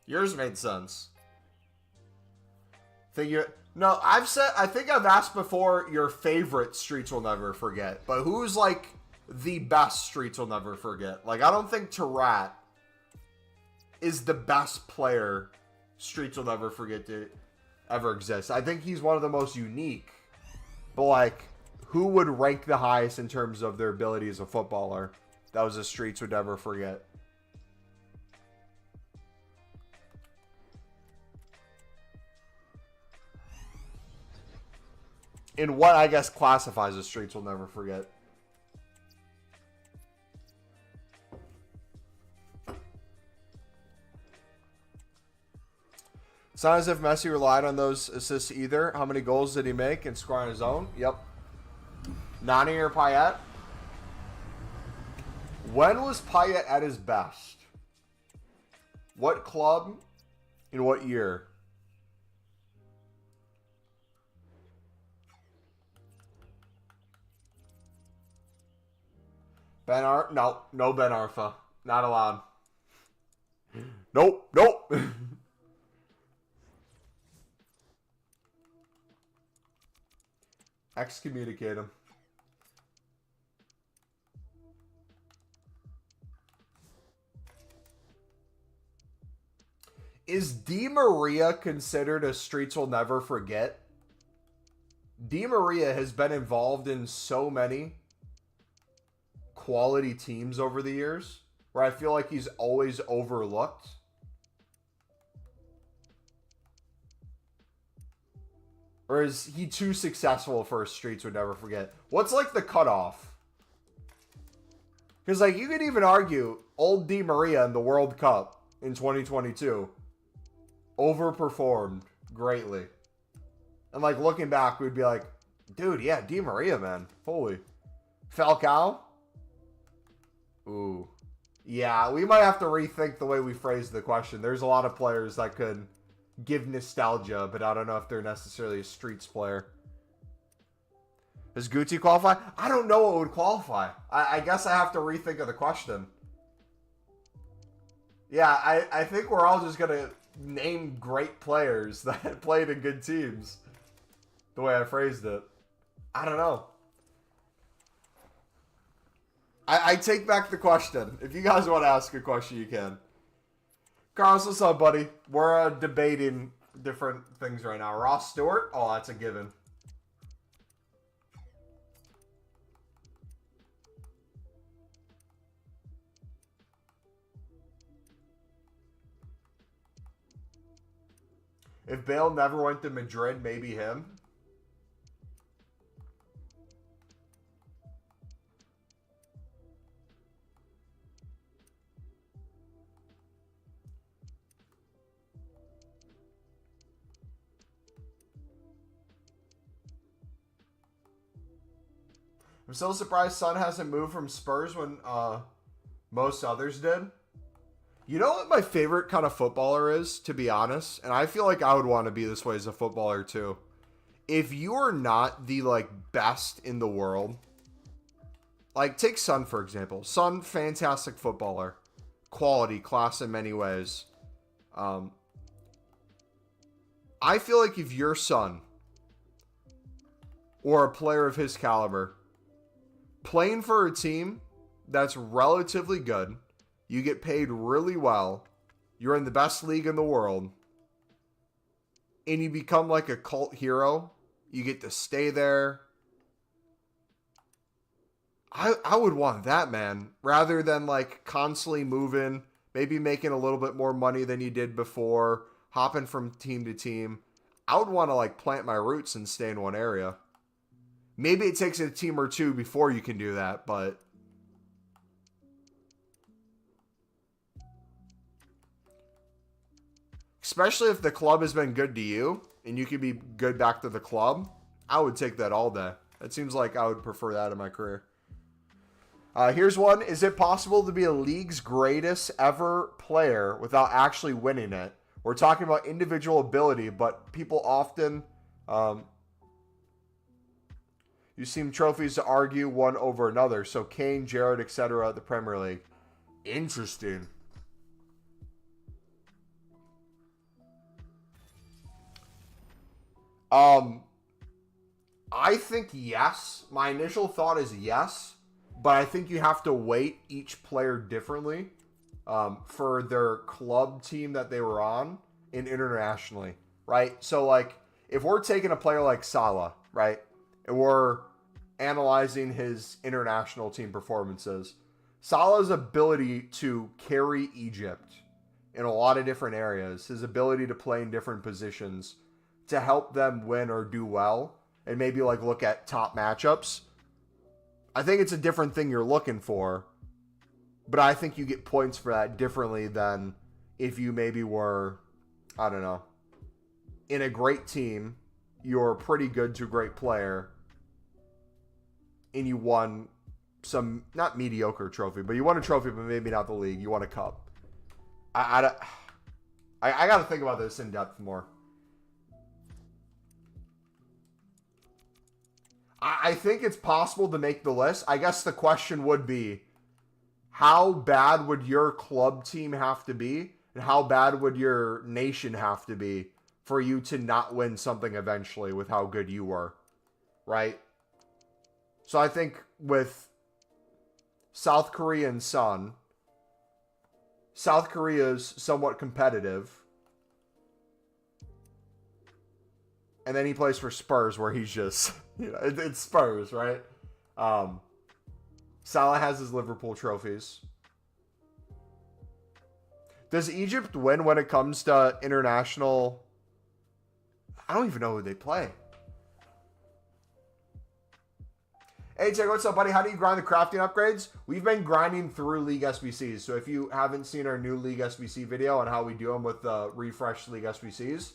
Yours made sense. No, I think I've asked before your favorite Streets Will Never Forget, but who's like the best Streets Will Never Forget? Like, I don't think Tarat is the best player Streets Will Never Forget to ever exist. I think he's one of the most unique, but like, who would rank the highest in terms of their ability as a footballer? That was a Streets Would Never Forget. In what I guess classifies as Streets Will Never Forget. It's not as if Messi relied on those assists either. How many goals did he make and score on his own? Yep. Nani or Payet? When was Payet at his best? What club? In what year? No Ben Arfa. Not allowed. Nope. Excommunicate him. Is Di Maria considered a Streets Will Never Forget? Di Maria has been involved in so many quality teams over the years where I feel like he's always overlooked. Or is he too successful for Streets Would Never Forget? What's like the cutoff? Because like you could even argue old Di Maria in the World Cup in 2022 overperformed greatly. And like looking back, we'd be like, dude, yeah, Di Maria, man. Holy. Falcao? Ooh. Yeah, we might have to rethink the way we phrase the question. There's a lot of players that could give nostalgia, but I don't know if they're necessarily a Streets player. Does Guti qualify? I don't know what would qualify. I guess I have to rethink of the question. Yeah, I think we're all just going to name great players that played in good teams. The way I phrased it. I don't know. I take back the question. If you guys want to ask a question, you can. Carlos, what's up, buddy? We're debating different things right now. Ross Stewart? Oh, that's a given. If Bale never went to Madrid, maybe him. I'm still surprised Son hasn't moved from Spurs when most others did. You know what my favorite kind of footballer is, to be honest? And I feel like I would want to be this way as a footballer too. If you are not the like best in the world, like take Son for example. Son, fantastic footballer. Quality, class in many ways. I feel like if your son or a player of his caliber playing for a team that's relatively good, you get paid really well, you're in the best league in the world, and you become like a cult hero, you get to stay there. I would want that, man, rather than like constantly moving, maybe making a little bit more money than you did before, hopping from team to team. I would want to like plant my roots and stay in one area. Maybe it takes a team or two before you can do that, but especially if the club has been good to you and you can be good back to the club, I would take that all day. It seems like I would prefer that in my career. Here's one. Is it possible to be a league's greatest ever player without actually winning it? We're talking about individual ability, but people often use team trophies to argue one over another. So Kane, Gerrard, etc. The Premier League. Interesting. I think yes. My initial thought is yes. But I think you have to weight each player differently for their club team that they were on and internationally, right? So, like, if we're taking a player like Salah, right, and we're analyzing his international team performances, Salah's ability to carry Egypt in a lot of different areas, his ability to play in different positions to help them win or do well, and maybe, like, look at top matchups, I think it's a different thing you're looking for, but I think you get points for that differently than if you maybe were, I don't know, in a great team, you're pretty good to a great player, and you won some, not mediocre trophy, but you won a trophy, but maybe not the league. You won a cup. I got to think about this in depth more. I think it's possible to make the list. I guess the question would be, how bad would your club team have to be, and how bad would your nation have to be for you to not win something eventually with how good you were, right? So I think with South Korea and Sun, South Korea is somewhat competitive. And then he plays for Spurs, where he's just, you know, it's Spurs, right? Salah has his Liverpool trophies. Does Egypt win when it comes to international? I don't even know who they play. Hey, check, what's up, buddy? How do you grind the crafting upgrades? We've been grinding through League SBCs. So if you haven't seen our new League SBC video on how we do them with the refreshed League SBCs,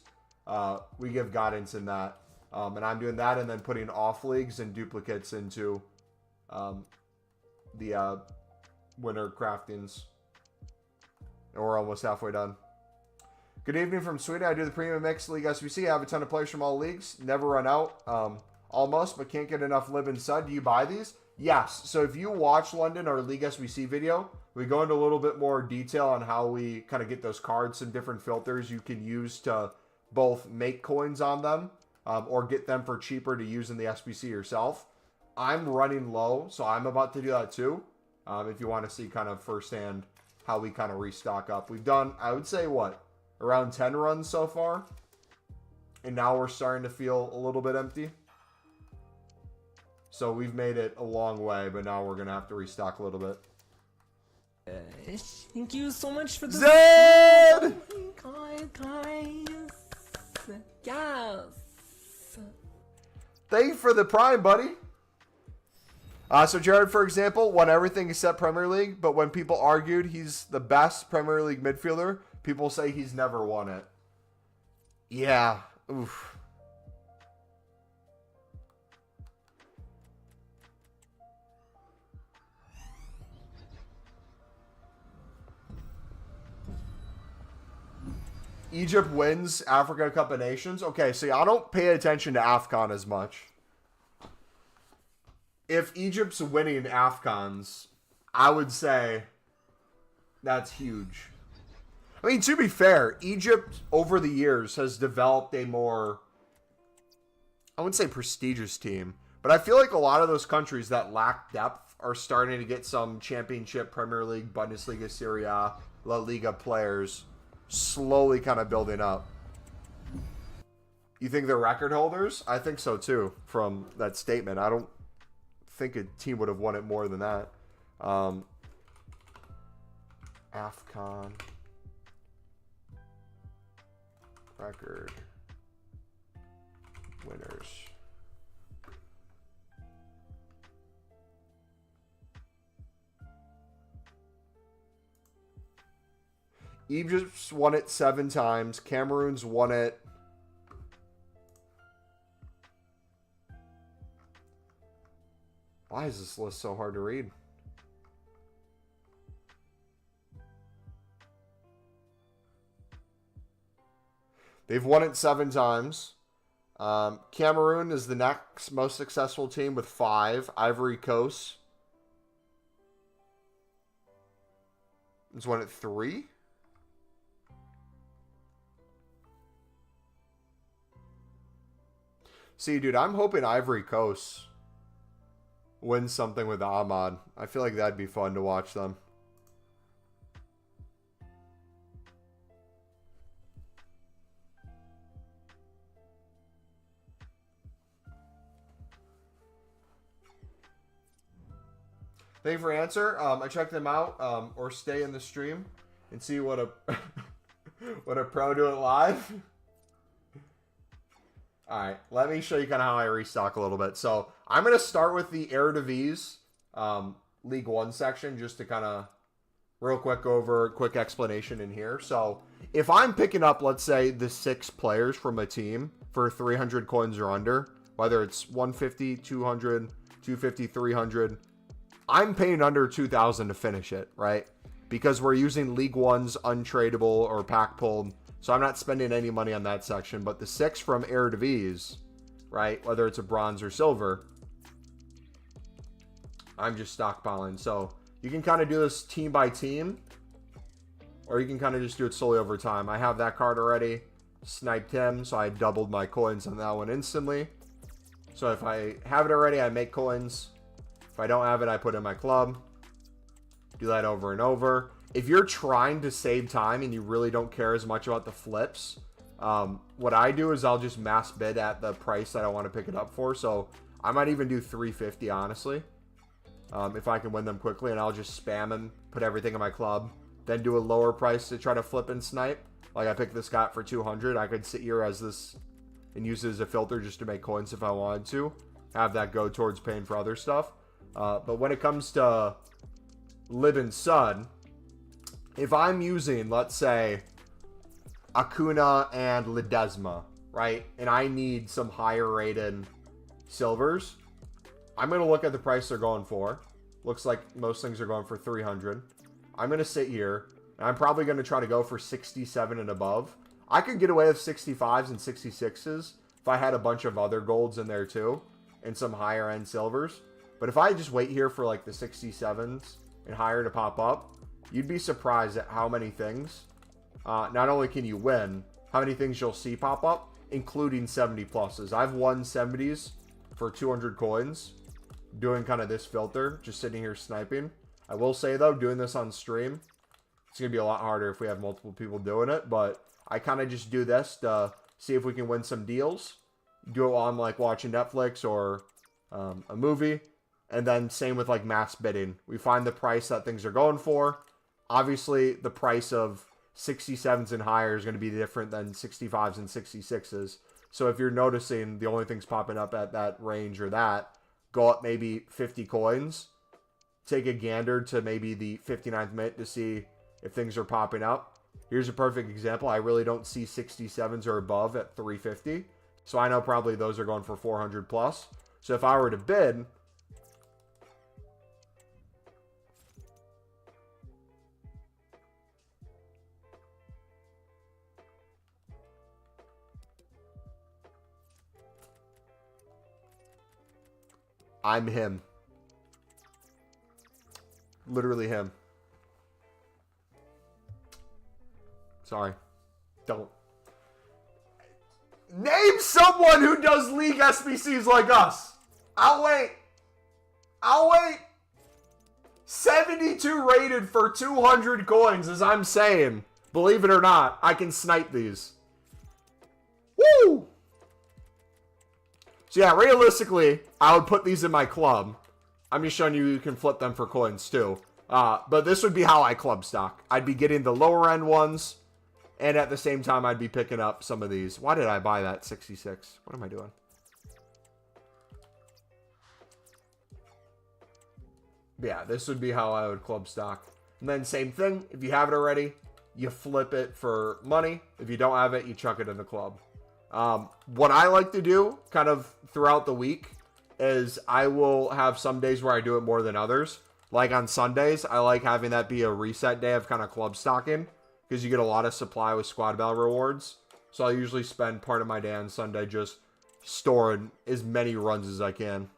we give guidance in that. And I'm doing that and then putting off leagues and duplicates into the winter craftings. And we're almost halfway done. Good evening from Sweden. I do the premium mix League SBC. I have a ton of players from all leagues. Never run out. Almost, but can't get enough Lib and Sud. Do you buy these? Yes. So if you watch London, our League SBC video, we go into a little bit more detail on how we kind of get those cards, some different filters you can use to both make coins on them or get them for cheaper to use in the SBC yourself. I'm running low, so I'm about to do that too. If you want to see kind of firsthand how we kind of restock up. We've done, I would say, what? Around 10 runs so far. And now we're starting to feel a little bit empty. So we've made it a long way, but now we're going to have to restock a little bit. Thank you so much for the Zed! Yes. Thank you for the prime, buddy. So Jared, for example, won everything except Premier League, but when people argued he's the best Premier League midfielder, people say he's never won it. Yeah. Oof. Egypt wins Africa Cup of Nations. Okay, see, I don't pay attention to AFCON as much. If Egypt's winning AFCONs, I would say that's huge. I mean, to be fair, Egypt over the years has developed a more, I wouldn't say prestigious team, but I feel like a lot of those countries that lack depth are starting to get some Championship, Premier League, Bundesliga, Serie A, La Liga players slowly kind of building up. You think they're record holders? I think so too, from that statement. I don't think a team would have won it more than that. AFCON record winners. Egypt's won it 7 times. Cameroon's won it. Why is this list so hard to read? They've won it 7 times. Cameroon is the next most successful team with 5. Ivory Coast has won it 3. See, dude, I'm hoping Ivory Coast wins something with Ahmad. I feel like that'd be fun to watch them. Thank you for your answer. I checked them out, or stay in the stream and see what a what a pro do it live. All right, let me show you kind of how I restock a little bit. So I'm going to start with the Eredivisie League 1 section just to kind of real quick go over a quick explanation in here. So if I'm picking up, let's say, the 6 players from a team for 300 coins or under, whether it's 150, 200, 250, 300, I'm paying under 2,000 to finish it, right? Because we're using League 1's untradeable or pack pulled. So I'm not spending any money on that section, but the 6 from Eredivisie, right, whether it's a bronze or silver, I'm just stockpiling. So you can kind of do this team by team, or you can kind of just do it solely over time. I have that card already, sniped him, so I doubled my coins on that one instantly. So if I have it already, I make coins. If I don't have it, I put in my club. Do that over and over. If you're trying to save time and you really don't care as much about the flips, What I do is I'll just mass bid at the price that I want to pick it up for. So I might even do 350, honestly, if I can win them quickly, and I'll just spam them, put everything in my club, then do a lower price to try to flip and snipe. Like I picked this guy up for 200. I could sit here as this and use it as a filter just to make coins if I wanted to. Have that go towards paying for other stuff. But when it comes to Living Sun, if I'm using, let's say, Acuna and Ledesma, right? And I need some higher rated silvers, I'm going to look at the price they're going for. Looks like most things are going for 300. I'm going to sit here, and I'm probably going to try to go for 67 and above. I could get away with 65s and 66s if I had a bunch of other golds in there too, and some higher end silvers. But if I just wait here for like the 67s and higher to pop up, you'd be surprised at how many things, not only can you win, how many things you'll see pop up, including 70 pluses. I've won 70s for 200 coins doing kind of this filter, just sitting here sniping. I will say though, doing this on stream, it's going to be a lot harder if we have multiple people doing it, but I kind of just do this to see if we can win some deals. Do it while I'm like watching Netflix or a movie. And then same with like mass bidding. We find the price that things are going for. Obviously, the price of 67s and higher is going to be different than 65s and 66s. So if you're noticing the only things popping up at that range or that, go up maybe 50 coins. Take a gander to maybe the 59th minute to see if things are popping up. Here's a perfect example. I really don't see 67s or above at 350. So I know probably those are going for 400 plus. So if I were to bid, I'm him. Literally him. Sorry. Don't. Name someone who does League SBCs like us. I'll wait. I'll wait. 72 rated for 200 coins, as I'm saying. Believe it or not, I can snipe these. Woo! So yeah, realistically, I would put these in my club. I'm just showing you can flip them for coins too. But this would be how I club stock. I'd be getting the lower end ones. And at the same time, I'd be picking up some of these. Why did I buy that 66? What am I doing? Yeah, this would be how I would club stock. And then same thing. If you have it already, you flip it for money. If you don't have it, you chuck it in the club. What I like to do kind of throughout the week is I will have some days where I do it more than others. Like on Sundays, I like having that be a reset day of kind of club stocking, because you get a lot of supply with squad battle rewards. So I usually spend part of my day on Sunday just storing as many runs as I can.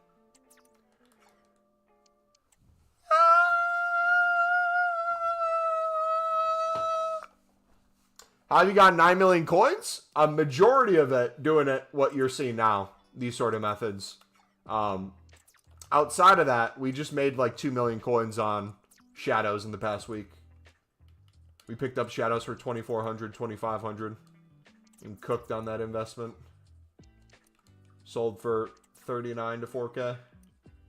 How have you got 9 million coins? A majority of it doing it what you're seeing now. These sort of methods. Outside of that, we just made like 2 million coins on shadows in the past week. We picked up shadows for 2,400, 2,500, and cooked on that investment. Sold for 39 to 4K,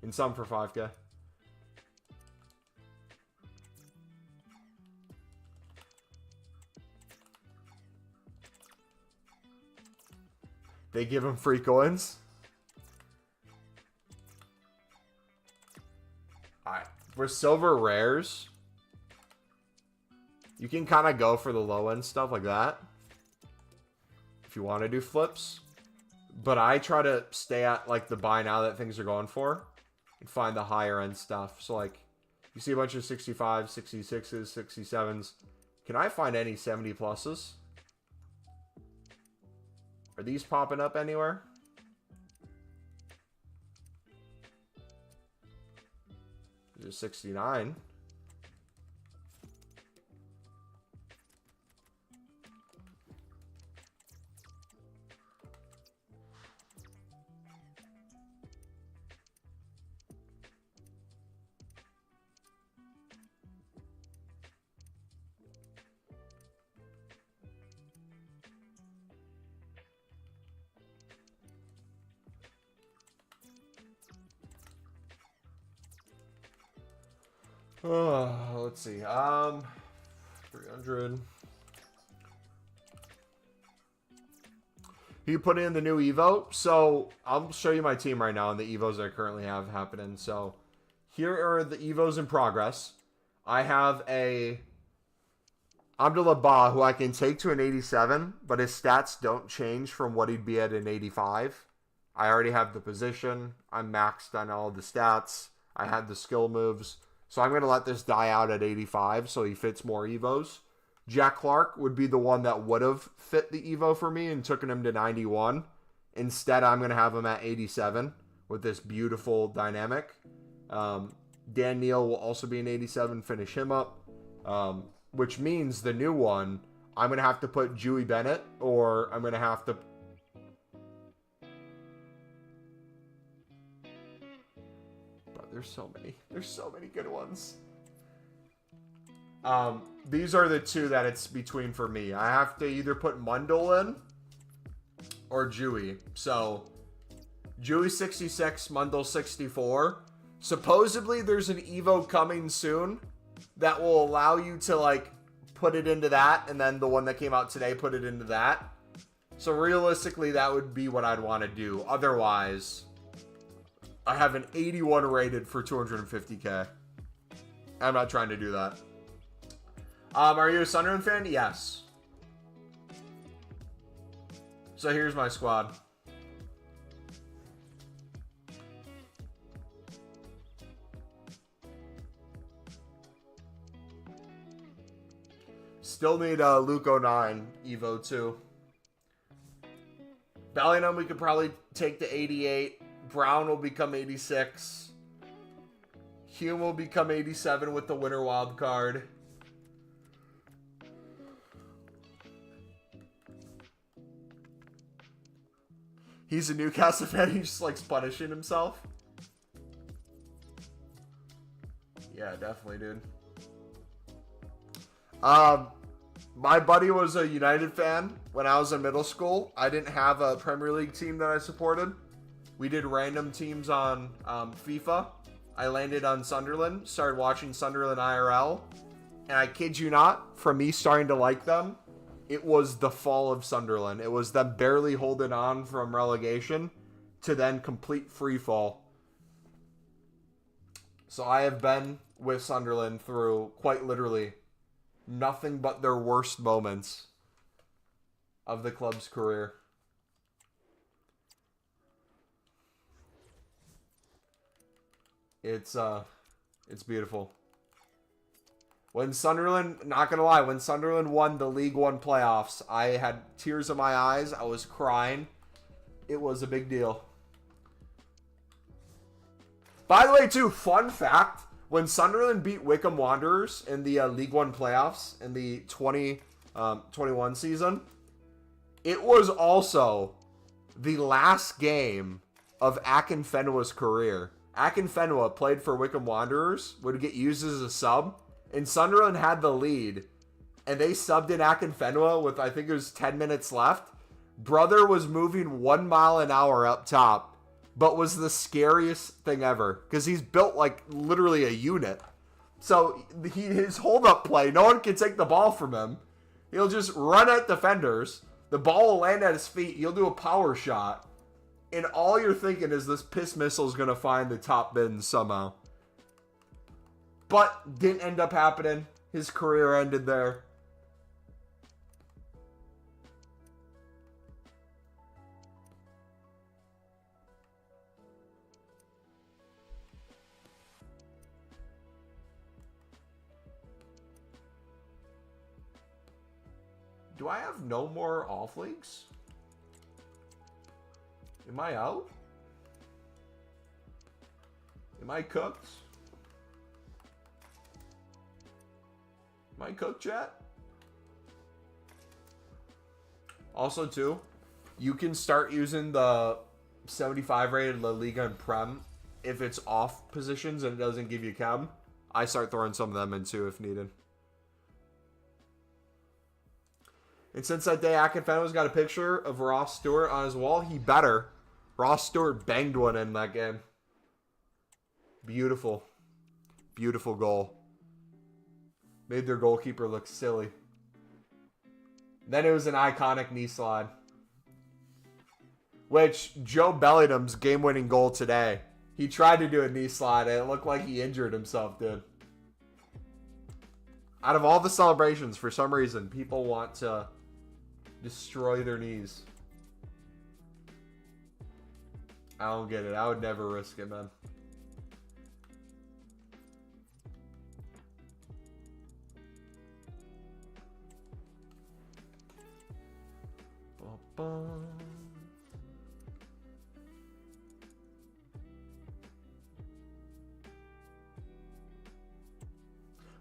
and some for 5K. They give him free coins. Alright, for silver rares, you can kind of go for the low end stuff like that if you want to do flips. But I try to stay at like the buy now that things are going for and find the higher end stuff. So like you see a bunch of 65s, 66s, 67s. Can I find any 70 pluses? Are these popping up anywhere? There's 69. Let's see. 300. You put in the new Evo. So I'll show you my team right now and the Evos I currently have happening. So here are the Evos in progress. I have a Abdullah Ba, who I can take to an 87, but his stats don't change from what he'd be at an 85. I already have the position. I'm maxed on all the stats. I had the skill moves. So I'm going to let this die out at 85 so he fits more Evos. Jack Clark would be the one that would have fit the Evo for me and taken him to 91. Instead, I'm going to have him at 87 with this beautiful dynamic. Dan Neal will also be an 87, finish him up. Which means the new one, I'm going to have to put Dewey Bennett, or I'm going to have to... Bro, there's so many. There's so many good ones. These are the two that it's between for me. I have to either put Mundle in or Dewey. So, Dewey 66, Mundle 64. Supposedly, there's an Evo coming soon that will allow you to, like, put it into that, and then the one that came out today, put it into that. So, realistically, that would be what I'd want to do. Otherwise, I have an 81 rated for 250k. I'm not trying to do that. Are you a Sunderland fan? Yes. So, here's my squad. Still need Luke 09 Evo 2. Bellingham we could probably take to 88. Brown will become 86. Hume will become 87 with the winter wild card. He's a Newcastle fan. He just likes punishing himself. Yeah, definitely, dude. My buddy was a United fan when I was in middle school. I didn't have a Premier League team that I supported. We did random teams on FIFA. I landed on Sunderland, started watching Sunderland IRL, and I kid you not, from me starting to like them, it was the fall of Sunderland. It was them barely holding on from relegation to then complete free fall. So I have been with Sunderland through, quite literally, nothing but their worst moments of the club's career. It's beautiful. When Sunderland, not gonna lie, when Sunderland won the League One playoffs, I had tears in my eyes. I was crying. It was a big deal. By the way, too, fun fact, when Sunderland beat Wycombe Wanderers in the League One playoffs in the 2021 season, it was also the last game of Akinfenwa's career. Akinfenwa played for Wycombe Wanderers, would get used as a sub, and Sunderland had the lead, and they subbed in Akinfenwa with, I think it was 10 minutes left. Brother was moving 1 mile an hour up top, but was the scariest thing ever, because he's built like literally a unit. So his hold-up play, no one can take the ball from him. He'll just run at defenders. The ball will land at his feet. He'll do a power shot. And all you're thinking is this piss missile is going to find the top bin somehow. But didn't end up happening. His career ended there. Do I have no more off leagues? Am I out? Am I cooked? Am I cooked yet? Also, too, you can start using the 75 rated La Liga and Prem if it's off positions and it doesn't give you chem. I start throwing some of them in too if needed. And since that day Akinfenwa's got a picture of Ross Stewart on his wall, he better. Ross Stewart banged one in that game. Beautiful. Beautiful goal. Made their goalkeeper look silly. Then it was an iconic knee slide. Which, Joe Bellingham's game-winning goal today, he tried to do a knee slide and it looked like he injured himself, dude. Out of all the celebrations, for some reason, people want to destroy their knees. I don't get it. I would never risk it, man.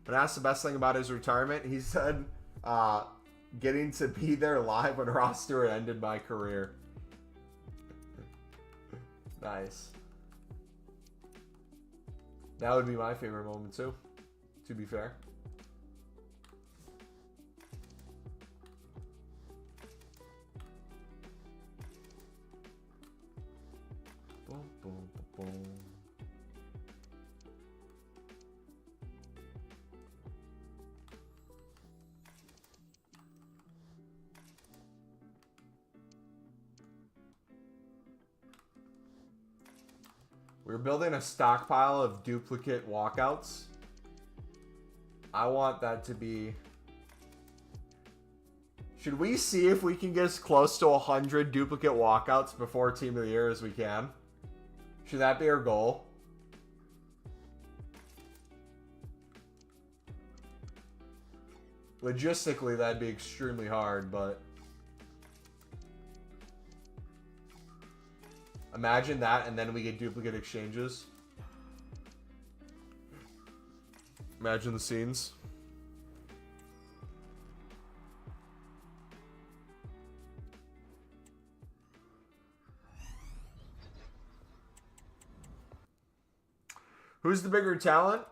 When asked the best thing about his retirement, he said, getting to be there live when Ross Stewart ended my career. Nice. That would be my favorite moment too, to be fair. Boom, boom, boom, boom. We're building a stockpile of duplicate walkouts. I want that to be... Should we see if we can get as close to 100 duplicate walkouts before Team of the Year as we can? Should that be our goal? Logistically, that'd be extremely hard, but... Imagine that, and then we get duplicate exchanges. Imagine the scenes. Who's the bigger talent?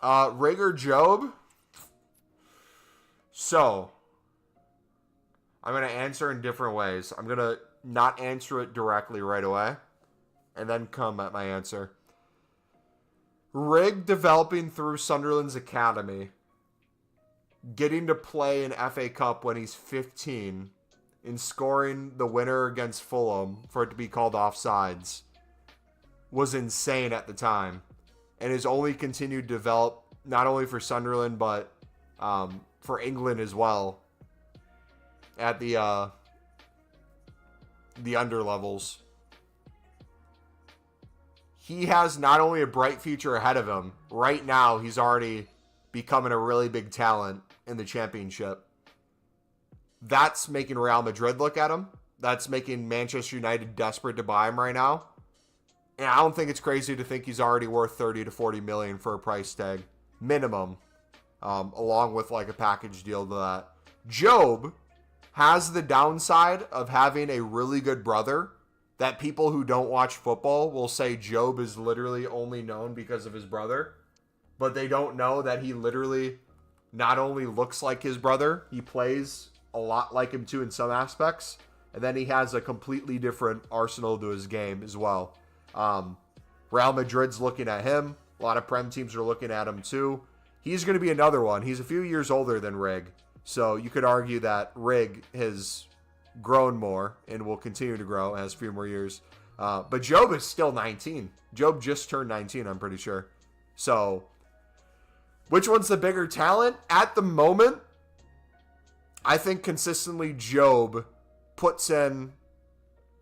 Rig or Job? So, I'm going to answer in different ways. I'm going to not answer it directly right away, and then come at my answer. Rig developing through Sunderland's academy, getting to play in FA Cup when he's 15, and scoring the winner against Fulham for it to be called offsides, was insane at the time, and has only continued to develop not only for Sunderland but for England as well at the under levels. He has not only a bright future ahead of him, right now he's already becoming a really big talent in the championship. That's making Real Madrid look at him. That's making Manchester United desperate to buy him right now. And I don't think it's crazy to think he's already worth 30 to 40 million for a price tag minimum, along with like a package deal to that. Job has the downside of having a really good brother that people who don't watch football will say Job is literally only known because of his brother, but they don't know that he literally not only looks like his brother, he plays a lot like him too in some aspects, and then he has a completely different arsenal to his game as well. Real Madrid's looking at him. A lot of Prem teams are looking at him too. He's going to be another one. He's a few years older than Rig. So you could argue that Rig has grown more and will continue to grow, has a few more years. But Job is still 19. Job just turned 19, I'm pretty sure. So which one's the bigger talent? At the moment, I think consistently Job puts in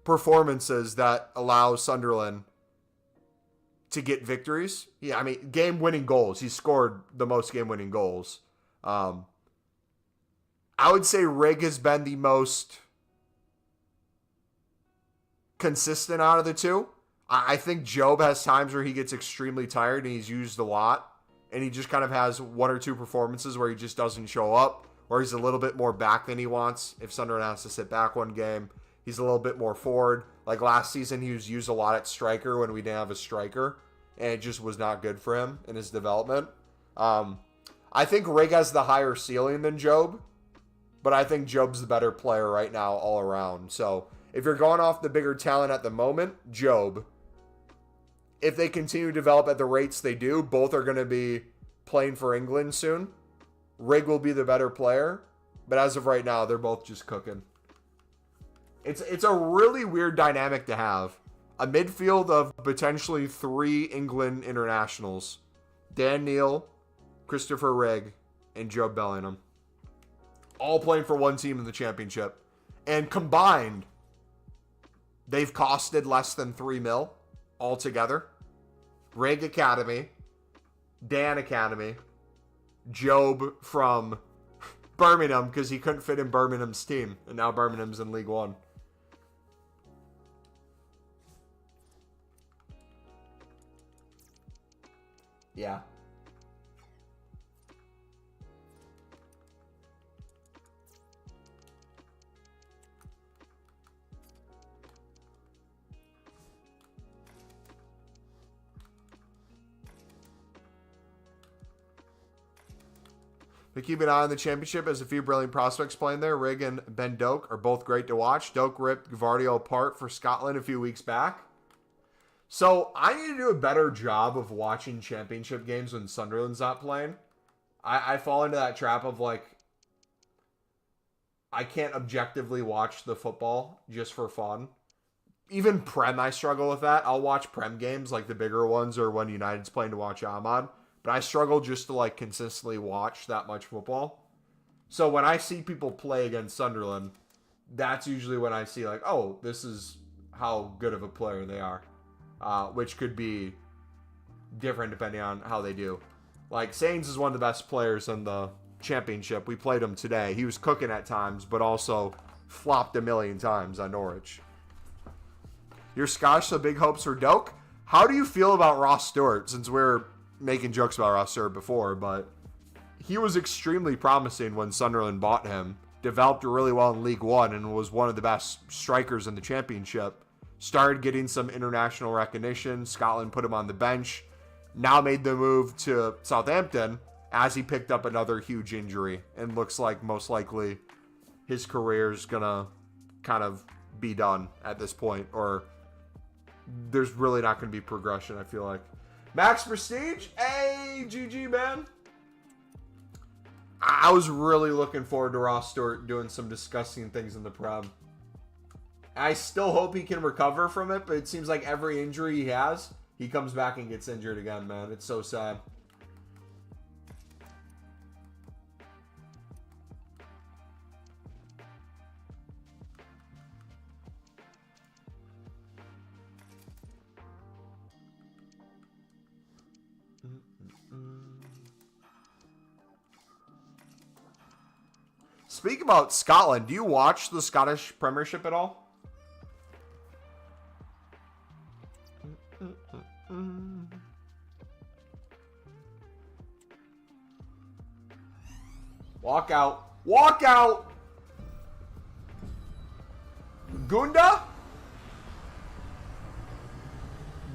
performances that allow Sunderland to get victories. Yeah, I mean, game-winning goals. He scored the most game-winning goals. I would say Rig has been the most consistent out of the two. I think Job has times where he gets extremely tired and he's used a lot, and he just kind of has one or two performances where he just doesn't show up, or he's a little bit more back than he wants. If Sunderland has to sit back one game, he's a little bit more forward. Like last season, he was used a lot at striker when we didn't have a striker, and it just was not good for him in his development. I think Rig has the higher ceiling than Job, but I think Job's the better player right now all around. So if you're going off the bigger talent at the moment, Job. If they continue to develop at the rates they do, both are going to be playing for England soon. Rig will be the better player, but as of right now, they're both just cooking. It's a really weird dynamic to have. A midfield of potentially 3 England internationals. Dan Neil, Christopher Rigg, and Joe Bellingham. All playing for one team in the championship. And combined, they've costed less than 3 mil altogether. Rigg Academy, Dan Academy, Job from Birmingham because he couldn't fit in Birmingham's team. And now Birmingham's in League One. Yeah. But keep an eye on the championship as a few brilliant prospects playing there. Rigg and Ben Doak are both great to watch. Doak ripped Gvardiol apart for Scotland a few weeks back. So I need to do a better job of watching championship games when Sunderland's not playing. I fall into that trap of like, I can't objectively watch the football just for fun. Even Prem, I struggle with that. I'll watch Prem games, like the bigger ones, or when United's playing to watch Ahmad. But I struggle just to like consistently watch that much football. So when I see people play against Sunderland, that's usually when I see like, oh, this is how good of a player they are. Which could be different depending on how they do. Like, Sainz is one of the best players in the championship. We played him today. He was cooking at times, but also flopped a million times on Norwich. You're Scottish, so big hopes for Doak. How do you feel about Ross Stewart? Since we're making jokes about Ross Stewart before, but he was extremely promising when Sunderland bought him. Developed really well in League One and was one of the best strikers in the championship. Started getting some international recognition. Scotland put him on the bench. Now made the move to Southampton as he picked up another huge injury. And looks like most likely his career's going to kind of be done at this point. Or there's really not going to be progression, I feel like. Max Prestige? Hey, GG, man. I was really looking forward to Ross Stewart doing some disgusting things in the Prem. I still hope he can recover from it, but it seems like every injury he has, he comes back and gets injured again, man. It's so sad. Speaking about Scotland, do you watch the Scottish Premiership at all? Walk out. Walk out! Gunda?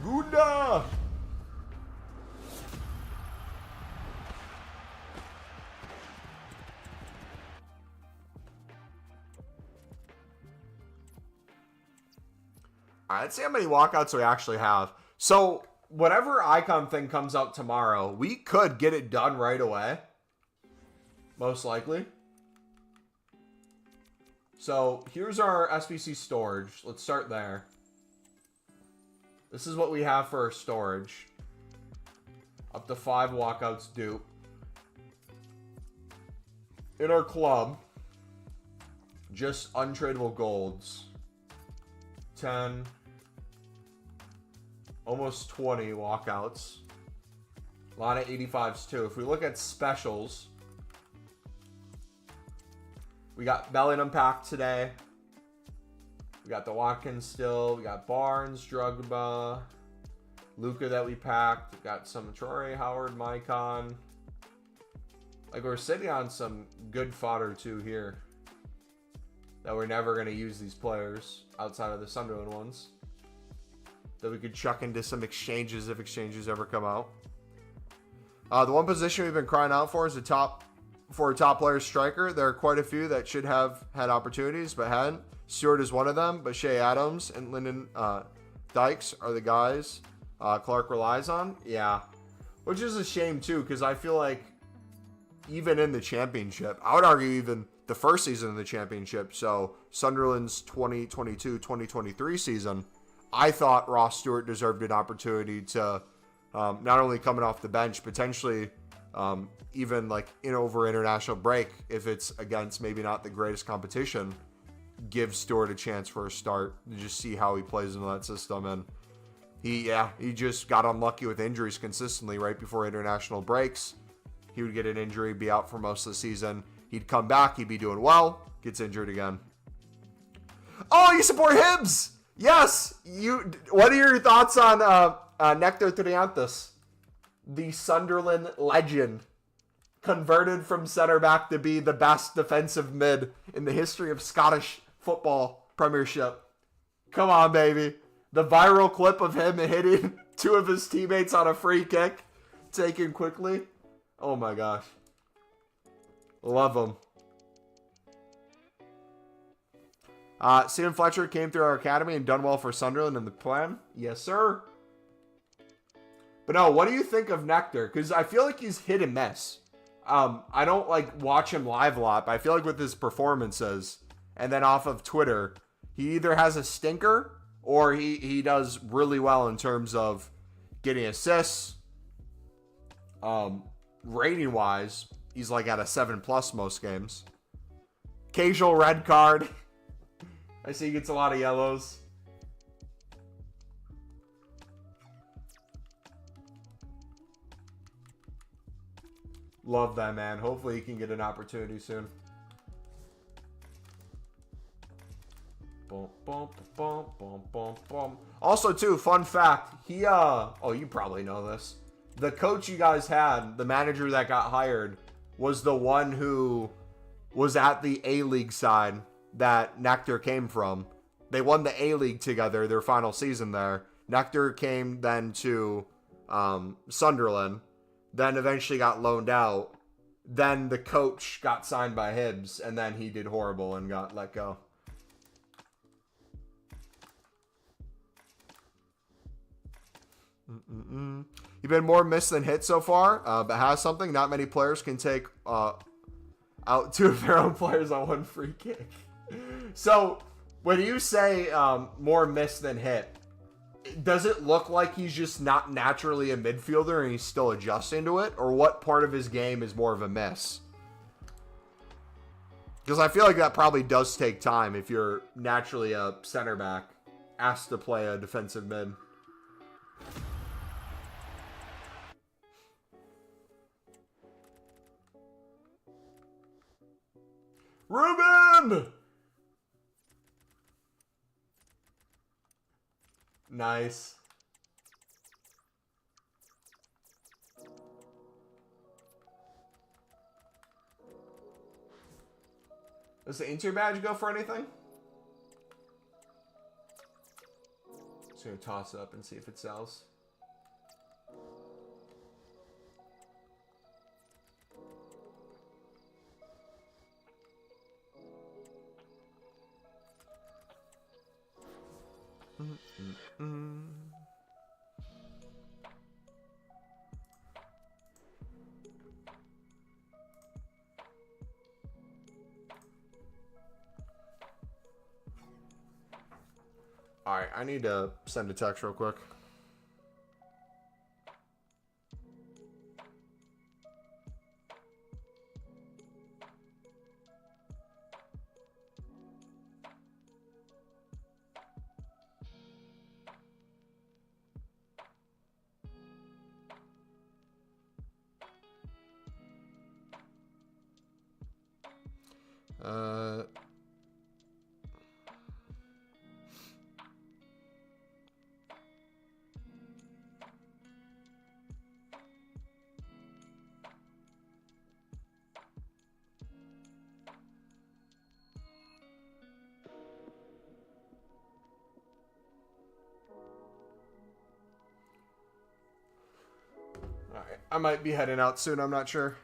Gunda! All right, let's see how many walkouts we actually have. So, whatever icon thing comes out tomorrow, we could get it done right away. Most likely. So, here's our SBC storage. Let's start there. This is what we have for our storage. Up to 5 walkouts dupe. In our club, just untradeable golds. 10, almost 20 walkouts. A lot of 85s too. If we look at specials, we got Bellingham packed today. We got the Watkins still. We got Barnes, Drogba, Luka that we packed. We got some Traore, Howard, Maicon. Like, we're sitting on some good fodder too here. That we're never going to use these players outside of the Sunderland ones. That we could chuck into some exchanges if exchanges ever come out. The one position we've been crying out for is a top player striker. There are quite a few that should have had opportunities but hadn't. Stewart is one of them, but Shea Adams and Lyndon Dykes are the guys Clark relies on. Yeah, which is a shame too, because I feel like even in the championship. I would argue even the first season of the championship. So Sunderland's 2022-2023 season, I thought Ross Stewart deserved an opportunity to not only coming off the bench, potentially even like over international break, if it's against maybe not the greatest competition, give Stewart a chance for a start to just see how he plays in that system. And he just got unlucky with injuries consistently right before international breaks. He would get an injury, be out for most of the season. He'd come back, he'd be doing well, gets injured again. Oh, you support Hibs? Yes. What are your thoughts on Nectar Triantis, the Sunderland legend, converted from center back to be the best defensive mid in the history of Scottish football Premiership? Come on, baby. The viral clip of him hitting two of his teammates on a free kick, taken quickly. Oh my gosh. Love him. Stephen Fletcher came through our academy and done well for Sunderland in the plan. Yes, sir. But no, what do you think of Nectar? Because I feel like he's hit and miss. I don't watch him live a lot, but I feel like with his performances and then off of Twitter, he either has a stinker or he does really well in terms of getting assists. Rating wise, he's at a 7+ most games. Occasional red card. I see he gets a lot of yellows. Love that, man. Hopefully he can get an opportunity soon. Boom, boom, boom, boom, boom, boom. Also, too, fun fact. He, you probably know this. The coach you guys had, the manager that got hired, was the one who was at the A-League side that Nectar came from. They won the A-League together, their final season there. Nectar came then to Sunderland, then eventually got loaned out. Then the coach got signed by Hibs, and then he did horrible and got let go. You've been more missed than hit so far, but has something. Not many players can take out two of their own players on one free kick. So, when you say more missed than hit, does it look like he's just not naturally a midfielder and he's still adjusting to it? Or what part of his game is more of a miss? Because I feel like that probably does take time if you're naturally a center back asked to play a defensive mid. Ruben! Nice. Does the Inter badge go for anything? Just gonna toss it up and see if it sells. Alright, I need to send a text real quick. Alright, I might be heading out soon, I'm not sure.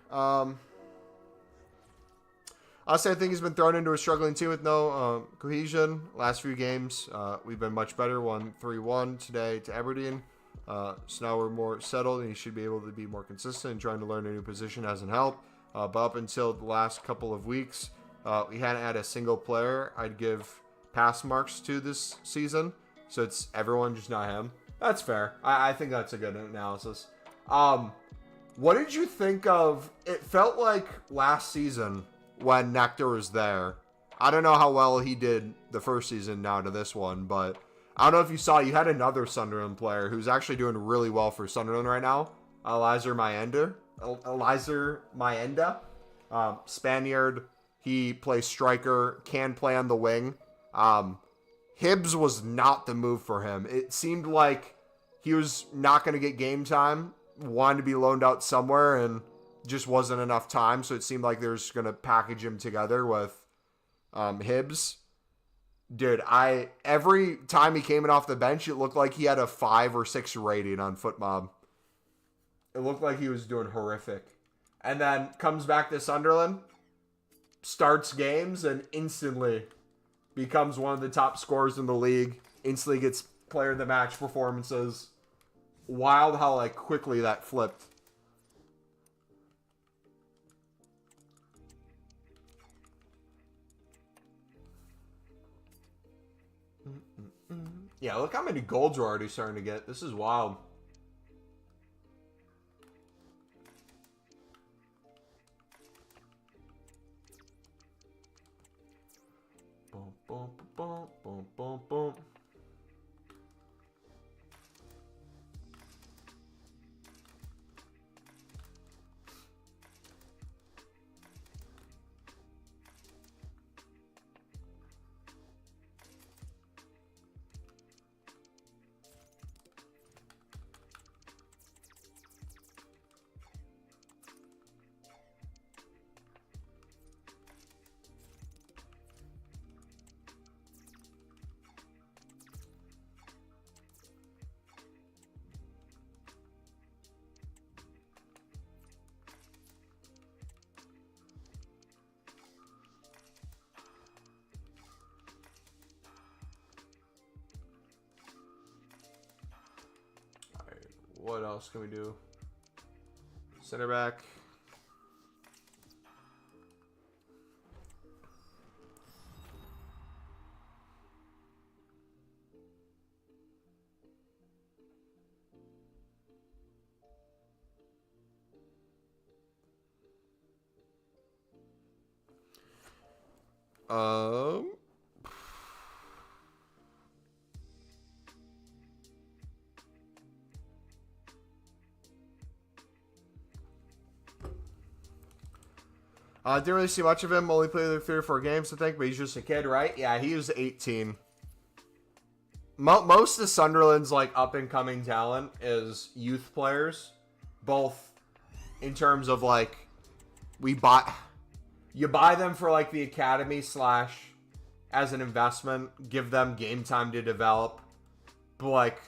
Honestly, I think he's been thrown into a struggling team with no cohesion. Last few games, we've been much better. Won 3-1 today to Aberdeen. So now we're more settled, and he should be able to be more consistent. And trying to learn a new position hasn't helped. But up until the last couple of weeks, we hadn't had a single player I'd give pass marks to this season. So it's everyone, just not him. That's fair. I think that's a good analysis. What did you think of... It felt like last season when Nectar was there. I don't know how well he did the first season now to this one, but I don't know if you saw, you had another Sunderland player who's actually doing really well for Sunderland right now. Elizer Maenda. Spaniard. He plays striker, can play on the wing. Hibbs was not the move for him. It seemed like he was not going to get game time, wanted to be loaned out somewhere, and just wasn't enough time. So it seemed like they're just going to package him together with Hibbs. Dude, every time he came in off the bench, it looked like he had a 5 or 6 rating on FootMob. It looked like he was doing horrific. And then comes back to Sunderland, starts games, and instantly becomes one of the top scorers in the league. Instantly gets player of the match performances. Wild how like quickly that flipped. Yeah, look how many golds we're already starting to get. This is wild. Boom, boom, boom, boom, boom, boom. What else can we do? Center back. Didn't really see much of him. Only played like 3 or 4 games, I think, but he's just a kid, right? Yeah, he was 18. Most of Sunderland's like up-and-coming talent is youth players, both in terms of like you buy them for like the academy / as an investment, give them game time to develop, but like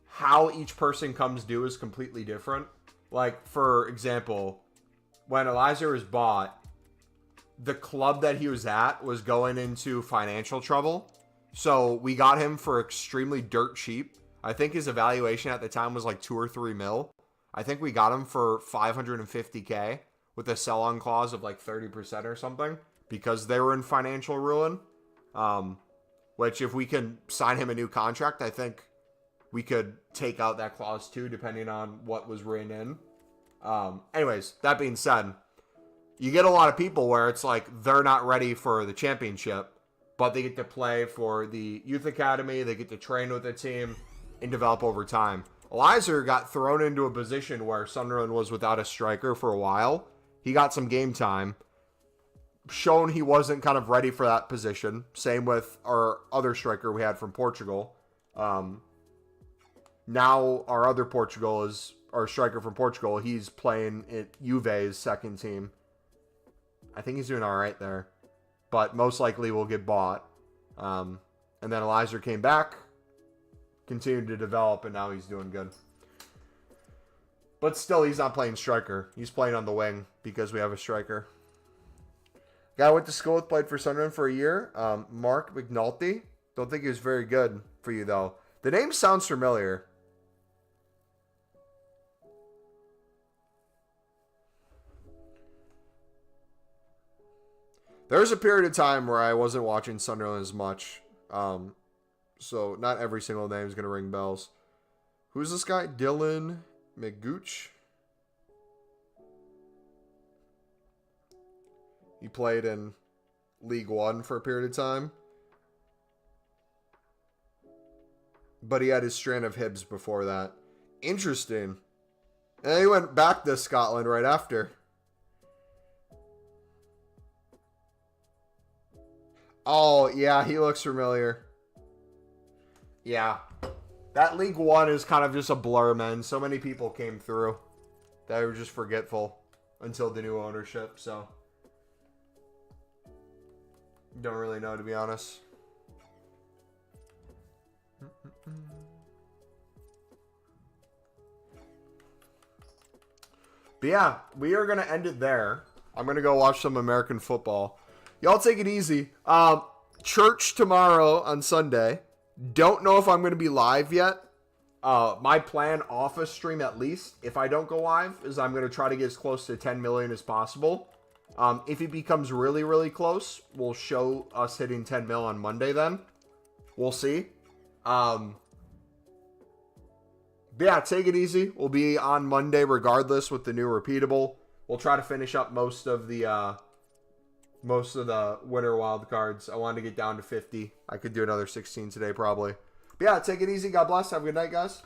how each person comes due is completely different. Like for example, when Elizer was bought, the club that he was at was going into financial trouble. So we got him for extremely dirt cheap. I think his evaluation at the time was like 2 or 3 mil. I think we got him for 550K with a sell-on clause of like 30% or something because they were in financial ruin. Which if we can sign him a new contract, I think we could take out that clause too, depending on what was written in. Anyways, that being said, you get a lot of people where it's like they're not ready for the championship, but they get to play for the youth academy, they get to train with the team and develop over time. Elizer got thrown into a position where Sunderland was without a striker for a while. He got some game time, shown he wasn't kind of ready for that position. Same with our other striker we had from Portugal. Now our other our striker from Portugal, he's playing at Juve's second team. I think he's doing all right there, but most likely will get bought. And then Elizer came back, continued to develop, and now he's doing good. But still, he's not playing striker. He's playing on the wing because we have a striker. Guy I went to school with, played for Sunderland for a year. Mark McNulty. Don't think he was very good for you, though. The name sounds familiar. There was a period of time where I wasn't watching Sunderland as much. So not every single name is going to ring bells. Who's this guy? Dylan McGooch? He played in League One for a period of time. But he had his strand of Hibs before that. Interesting. And he went back to Scotland right after. Oh, yeah, he looks familiar. Yeah. That League One is kind of just a blur, man. So many people came through that were just forgetful until the new ownership, so... Don't really know, to be honest. But yeah, we are going to end it there. I'm going to go watch some American football. Y'all take it easy. Church tomorrow on Sunday. Don't know if I'm going to be live yet. My plan off a stream at least, if I don't go live, is I'm going to try to get as close to 10 million as possible. If it becomes really, really close, we'll show us hitting 10 mil on Monday then. We'll see. But yeah, take it easy. We'll be on Monday regardless with the new repeatable. We'll try to finish up most of the winter wildcards. I wanted to get down to 50. I could do another 16 today probably. But yeah, take it easy. God bless. Have a good night, guys.